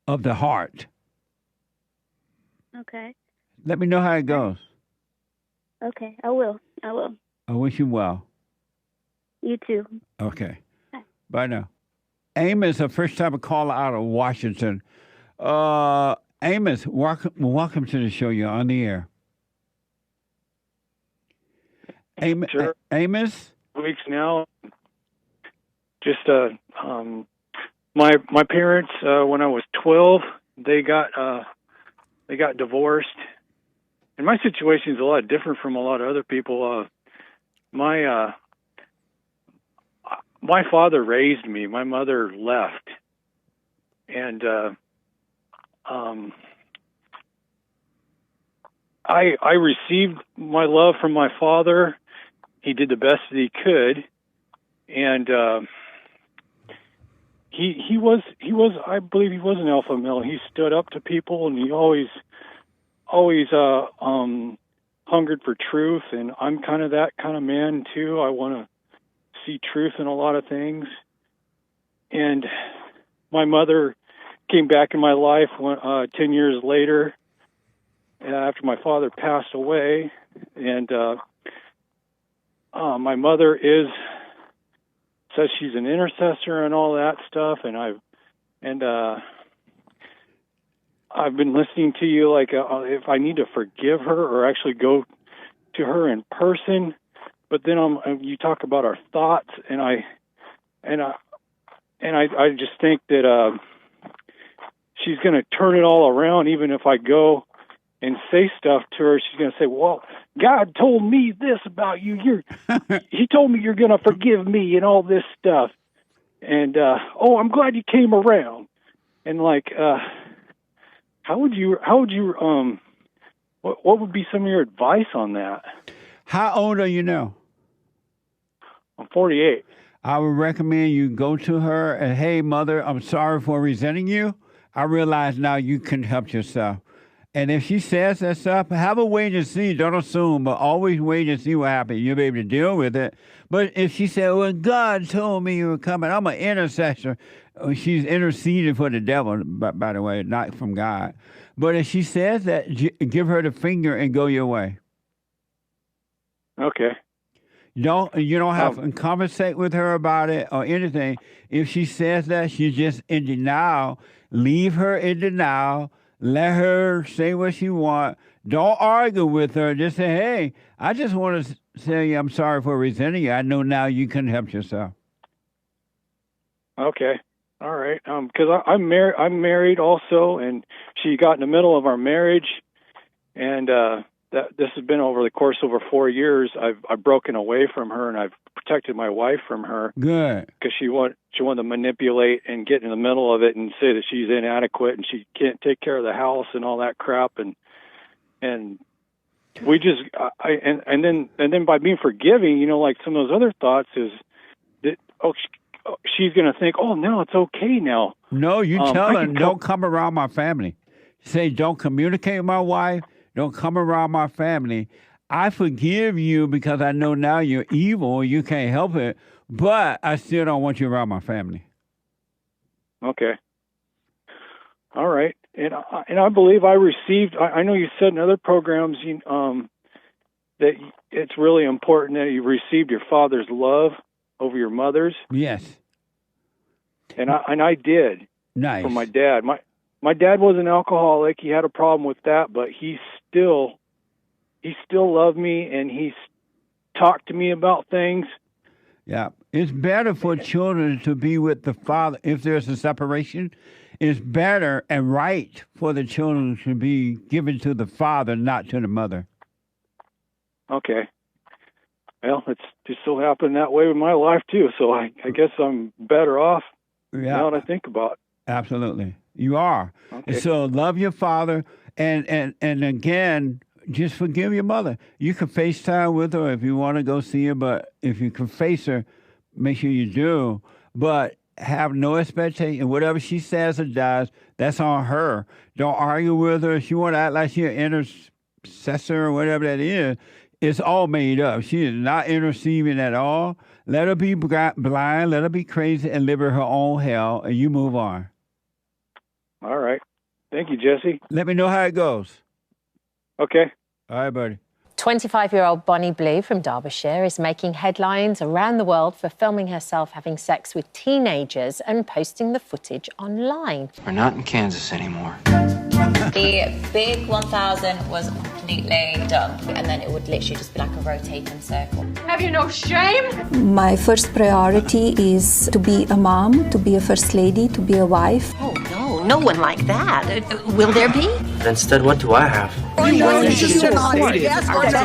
of the heart. Okay. Let me know how it goes. Okay, I will. I wish you well. You too. Okay. Bye now. Amos, a first-time caller out of Washington. Amos, welcome to the show. You're on the air. Sure. Amos? Weeks now. Just my parents when I was 12, they got divorced, and my situation is a lot different from a lot of other people. My father raised me. My mother left, and I received my love from my father. He did the best that he could, and he was I believe he was an alpha male. He stood up to people, and he always hungered for truth. And I'm kind of that kind of man too. I want to see truth in a lot of things. And my mother came back in my life 10 years later, after my father passed away, and my mother says she's an intercessor and all that stuff, and I've been listening to you, like if I need to forgive her or actually go to her in person. But then you talk about our thoughts, and I just think that she's going to turn it all around. Even if I go and say stuff to her, she's going to say, "Well, God told me this about you. He told me you're going to forgive me and all this stuff." And I'm glad you came around. And like, how would you what would be some of your advice on that? How old are you now? I'm 48. I would recommend you go to her and, hey, mother, I'm sorry for resenting you. I realize now you can help yourself. And if she says that stuff, have a wait and see. Don't assume, but always wait and see what happens. You'll be able to deal with it. But if she said, well, God told me you were coming, I'm an intercessor. She's interceding for the devil, by the way, not from God. But if she says that, give her the finger and go your way. Okay. You don't have to conversate with her about it or anything. If she says that she's just in denial, leave her in denial. Let her say what she want. Don't argue with her. Just say, hey, I just want to say I'm sorry for resenting you. I know now you can help yourself. Okay. All right. Because I'm married also, and she got in the middle of our marriage, and this has been over the course over 4 years. I've broken away from her, and I've protected my wife from her. Good. Because she wanted to manipulate and get in the middle of it and say that she's inadequate and she can't take care of the house and all that crap, and we just and then by being forgiving, like some of those other thoughts is that she's going to think, oh, no, it's okay now. No, you tell her, don't come around my family. Say, don't communicate with my wife. Don't come around my family. I forgive you because I know now you're evil. You can't help it. But I still don't want you around my family. Okay. All right. And I believe I received, I know you said in other programs that it's really important that you received your father's love over your mother's. Yes. And I did. Nice. From my dad. My dad was an alcoholic. He had a problem with that, but he still loved me, and he talked to me about things. Yeah. It's better for children to be with the father. If there's a separation, it's better and right for the children to be given to the father, not to the mother. Okay. Well, it's just so happened that way with my life, too, so I guess I'm better off now that I think about it. Absolutely. You are. Okay. So love your father, and again, just forgive your mother. You can FaceTime with her if you want to go see her, but if you can face her, make sure you do. But have no expectation. Whatever she says or does, that's on her. Don't argue with her. If she want to act like she's an intercessor or whatever that is, it's all made up. She is not interceding at all. Let her be blind, let her be crazy, and live in her own hell, and you move on. All right. Thank you, Jesse. Let me know how it goes. Okay. All right, buddy. 25-year-old Bonnie Blue from Derbyshire is making headlines around the world for filming herself having sex with teenagers and posting the footage online. We're not in Kansas anymore. The big 1000 was completely done, and then it would literally just be like a rotating circle. Have you no shame? My first priority is to be a mom, to be a first lady, to be a wife. Oh, no one like that. Will there be? Instead, what do I have?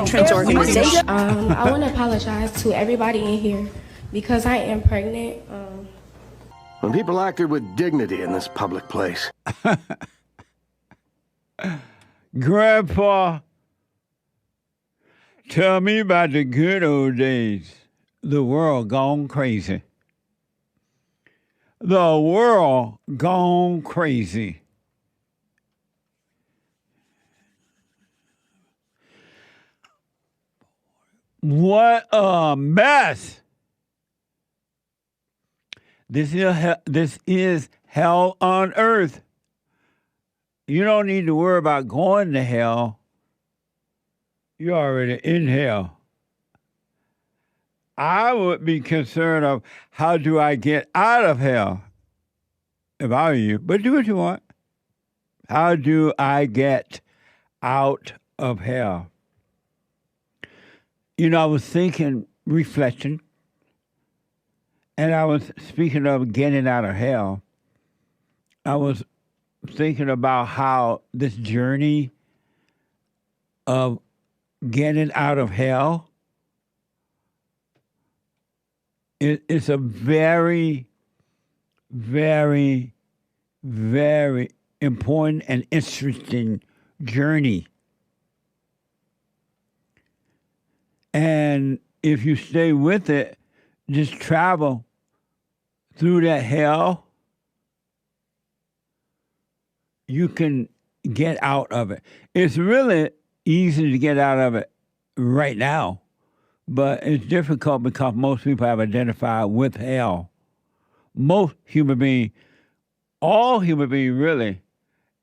Trans organization. I want to apologize to everybody in here because I am pregnant. When people acted with dignity in this public place. Grandpa, tell me about the good old days. The world gone crazy. The world gone crazy. What a mess. This is hell on earth. You don't need to worry about going to hell. You're already in hell. I would be concerned of how do I get out of hell if I were you. But do what you want. How do I get out of hell? You know, I was thinking, reflection, and I was speaking of getting out of hell. I was thinking about how this journey of getting out of hell is a very, very, very important and interesting journey. And if you stay with it, just travel through that hell, you can get out of it. It's really easy to get out of it right now, but it's difficult because most people have identified with hell. Most human beings, all human beings really,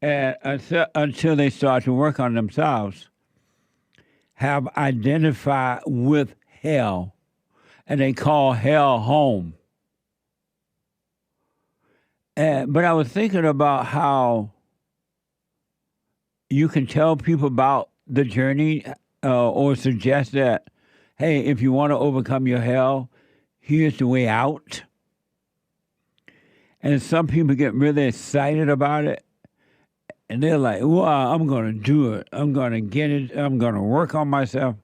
until they start to work on themselves, have identified with hell, and they call hell home. But I was thinking about how you can tell people about the journey or suggest that, hey, if you want to overcome your hell, here's the way out. And some people get really excited about it. And they're like, wow, I'm going to do it. I'm going to get it. I'm going to work on myself.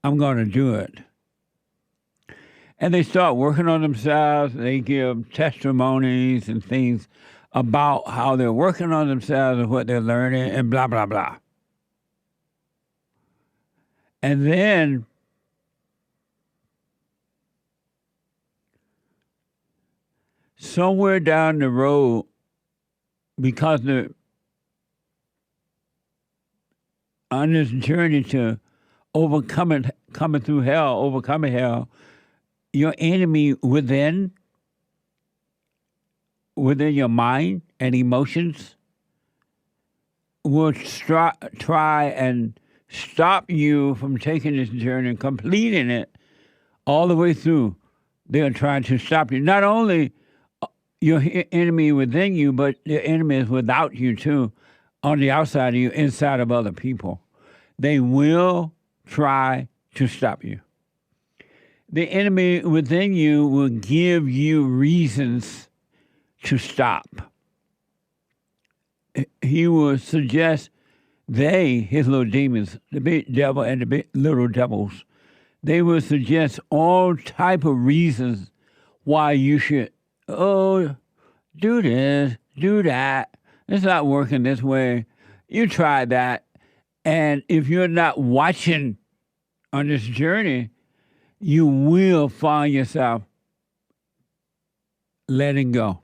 I'm going to do it. And they start working on themselves. They give testimonies and things about how they're working on themselves and what they're learning and blah, blah, blah. And then somewhere down the road, because on this journey to overcoming hell, your enemy within your mind and emotions will try and stop you from taking this journey and completing it all the way through. They're trying to stop you. Not only your enemy within you, but your enemy is without you too, on the outside of you, inside of other people. They will try to stop you. The enemy within you will give you reasons to stop. He will suggest his little demons, the big devil and the big little devils, they will suggest all type of reasons why you should, do this, do that. It's not working this way. You try that. And if you're not watching on this journey, you will find yourself letting go.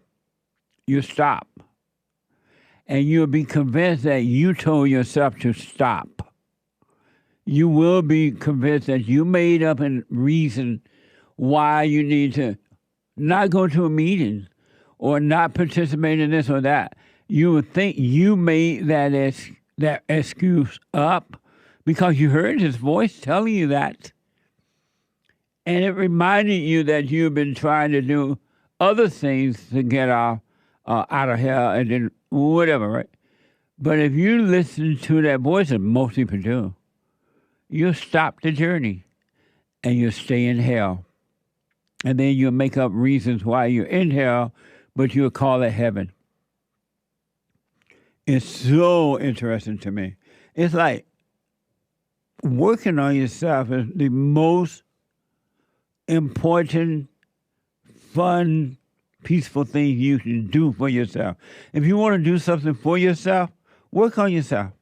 You stop. And you'll be convinced that you told yourself to stop. You will be convinced that you made up a reason why you need to not go to a meeting or not participate in this or that. You would think you made that excuse up because you heard his voice telling you that. And it reminded you that you've been trying to do other things to get out of hell and then whatever, right? But if you listen to that voice, and most people do, you'll stop the journey and you'll stay in hell. And then you'll make up reasons why you're in hell, but you'll call it heaven. It's so interesting to me. It's like working on yourself is the most important, fun, peaceful thing you can do for yourself. If you want to do something for yourself, work on yourself.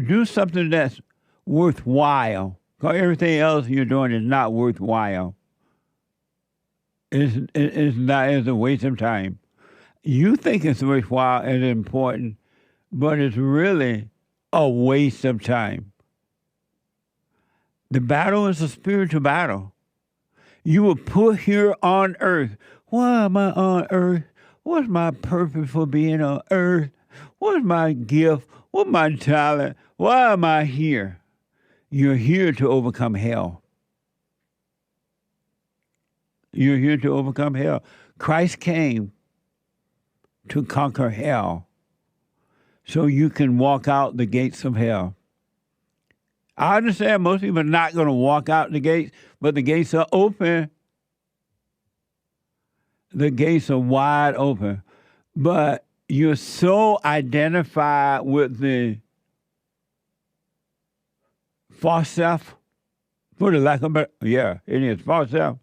Do something that's worthwhile. Because everything else you're doing is not worthwhile. It's a waste of time. You think it's worthwhile and important, but it's really a waste of time. The battle is a spiritual battle. You were put here on earth. Why am I on earth? What's my purpose for being on earth? What's my gift? What's my talent? Why am I here? You're here to overcome hell. You're here to overcome hell. Christ came to conquer hell so you can walk out the gates of hell. I understand most people are not going to walk out the gates, but the gates are open. The gates are wide open. But you're so identified with the false self, for the lack of better, it is false self.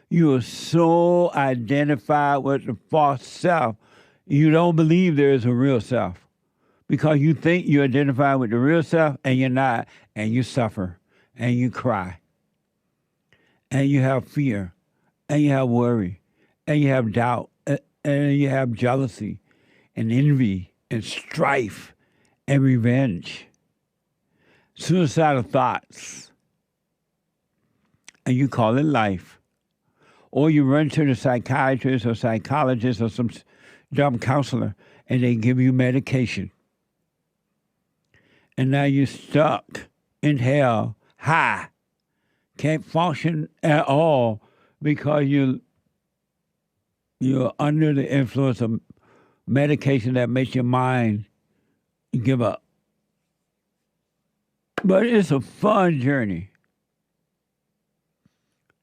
You are so identified with the false self, you don't believe there is a real self. Because you think you identify with the real self, and you're not, and you suffer, and you cry, and you have fear, and you have worry, and you have doubt, and you have jealousy, and envy, and strife, and revenge, suicidal thoughts, and you call it life. Or you run to the psychiatrist or psychologist or some dumb counselor, and they give you medication. And now you're stuck in hell, high, can't function at all because you're under the influence of medication that makes your mind give up. But it's a fun journey.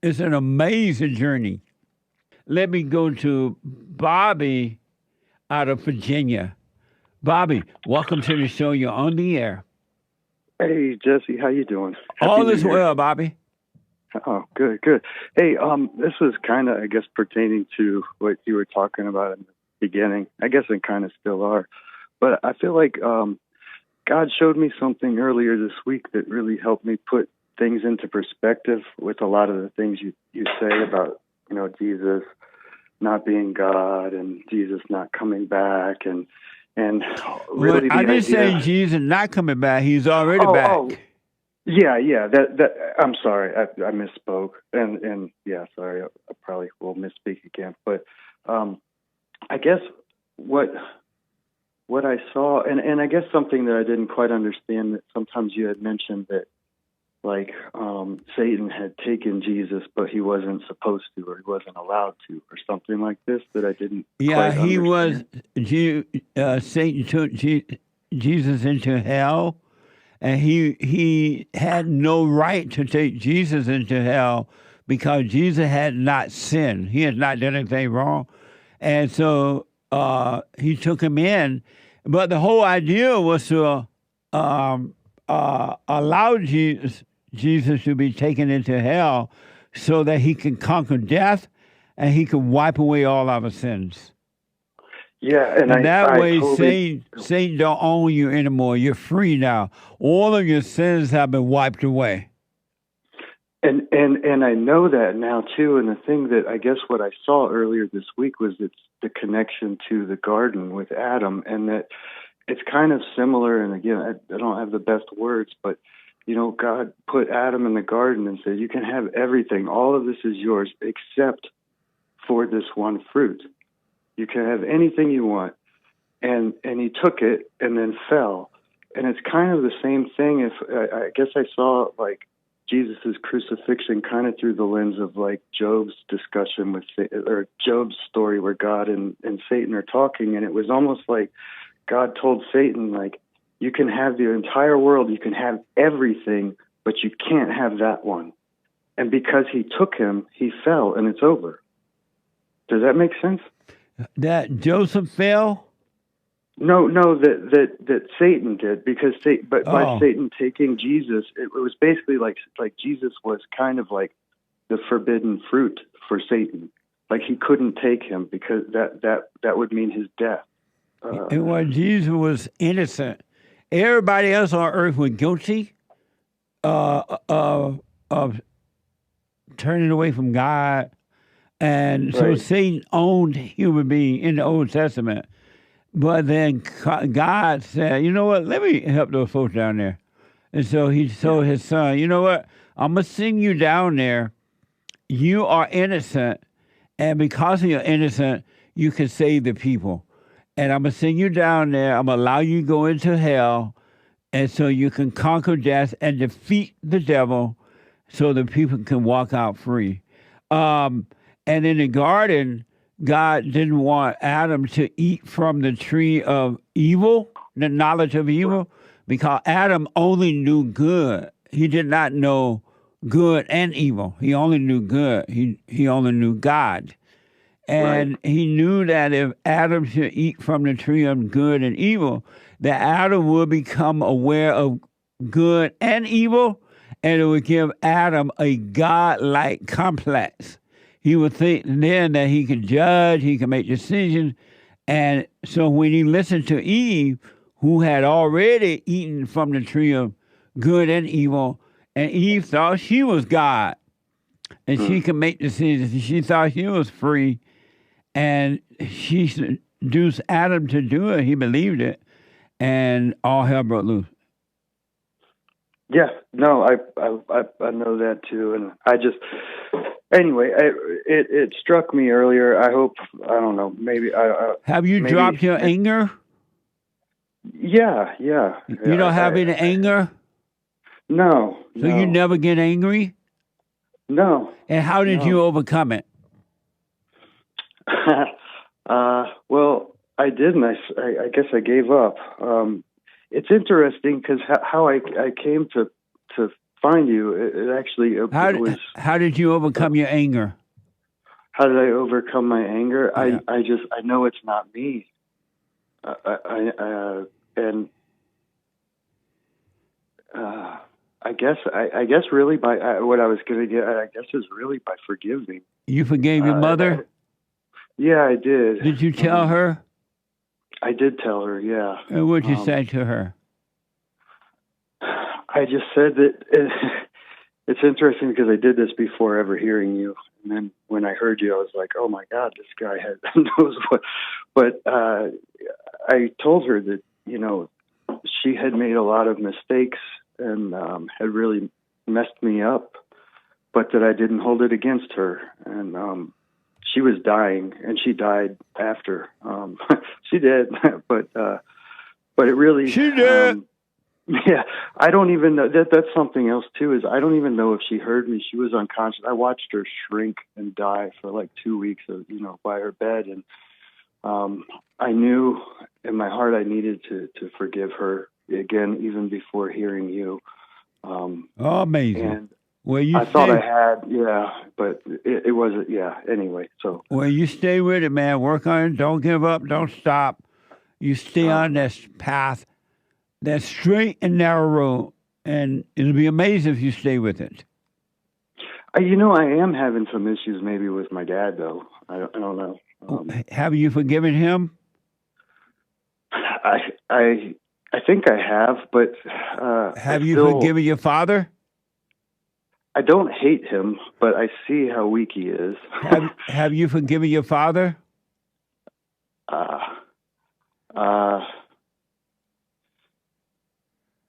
It's an amazing journey. Let me go to Bobby out of Virginia. Bobby, welcome to the show. You're on the air. Hey, Jesse, how you doing? All is well, Bobby. Oh, good, good. Hey, this was kind of, I guess, pertaining to what you were talking about in the beginning. I guess it kind of still are. But I feel like God showed me something earlier this week that really helped me put things into perspective with a lot of the things you say about, Jesus not being God and Jesus not coming back and really I didn't say Jesus not coming back. He's already back. Oh. Yeah. That I'm sorry, I misspoke, and yeah, sorry, I probably will misspeak again. But I guess what I saw, and I guess something that I didn't quite understand, that sometimes you had mentioned that like Satan had taken Jesus, but he wasn't supposed to, or he wasn't allowed to, or something like this that I didn't. Yeah, quite he understand. was. Satan took Jesus into hell, and he had no right to take Jesus into hell because Jesus had not sinned. He had not done anything wrong, and so he took him in. But the whole idea was to allow Jesus to be taken into hell so that he can conquer death and he can wipe away all our sins. Yeah, and that way, totally... Satan don't own you anymore. You're free now. All of your sins have been wiped away. And I know that now too. And the thing that I guess what I saw earlier this week was it's the connection to the garden with Adam, and that it's kind of similar. And again, I don't have the best words, but God put Adam in the garden and said, "You can have everything. All of this is yours, except for this one fruit. You can have anything you want." And he took it and then fell. And it's kind of the same thing. If I guess I saw like Jesus' crucifixion kind of through the lens of like Job's discussion or Job's story where God and Satan are talking, and it was almost like God told Satan, like, you can have the entire world, you can have everything, but you can't have that one. And because he took him, he fell, and it's over. Does that make sense? That Joseph fell? No, that Satan did, because by Satan taking Jesus, it was basically like Jesus was kind of like the forbidden fruit for Satan. Like he couldn't take him because that would mean his death. And when Jesus was innocent, everybody else on earth was guilty of turning away from God. And so Satan owned human beings in the Old Testament. But then God said, you know what, let me help those folks down there. And so he told his son, you know what, I'm going to send you down there. You are innocent. And because you're innocent, you can save the people. And I'm going to send you down there. I'm going to allow you to go into hell. And so you can conquer death and defeat the devil so the people can walk out free. And in the garden, God didn't want Adam to eat from the tree of evil, the knowledge of evil, because Adam only knew good. He did not know good and evil. He only knew good. He only knew God. And he knew that if Adam should eat from the tree of good and evil, that Adam would become aware of good and evil, and it would give Adam a God-like complex. He would think then that he could judge, he could make decisions. And so when he listened to Eve, who had already eaten from the tree of good and evil, and Eve thought she was God, and she could make decisions. She thought she was free, and she seduced Adam to do it. He believed it, and all hell broke loose. Yeah, no, I know that too, and I just anyway, it struck me earlier. I hope I don't know. Maybe have you dropped your anger? Yeah. You don't have any anger? No. So you never get angry? No. And how did you overcome it? Well, I didn't. I guess I gave up. it's interesting because how I came to find you. It actually was. How did you overcome your anger? How did I overcome my anger? Yeah. I know it's not me. I guess really by what I was going to get. I guess is really by forgiving. You forgave your mother? Yeah, I did. Did you tell her? I did tell her. Yeah. And what did you say to her? I just said that it's interesting because I did this before ever hearing you, and then when I heard you, I was like, "Oh my God, this guy knows what." But I told her that she had made a lot of mistakes and had really messed me up, but that I didn't hold it against her. And she was dying, and she died after. She did, but it really... She did! Yeah, I don't even know. That's something else, too, is I don't even know if she heard me. She was unconscious. I watched her shrink and die for like 2 weeks, by her bed, and I knew in my heart I needed to forgive her again, even before hearing you. Amazing. And Well, I thought I had, but it wasn't, anyway, so. Well, you stay with it, man. Work on it. Don't give up. Don't stop. You stay on this path, that straight and narrow road, and it'll be amazing if you stay with it. I am having some issues maybe with my dad, though. I don't know. Have you forgiven him? I think I have, but have you forgiven your father? I don't hate him, but I see how weak he is. Have you forgiven your father?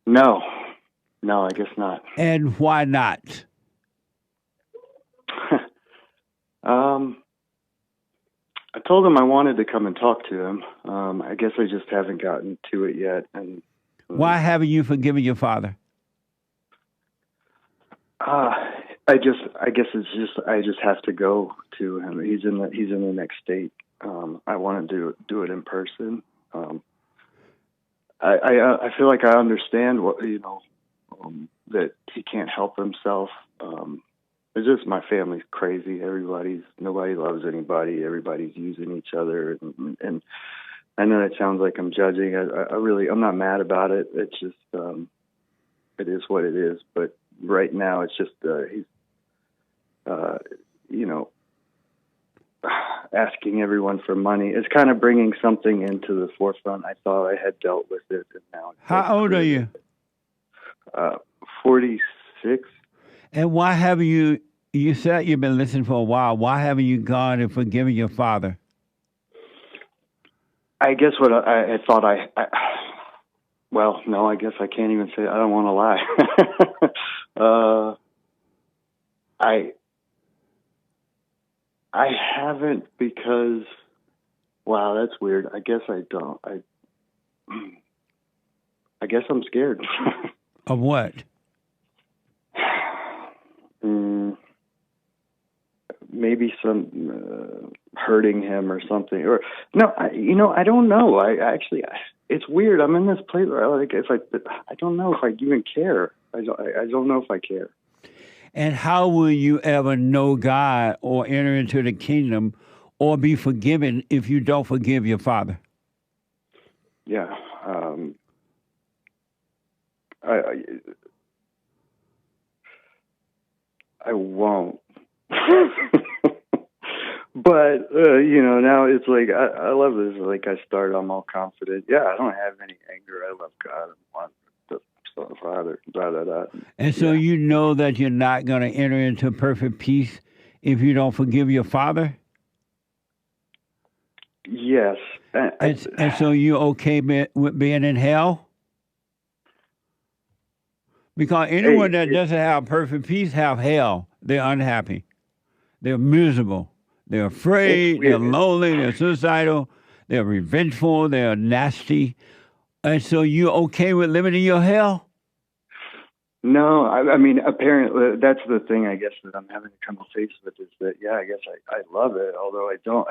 No, I guess not. And why not? I told him I wanted to come and talk to him. I guess I just haven't gotten to it yet. And why haven't you forgiven your father? I guess it's just I just have to go to him. He's in the next state. I want to do it in person. I feel like I understand what that he can't help himself. It's just my family's crazy. Nobody loves anybody. Everybody's using each other, and I know that sounds like I'm judging. I'm not mad about it. It's just it is what it is. But right now, it's just he's asking everyone for money. It's kind of bringing something into the forefront. I thought I had dealt with it, and now. How old are you? 46. And why haven't you? You said you've been listening for a while. Why haven't you gone and forgiven your father? I guess what I thought well, no, I guess I can't even say. I don't want to lie. I haven't because, wow, that's weird. I guess I don't. I guess I'm scared. Of what? Maybe some hurting him or something, or no. I don't know. It's weird. I'm in this place where I don't know if I even care. I don't know if I care. And how will you ever know God or enter into the kingdom or be forgiven if you don't forgive your father? Yeah. I won't. But, now it's like, I love this. Like, I'm all confident. Yeah, I don't have any anger. I love God. I want the Father, And so you know that you're not going to enter into perfect peace if you don't forgive your father? Yes. And so you okay with being in hell? Because anyone that doesn't have perfect peace have hell. They're unhappy. They're miserable. They're afraid. They're lonely. They're suicidal. They're revengeful. They're nasty. And so you okay with living in your hell? No, I mean, apparently that's the thing. I guess that I'm having to come to face with is that, yeah, I guess I love it. Although I don't,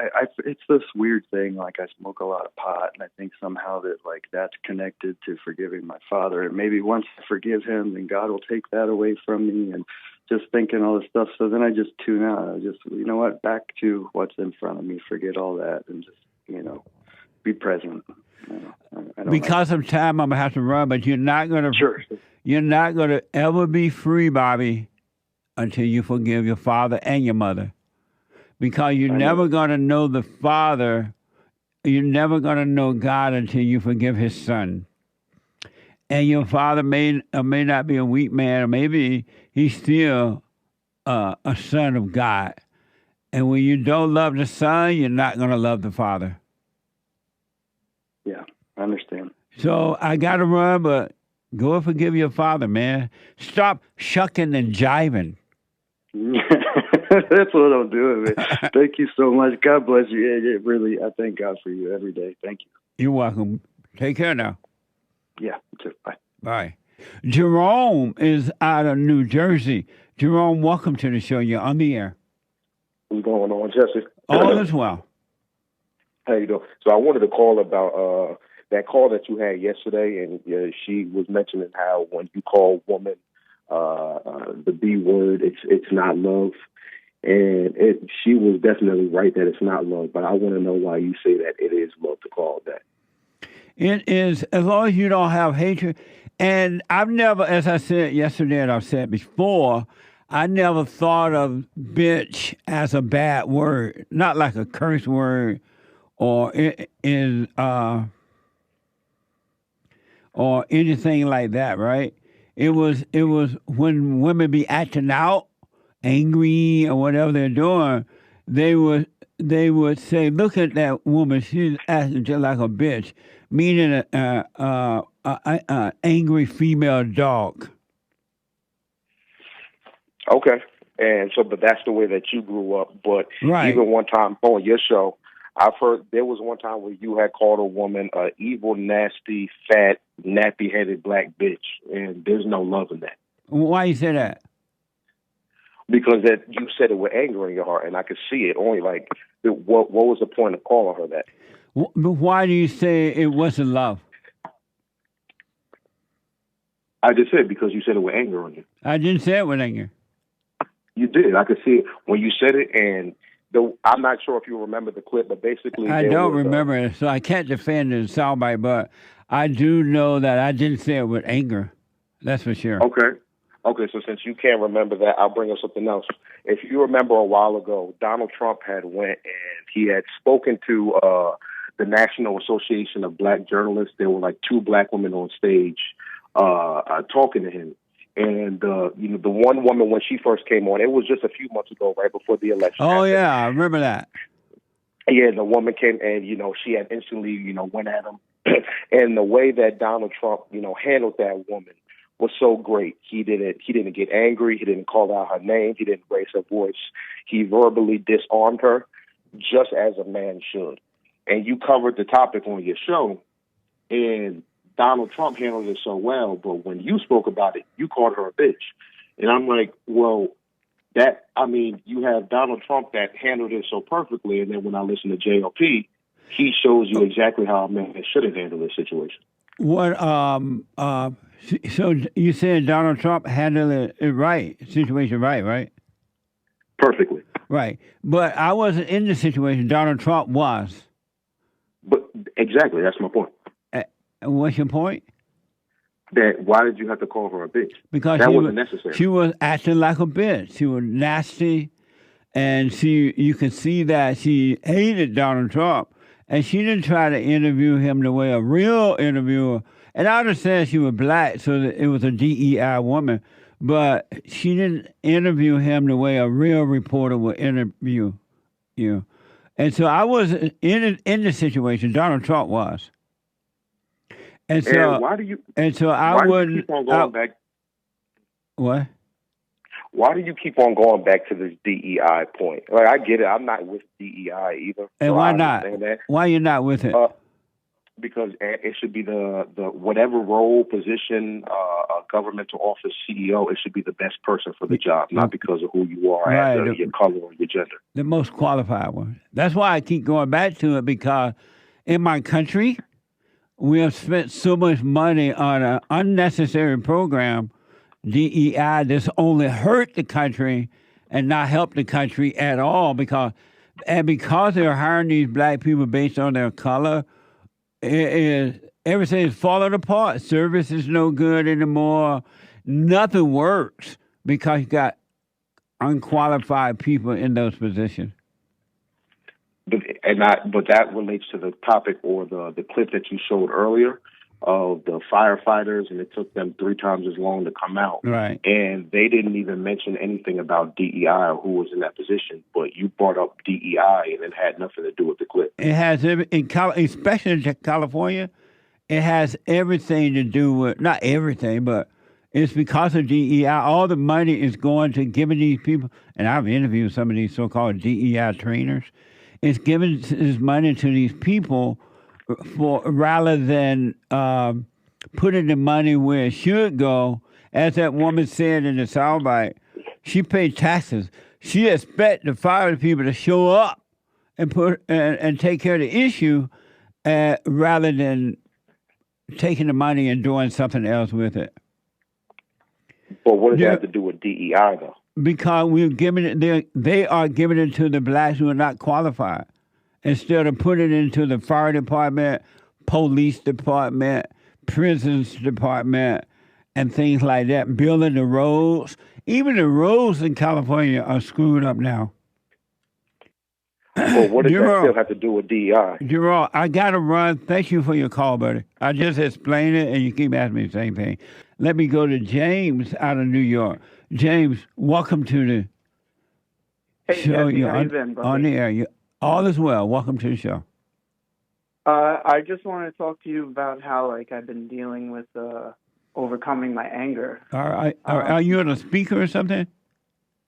it's this weird thing. Like I smoke a lot of pot, and I think somehow that like that's connected to forgiving my father. And maybe once I forgive him, then God will take that away from me. And just thinking all this stuff. So then I just tune out. I just, you know what, back to what's in front of me. Forget all that, and just, be present. I don't Because of time, I'm gonna have to run, but you're not gonna. Sure. You're not gonna ever be free, Bobby, until you forgive your father and your mother, because you're never gonna know the Father. You're never gonna know God until you forgive His Son. And your father may or may not be a weak man, or maybe he's still a son of God. And when you don't love the Son, you're not gonna love the Father. Yeah, I understand. So I got to run, but go and forgive your father, man. Stop shucking and jiving. That's what I'm doing, man. Thank you so much. God bless you. It really, I thank God for you every day. Thank you. You're welcome. Take care now. Yeah, you too. Bye. Bye. Jerome is out of New Jersey. Jerome, welcome to the show. You're on the air. What's going on, Jesse? All is well. How you doing? So I wanted to call about that call that you had yesterday, and she was mentioning how when you call woman the B word, it's not love, and she was definitely right that it's not love. But I want to know why you say that it is love to call that. It is, as long as you don't have hatred. And I've never, as I said yesterday and I've said before, I never thought of bitch as a bad word, not like a curse word or or anything like that, right? It was when women be acting out, angry or whatever they're doing, they would say, "Look at that woman; she's acting just like a bitch," meaning an angry female dog. Okay, and so, but that's the way that you grew up. But Right. even one time on your show, I've heard there was one time where you had called a woman a evil, nasty, fat, nappy-headed black bitch, and there's no love in that. Why you say that? Because that you said it with anger in your heart, and I could see it. Only like, what was the point of calling her that? But why do you say it wasn't love? I just said because you said it with anger on you. I didn't say it with anger. You did. I could see it when you said it, and I'm not sure if you remember the clip, but basically I there don't was, remember it, so I can't defend the soundbite, but I do know that I didn't say it with anger. That's for sure. Okay, so since you can't remember that, I'll bring up something else. If you remember a while ago, Donald Trump had went and he had spoken to the National Association of Black Journalists. There were like two black women on stage talking to him. And, the one woman, when she first came on, it was just a few months ago, right before the election. Oh, yeah, I remember that. Yeah, the woman came and, she had instantly, went at him. And the way that Donald Trump, handled that woman was so great. He didn't get angry. He didn't call out her name. He didn't raise her voice. He verbally disarmed her just as a man should. And you covered the topic on your show, and Donald Trump handled it so well, but when you spoke about it, you called her a bitch. And I'm like, well, you have Donald Trump that handled it so perfectly, and then when I listen to JLP, he shows you exactly how a man should have handled this situation. What, so you said Donald Trump handled it right, situation right? Perfectly. Right. But I wasn't in the situation. Donald Trump was. But exactly, that's my point. What's your point? That why did you have to call her a bitch? Because that wasn't necessary. She was acting like a bitch. She was nasty, and you could see that she hated Donald Trump, and she didn't try to interview him the way a real interviewer. And I understand she was black, so that it was a DEI woman, but she didn't interview him the way a real reporter would interview you. And so I was in the situation. Donald Trump was. And so why do you? And so I wouldn't keep on going back. What? Why do you keep on going back to this DEI point? Like, I get it. I'm not with DEI either. And so why I not? understand that. Why you're not with it? Because it should be the whatever role, position, governmental office CEO, it should be the best person for the job, not because of who you are, Right. your color, or your gender. The most qualified one. That's why I keep going back to it, because in my country, we have spent so much money on an unnecessary program, DEI, that's only hurt the country and not help the country at all, because they're hiring these black people based on their color, everything is falling apart. Service is no good anymore. Nothing works because you got unqualified people in those positions. But that relates to the topic or the clip that you showed earlier of the firefighters, and it took them 3 times as long to come out. Right. And they didn't even mention anything about DEI or who was in that position, but you brought up DEI, and it had nothing to do with the clip. It has, especially in California, it has everything to do with, not everything, but it's because of DEI. All the money is going to giving these people, and I've interviewed some of these so-called DEI trainers. It's giving this money to these people rather than putting the money where it should go. As that woman said in the soundbite, she paid taxes. She expects the fire people to show up and take care of the issue rather than taking the money and doing something else with it. But what does that have to do with DEI, though? Because we're giving it, they are giving it to the blacks who are not qualified, instead of putting it into the fire department, police department, prisons department, and things like that. Building the roads, even the roads in California are screwed up now. Well, what does that still have to do with DEI? Jerome, I got to run. Thank you for your call, buddy. I just explained it, and you keep asking me the same thing. Let me go to James out of New York. James, welcome to the show. Jesse, You're how you been, buddy? on the air. All is well. Welcome to the show. I just want to talk to you about how, I've been dealing with overcoming my anger. Are you on a speaker or something?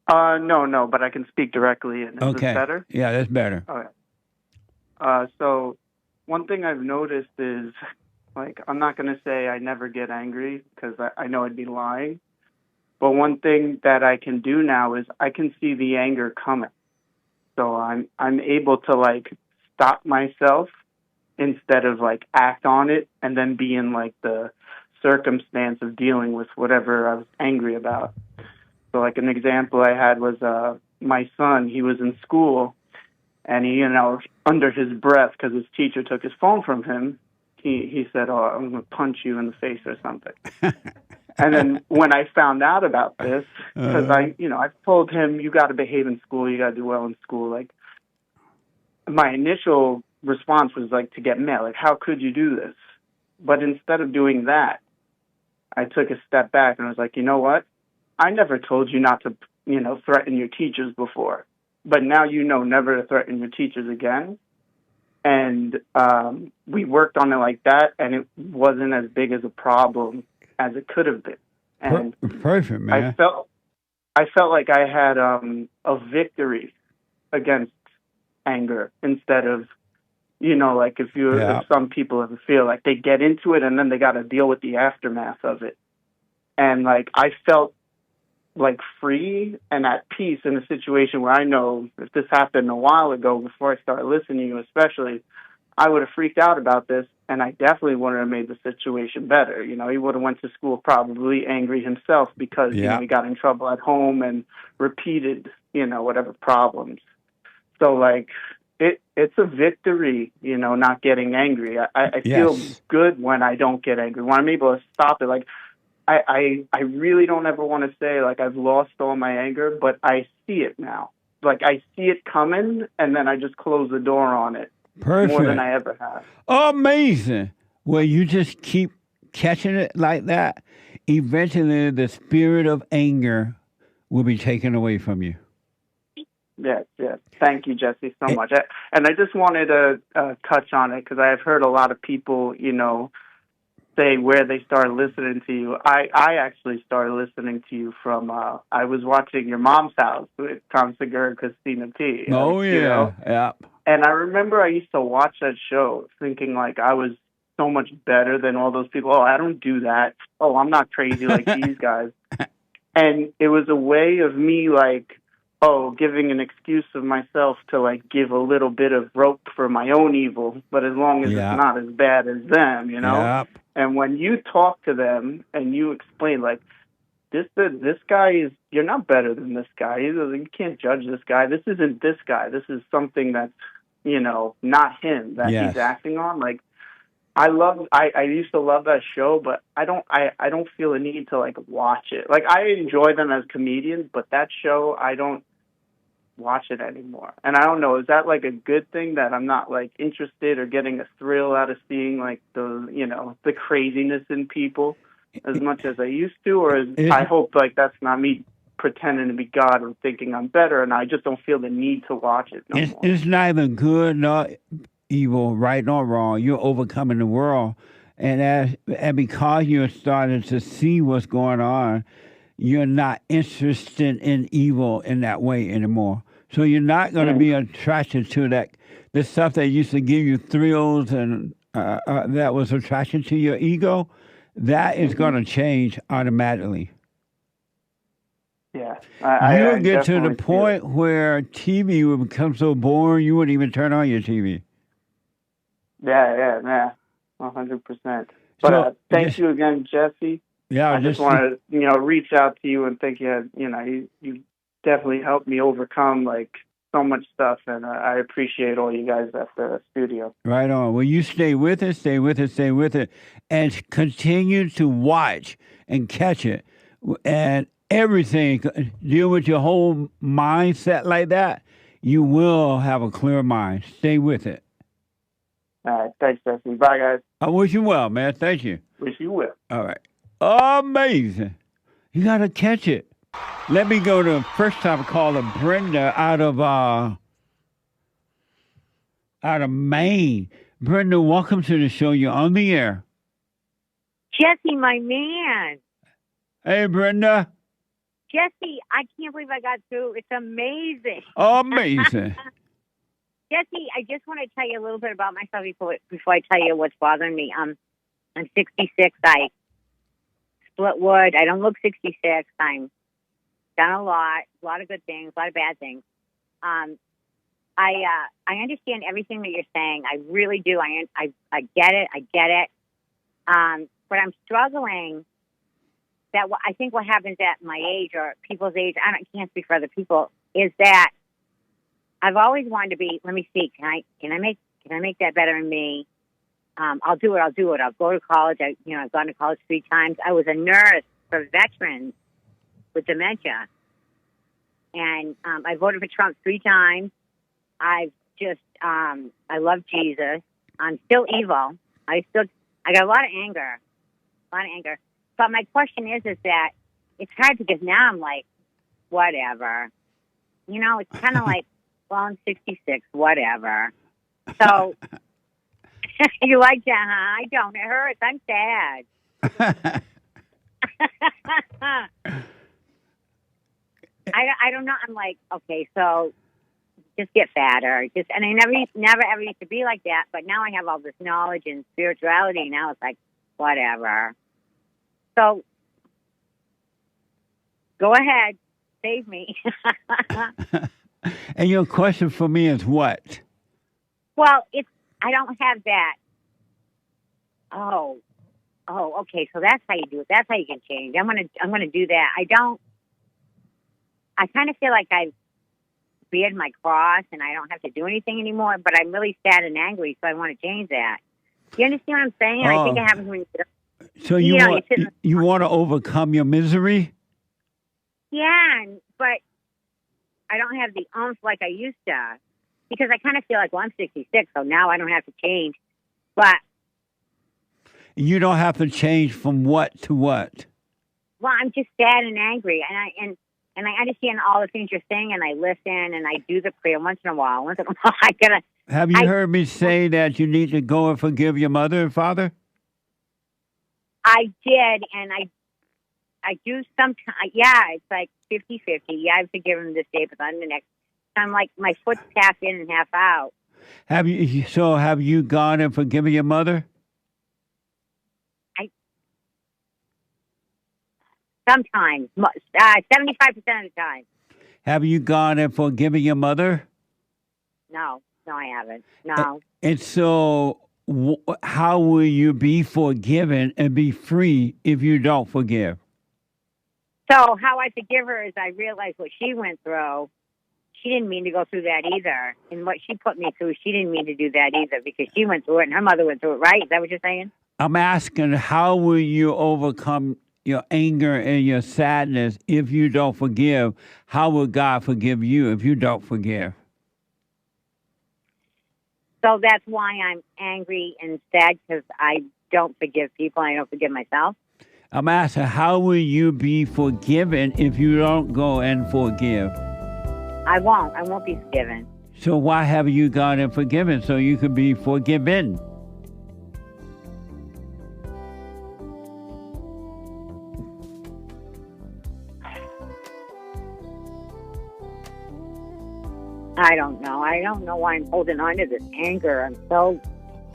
No, but I can speak directly. Is this better? Yeah, that's better. Okay. So one thing I've noticed is, I'm not going to say I never get angry because I know I'd be lying. But one thing that I can do now is I can see the anger coming. So I'm able to stop myself instead of act on it and then be in the circumstance of dealing with whatever I was angry about. So an example I had was my son. He was in school and he, under his breath, because his teacher took his phone from him, he said, "Oh, I'm going to punch you in the face or something." And then when I found out about this, because I've told him, you got to behave in school, you got to do well in school. My initial response was to get mad. How could you do this? But instead of doing that, I took a step back and I was like, you know what? I never told you not to, threaten your teachers before, but now never to threaten your teachers again. And we worked on it like that, and it wasn't as big as a problem as it could have been. And perfect, man. I felt like I had a victory against anger instead of, if some people ever feel like they get into it and then they got to deal with the aftermath of it. And I felt free and at peace in a situation where I know if this happened a while ago before I started listening to you especially, I would have freaked out about this, and I definitely wouldn't have made the situation better. He would have went to school probably angry himself because he got in trouble at home and repeated, whatever problems. So it's a victory, not getting angry. I feel good when I don't get angry, when I'm able to stop it. I really don't ever want to say I've lost all my anger, but I see it now. I see it coming, and then I just close the door on it. Perfect. More than I ever have. Amazing. Well, you just keep catching it like that. Eventually, the spirit of anger will be taken away from you. Yes. Thank you, Jesse, so much. And I just wanted to touch on it because I've heard a lot of people, say where they started listening to you. I actually started listening to you from, I was watching Your Mom's House with Tom Segura and Christina P. Oh, yeah. Yeah. And I remember I used to watch that show thinking I was so much better than all those people. Oh, I don't do that. Oh, I'm not crazy like these guys. And it was a way of me, like, giving an excuse of myself to, like, give a little bit of rope for my own evil, but as long as it's not as bad as them, you know? Yep. And when you talk to them and you explain, like, this guy is, you're not better than this guy. You can't judge this guy. This isn't this guy. This is something that's, not him that he's acting on. Like, I used to love that show, but I don't feel a need to, like, watch it. Like, I enjoy them as comedians, but that show, I don't watch it anymore. And I don't know, is that, like, a good thing that I'm not, like, interested or getting a thrill out of seeing, like, the craziness in people as much as I used to? Or I hope, like, that's not me pretending to be God and thinking I'm better, and I just don't feel the need to watch it no more. It's neither good nor evil, right nor wrong. You're overcoming the world. And because you're starting to see what's going on, you're not interested in evil in that way anymore. So you're not going to be attracted to the stuff that used to give you thrills and that was attraction to your ego. That is going to change automatically. Yeah. You'll get to the point where TV will become so boring you wouldn't even turn on your TV. Yeah, 100%. But thank you again, Jesse. Yeah, I just want to, reach out to you and thank you. You definitely helped me overcome, like, so much stuff, and I appreciate all you guys at the studio. Right on. Well, you stay with it, and continue to watch and catch it, and everything. Deal with your whole mindset like that. You will have a clear mind. Stay with it. All right. Thanks, Jesse. Bye, guys. I wish you well, man. Thank you. Wish you well. All right. Amazing. You got to catch it. Let me go to first time caller Brenda out of Maine. Brenda, welcome to the show. You're on the air. Jesse, my man. Hey, Brenda. Jesse, I can't believe I got through. It's amazing. Amazing. Jesse, I just want to tell you a little bit about myself before I tell you what's bothering me. I'm 66. I split wood. I don't look 66. I'm done a lot of good things, a lot of bad things. I understand everything that you're saying. I really do. I get it. But I'm struggling. I think what happens at my age or people's age, I can't speak for other people, is that I've always wanted to be. Let me see. Can I make that better in me? I'll do it. I'll go to college. I've gone to college 3 times. I was a nurse for veterans with dementia, and I voted for Trump 3 times. I love Jesus. I'm still evil. I got a lot of anger. But my question is that it's hard because now I'm like, whatever. It's kind of like, well, I'm 66, whatever. So, you like that, huh? I don't. It hurts. I'm sad. I don't know. I'm like, okay, so just get fatter. And I never ever used to be like that, but now I have all this knowledge and spirituality. Now it's like, whatever. So, go ahead. Save me. And your question for me is what? Well, I don't have that. Oh, okay. So that's how you do it. That's how you can change. I'm gonna do that. I kind of feel like I've beared my cross and I don't have to do anything anymore, but I'm really sad and angry, so I want to change that. Do you understand what I'm saying? I think it happens when So you want to overcome your misery? Yeah, but I don't have the oomph like I used to, because I kind of feel like, well, I'm 66, so now I don't have to change. But you don't have to change from what to what? Well, I'm just sad and angry, and I understand all the things you're saying, and I listen, and I do the prayer once in a while. Have you heard me say that you need to go and forgive your mother and father? I did, and I do sometimes. Yeah, it's like 50-50. Yeah, I've forgiven them this day, but on the next, I'm like, my foot's half in and half out. Have you gone and forgiven your mother? Sometimes, 75% of the time. Have you gone and forgiven your mother? No, I haven't. No. And so, how will you be forgiven and be free if you don't forgive? So how I forgive her is I realize what she went through. She didn't mean to go through that either. And what she put me through, she didn't mean to do that either because she went through it and her mother went through it, right? Is that what you're saying? I'm asking, how will you overcome your anger and your sadness if you don't forgive? How will God forgive you if you don't forgive? So that's why I'm angry and sad because I don't forgive people. I don't forgive myself. I'm asking, how will you be forgiven if you don't go and forgive? I won't. I won't be forgiven. So why have you gone and forgiven so you could be forgiven? I don't know. I don't know why I'm holding on to this anger. I'm so...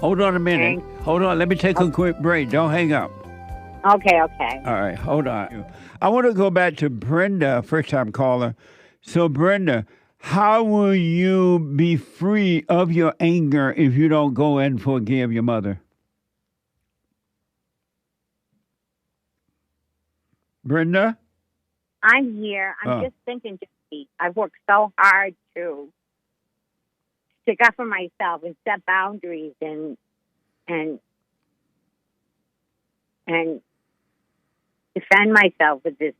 Hold on a minute. Hold on. Let me take a quick break. Don't hang up. Okay. All right. Hold on. I want to go back to Brenda, first-time caller. So, Brenda, how will you be free of your anger if you don't go and forgive your mother? Brenda? I'm here. I'm just thinking, I've worked so hard to stick up for myself and set boundaries and defend myself with this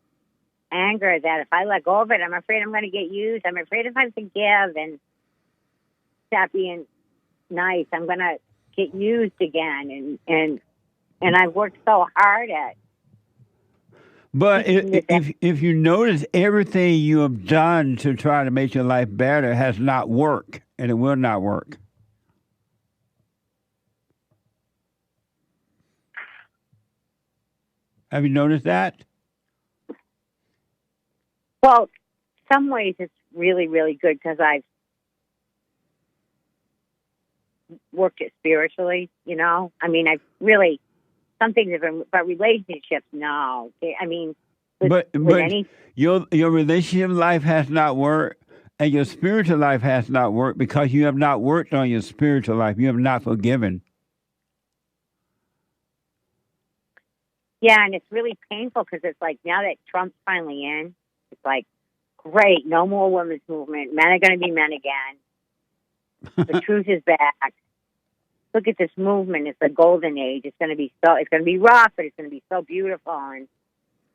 anger that if I let go of it, I'm afraid I'm going to get used. I'm afraid if I forgive and stop being nice, I'm going to get used again. And I've worked so hard at. But if you notice, everything you have done to try to make your life better has not worked, and it will not work. Have you noticed that? Well, some ways it's really, really good because I've worked it spiritually, you know? I mean, I've really, some things have been, but relationships, no. I mean, with your relationship life has not worked, and your spiritual life has not worked because you have not worked on your spiritual life. You have not forgiven. Yeah, and it's really painful because it's like now that Trump's finally in, it's like, great, no more women's movement. Men are going to be men again. The truth is back. Look at this movement. It's a golden age. It's going to be rough, but it's going to be so beautiful. And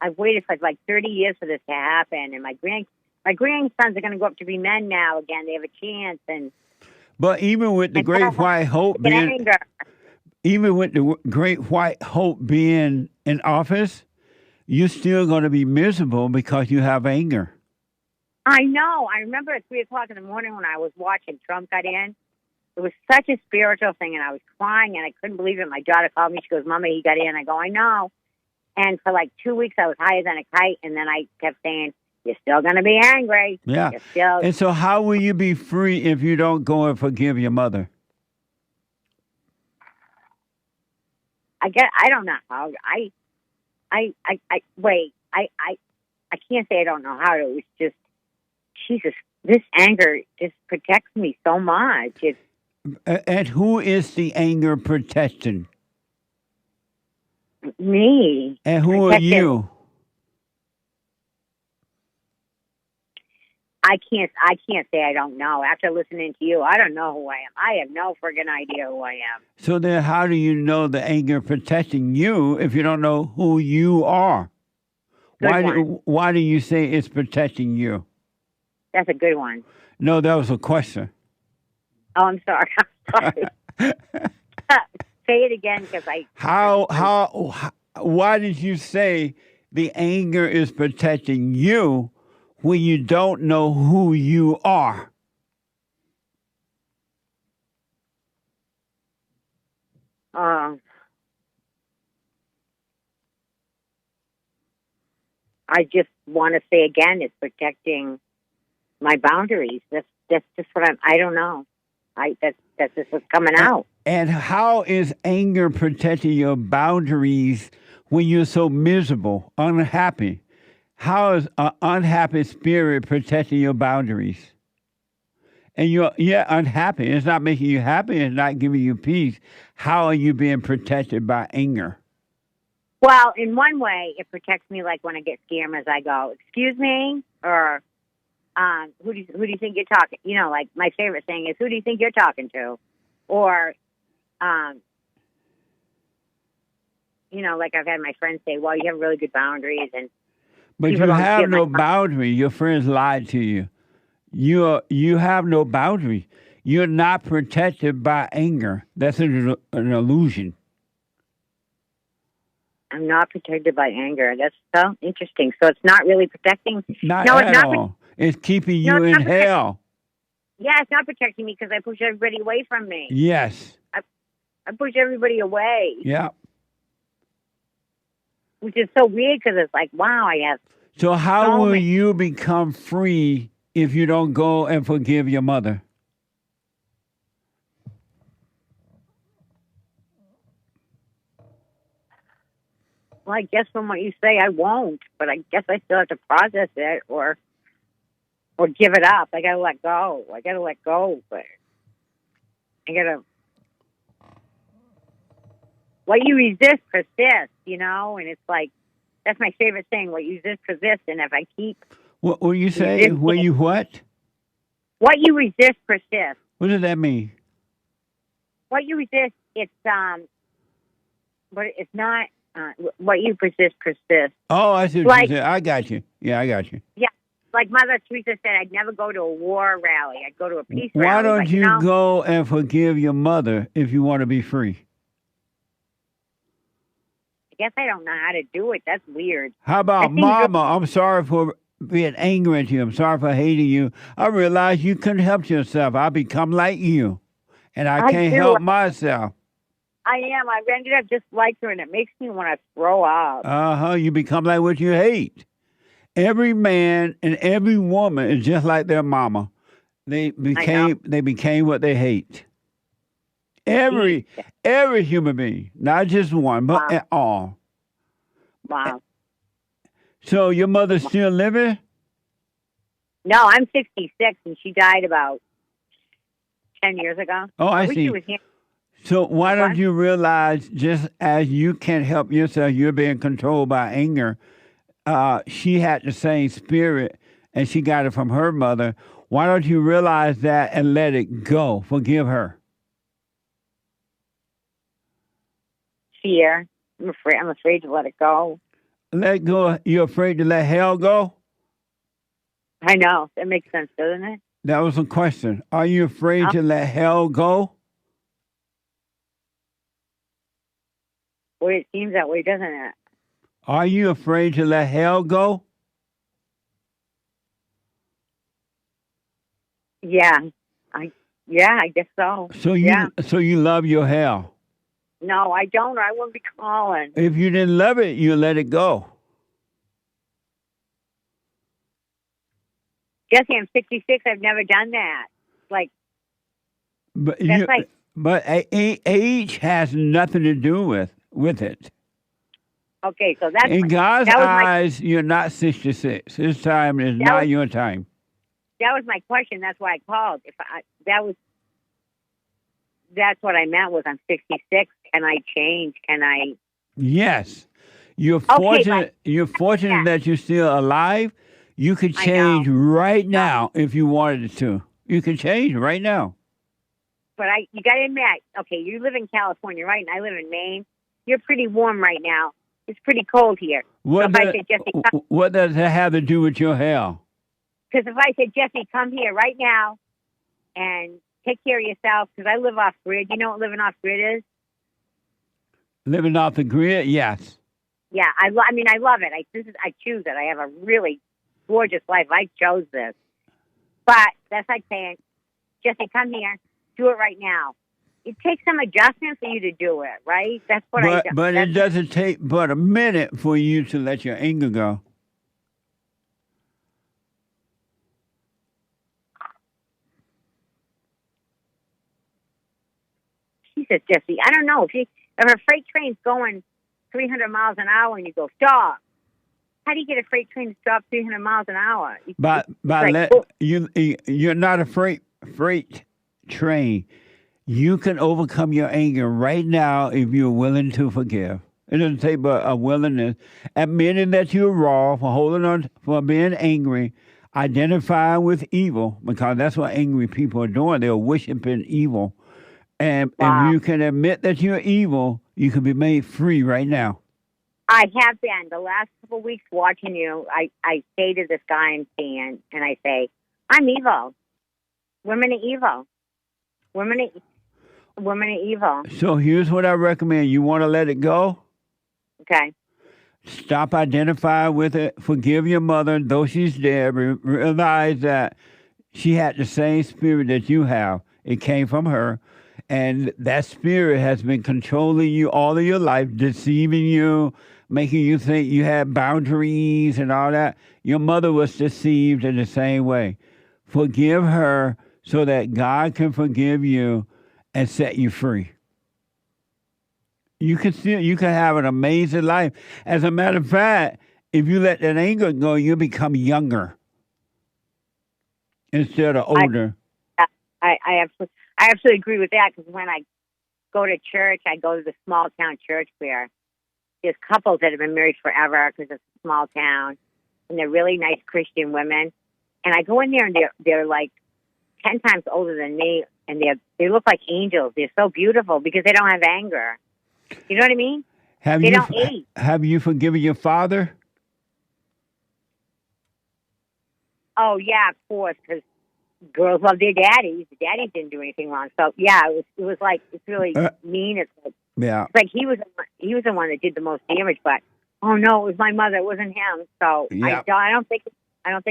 I've waited for like 30 years for this to happen. And my grandsons are going to grow up to be men now again. They have a chance. But even with the Great White Hope being, even with the Great White Hope being in office, you're still going to be miserable because you have anger. I know. I remember at 3 o'clock in the morning when I was watching Trump got in. It was such a spiritual thing, and I was crying, and I couldn't believe it. My daughter called me. She goes, "Mama, he got in." I go, "I know." And for like 2 weeks, I was higher than a kite, and then I kept saying, "You're still going to be angry." Yeah. And so how will you be free if you don't go and forgive your mother? I don't know how. I can't say I don't know how. It was just, Jesus, this anger just protects me so much. And who is the anger protecting? Me. And who are you? I can't say I don't know. After listening to you, I don't know who I am. I have no friggin' idea who I am. So then how do you know the anger protecting you if you don't know who you are? Why do you say it's protecting you? That's a good one. No, that was a question. Oh, I'm sorry. Say it again because why did you say the anger is protecting you when you don't know who you are? I just want to say again, it's protecting my boundaries. That's just what I don't know. That's just what's coming out. And how is anger protecting your boundaries when you're so miserable, unhappy? How is an unhappy spirit protecting your boundaries? And you're unhappy. It's not making you happy. It's not giving you peace. How are you being protected by anger? Well, in one way, it protects me, like when I get scared as I go, excuse me, or who do you think you're talking? You know, like my favorite thing is, who do you think you're talking to? Or, you know, like I've had my friends say, well, you have really good boundaries. But you have no boundary. Your friends lied to you. You have no boundary. You're not protected by anger. That's an illusion. I'm not protected by anger. That's so interesting. So it's not really protecting. Not no, at it's not. all. It's keeping you in hell. Yeah, it's not protecting me because I push everybody away from me. Yes. I push everybody away. Yeah. Which is so weird because it's like, wow, I have. So how will you become free if you don't go and forgive your mother? Well, I guess from what you say, I won't. But I guess I still have to process it or give it up. I gotta let go. But I gotta. What you resist persists, you know, and it's like that's my favorite thing. What you resist persists, and if I keep what you say? What you what? What you resist persists. What does that mean? What you resist, it's but it's not. What you persist persists. Oh, I see what you said. I got you. Yeah, I got you. Yeah, like Mother Teresa said, I'd never go to a war rally. I'd go to a peace rally. Why don't you go and forgive your mother if you want to be free? I guess I don't know how to do it. That's weird. How about Mama? I'm sorry for being angry at you. I'm sorry for hating you. I realized you couldn't help yourself. I become like you, and I can't help myself. I am. I ended up just like her, and it makes me want to throw up. You become like what you hate. Every man and every woman is just like their mama. They became what they hate. Every human being, not just one, but all. Wow. So your mother's still living? No, I'm 66, and she died about 10 years ago. Oh, I see. She was here. So why don't you realize, just as you can't help yourself, you're being controlled by anger. She had the same spirit, and she got it from her mother. Why don't you realize that and let it go? Forgive her. Fear. I'm afraid to let it go. Let go. You're afraid to let hell go? I know. That makes sense, doesn't it? That was a question. Are you afraid to let hell go? Well, it seems that way, doesn't it? Are you afraid to let hell go? Yeah. I guess so. So you love your hell? No, I don't, or I wouldn't be calling. If you didn't love it, you let it go. Jesse, I'm 66. I've never done that. But age has nothing to do with it. Okay, so that's in God's eyes. You're not 66. His time is not your time. That was my question. That's why I called. That's what I meant. Was I'm 66. Can I change? Can I? Yes, you're fortunate. You're fortunate that you're still alive. You could change right now if you wanted to. You can change right now. But you got to admit, okay, you live in California, right? And I live in Maine. You're pretty warm right now. It's pretty cold here. What does that have to do with your hell? Because if I said, Jesse, come here right now and take care of yourself, because I live off grid. You know what living off grid is? Living off the grid, yes. Yeah, I love it. I choose it. I have a really gorgeous life. I chose this. But that's like saying, Jesse, come here. Do it right now. It takes some adjustment for you to do it, right? That's what I do. But it doesn't take but a minute for you to let your anger go. Jesus, Jesse, I don't know. If a freight train's going 300 miles an hour and you go, stop. How do you get a freight train to stop 300 miles an hour? You're not a freight train. You can overcome your anger right now if you're willing to forgive. It doesn't take but a willingness, admitting that you're wrong for holding on, for being angry, identifying with evil, because that's what angry people are doing. They're worshiping evil. And if you can admit that you're evil, you can be made free right now. I have been. The last couple of weeks watching you, I say to this guy I'm seeing, and I say, I'm evil. Women are evil. Women are evil. So here's what I recommend. You want to let it go? Okay. Stop identifying with it. Forgive your mother, though she's dead. Realize that she had the same spirit that you have. It came from her. And that spirit has been controlling you all of your life, deceiving you, making you think you had boundaries and all that. Your mother was deceived in the same way. Forgive her so that God can forgive you and set you free. You can have an amazing life. As a matter of fact, if you let that anger go, you become younger instead of older. I absolutely agree with that, because when I go to church, I go to the small town church where there's couples that have been married forever because it's a small town, and they're really nice Christian women. And I go in there and they're like 10 times older than me, and they look like angels. They're so beautiful because they don't have anger. You know what I mean? They don't age. Have you forgiven your father? Oh, yeah, of course, because girls love their daddies. The daddies didn't do anything wrong. So, yeah, it was like, it's really mean. It's like he was the one that did the most damage, but, oh, no, it was my mother. It wasn't him. So yeah. I don't think of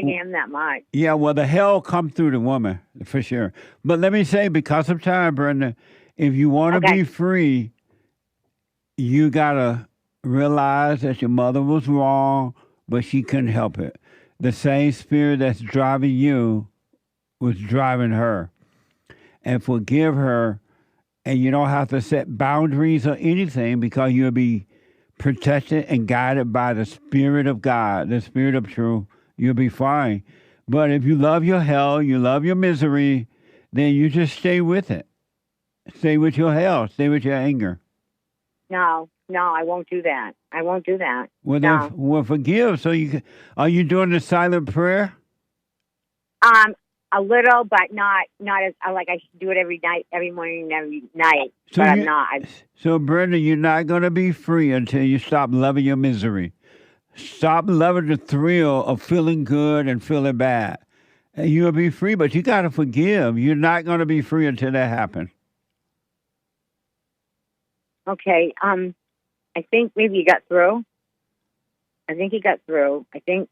him that much. Yeah, well, the hell come through the woman, for sure. But let me say, because of time, Brenda, if you want to be free, you got to realize that your mother was wrong, but she couldn't help it. The same spirit that's driving you was driving her. And forgive her, and you don't have to set boundaries or anything, because you'll be protected and guided by the Spirit of God, the Spirit of truth. You'll be fine. But if you love your hell, you love your misery, then you just stay with it. Stay with your hell. Stay with your anger. No, I won't do that. I won't do that. Well, then, forgive. So are you doing the silent prayer? A little, but not as like I should do it every night, every morning, every night. So but I'm not. So, Brenda, you're not going to be free until you stop loving your misery. Stop loving the thrill of feeling good and feeling bad. And you'll be free, but you got to forgive. You're not going to be free until that happens. Okay. I think maybe he got through. I think he got through. I think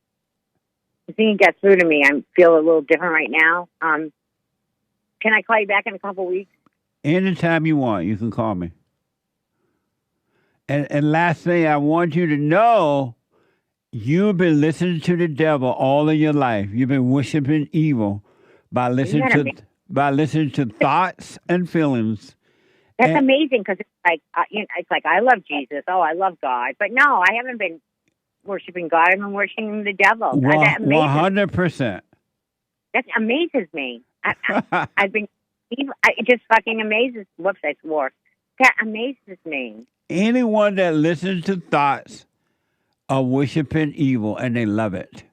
he got through to me. I feel a little different right now. Can I call you back in a couple weeks? Anytime you want, you can call me. And last thing, I want you to know, you've been listening to the devil all of your life. You've been worshiping evil by listening to thoughts and feelings. That's amazing, because it's like it's like I love Jesus. Oh, I love God, but no, I haven't been worshiping God. I've been worshiping the devil. 100%. That amazes me. I've been. It just fucking amazes. Whoops, I swore. That amazes me. Anyone that listens to thoughts are worshiping evil, and they love it.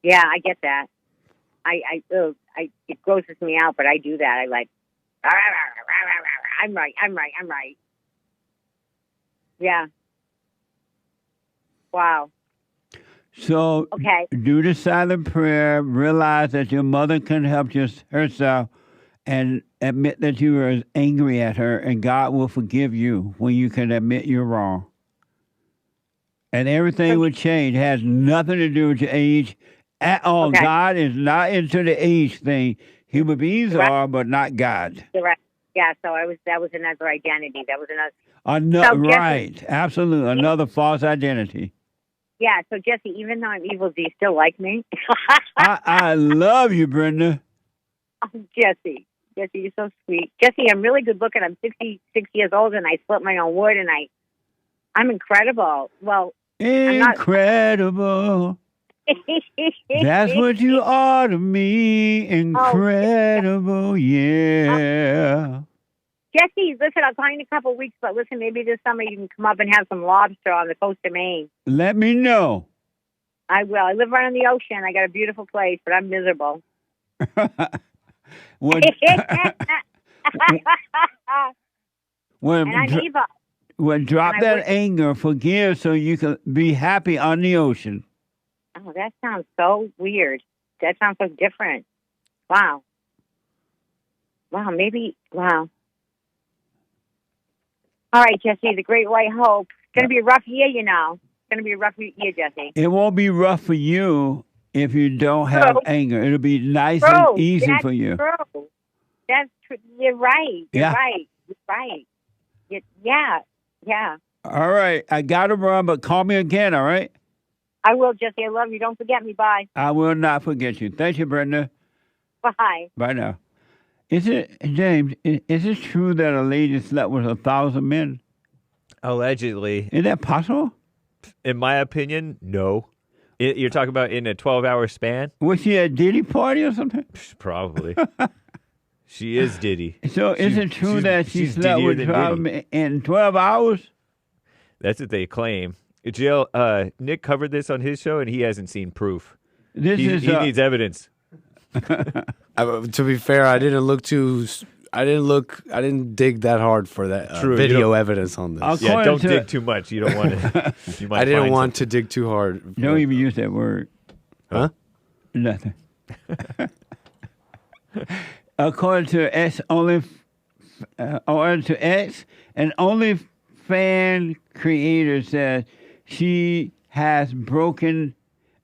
Yeah, I get that. It grosses me out, but I do that. I like. I'm right. Yeah. Wow. So do the silent prayer. Realize that your mother can help herself, and admit that you were angry at her, and God will forgive you when you can admit you're wrong. And everything will change. It has nothing to do with your age at all. Okay. God is not into the age thing. Human beings are, but not God. Correct. Yeah, so that was another identity. That was another. Right, absolutely. Another false identity. Yeah, so Jesse, even though I'm evil, do you still like me? I love you, Brenda. Oh, Jesse. Jesse, you're so sweet. Jesse, I'm really good looking. I'm 66 years old, and I split my own wood, and I'm incredible. Well, incredible. That's what you are to me. Incredible, yeah. Jesse, listen, I'll call you in a couple of weeks, but listen, maybe this summer you can come up and have some lobster on the coast of Maine. Let me know. I will. I live right on the ocean. I got a beautiful place, but I'm miserable. when And I'm evil. When drop And I that wish- anger, forgive, so you can be happy on the ocean. Oh, that sounds so weird. That sounds so different. Wow. Wow, maybe, wow. All right, Jesse, the Great White Hope. It's going to be a rough year, you know. It's going to be a rough year, Jesse. It won't be rough for you if you don't have anger. It'll be nice and easy that's for you. True. That's true. You're right. You're Yeah. right. You're right. Yeah. All right. I got to run, but call me again, all right? I will, Jesse. I love you. Don't forget me. Bye. I will not forget you. Thank you, Brenda. Bye. Bye now. Is it, James, is it true that a lady slept with 1,000 men? Allegedly. Is that possible? In my opinion, no. You're talking about in a 12-hour span? Was she at a Diddy party or something? Probably. She is Diddy. So is it true that she she's slept Diddier with than 12 Diddy. men in 12 hours? That's what they claim. Jill, Nick covered this on his show, and he hasn't seen proof. He needs evidence. To be fair, I didn't dig that hard for that True, you video don't- evidence on this. Yeah, don't dig too much. You don't want to. You might I didn't find want to dig too hard. Don't even use that word. Huh? Nothing. According to X, an OnlyFans creator says she has broken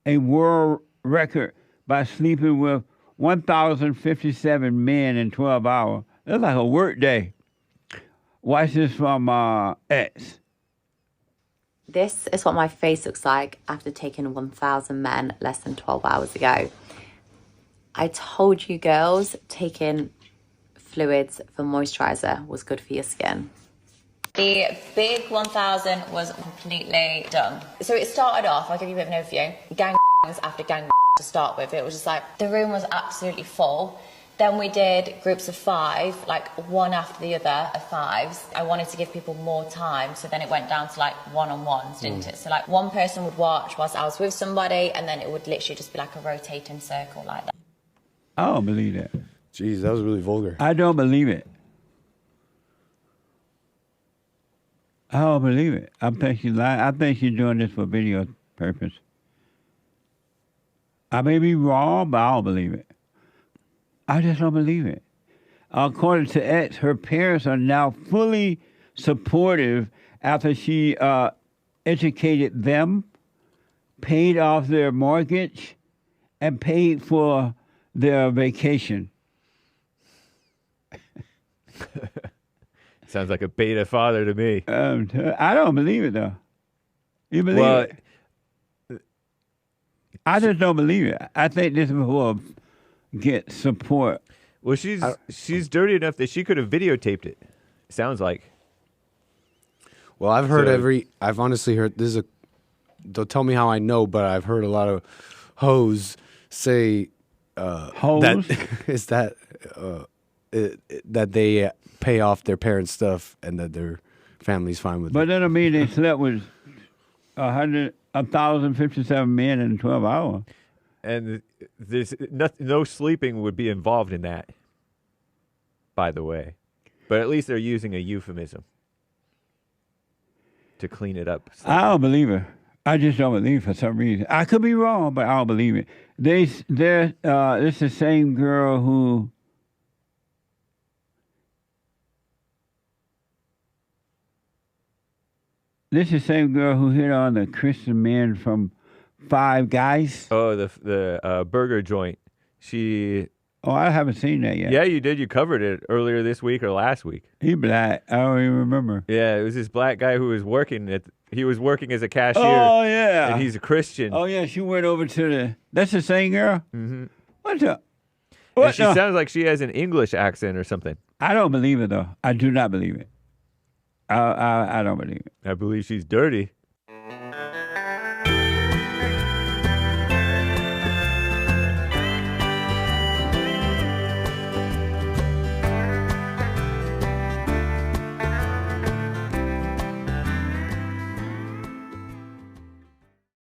a world record by sleeping with 1,057 men in 12 hours. That's like a work day. Watch this from X. This is what my face looks like after taking 1,000 men less than 12 hours ago. I told you girls taking fluids for moisturizer was good for your skin. The big 1000 was completely done. So it started off, I'll give you a bit of an overview, gangs after gang to start with. It was just like, the room was absolutely full. Then we did groups of 5, like one after the other of 5s. I wanted to give people more time, so then it went down to like one-on-ones, didn't it? So like one person would watch whilst I was with somebody, and then it would literally just be like a rotating circle like that. I don't believe that. Jeez, that was really vulgar. I don't believe it. I don't believe it. I think she's lying. I think she's doing this for video purpose. I may be wrong, but I don't believe it. I just don't believe it. According to X, her parents are now fully supportive after she educated them, paid off their mortgage, and paid for their vacation. Sounds like a beta father to me. I don't believe it, though. You believe it? I just don't believe it. I think this will get support. Well, she's dirty enough that she could have videotaped it. Sounds like. Well, I've heard I've honestly heard, don't tell me how I know, but I've heard a lot of hoes say that they pay off their parents' stuff and that their family's fine with it. But that don't mean they slept with 1,057 men in 12 hours. And there's no sleeping would be involved in that, by the way. But at least they're using a euphemism to clean it up. I don't believe it. I just don't believe it for some reason. I could be wrong, but I don't believe it. This is the same girl who hit on the Christian man from Five Guys. Oh, the burger joint. Oh, I haven't seen that yet. Yeah, you did. You covered it earlier this week or last week. He black. I don't even remember. Yeah, it was this black guy who was working he was working as a cashier. Oh, yeah. And he's a Christian. Oh, yeah, she went over to that's the same girl? Mm-hmm. What's up? And she the- sounds like she has an English accent or something. I don't believe it though. I do not believe it. I don't believe it. I believe she's dirty.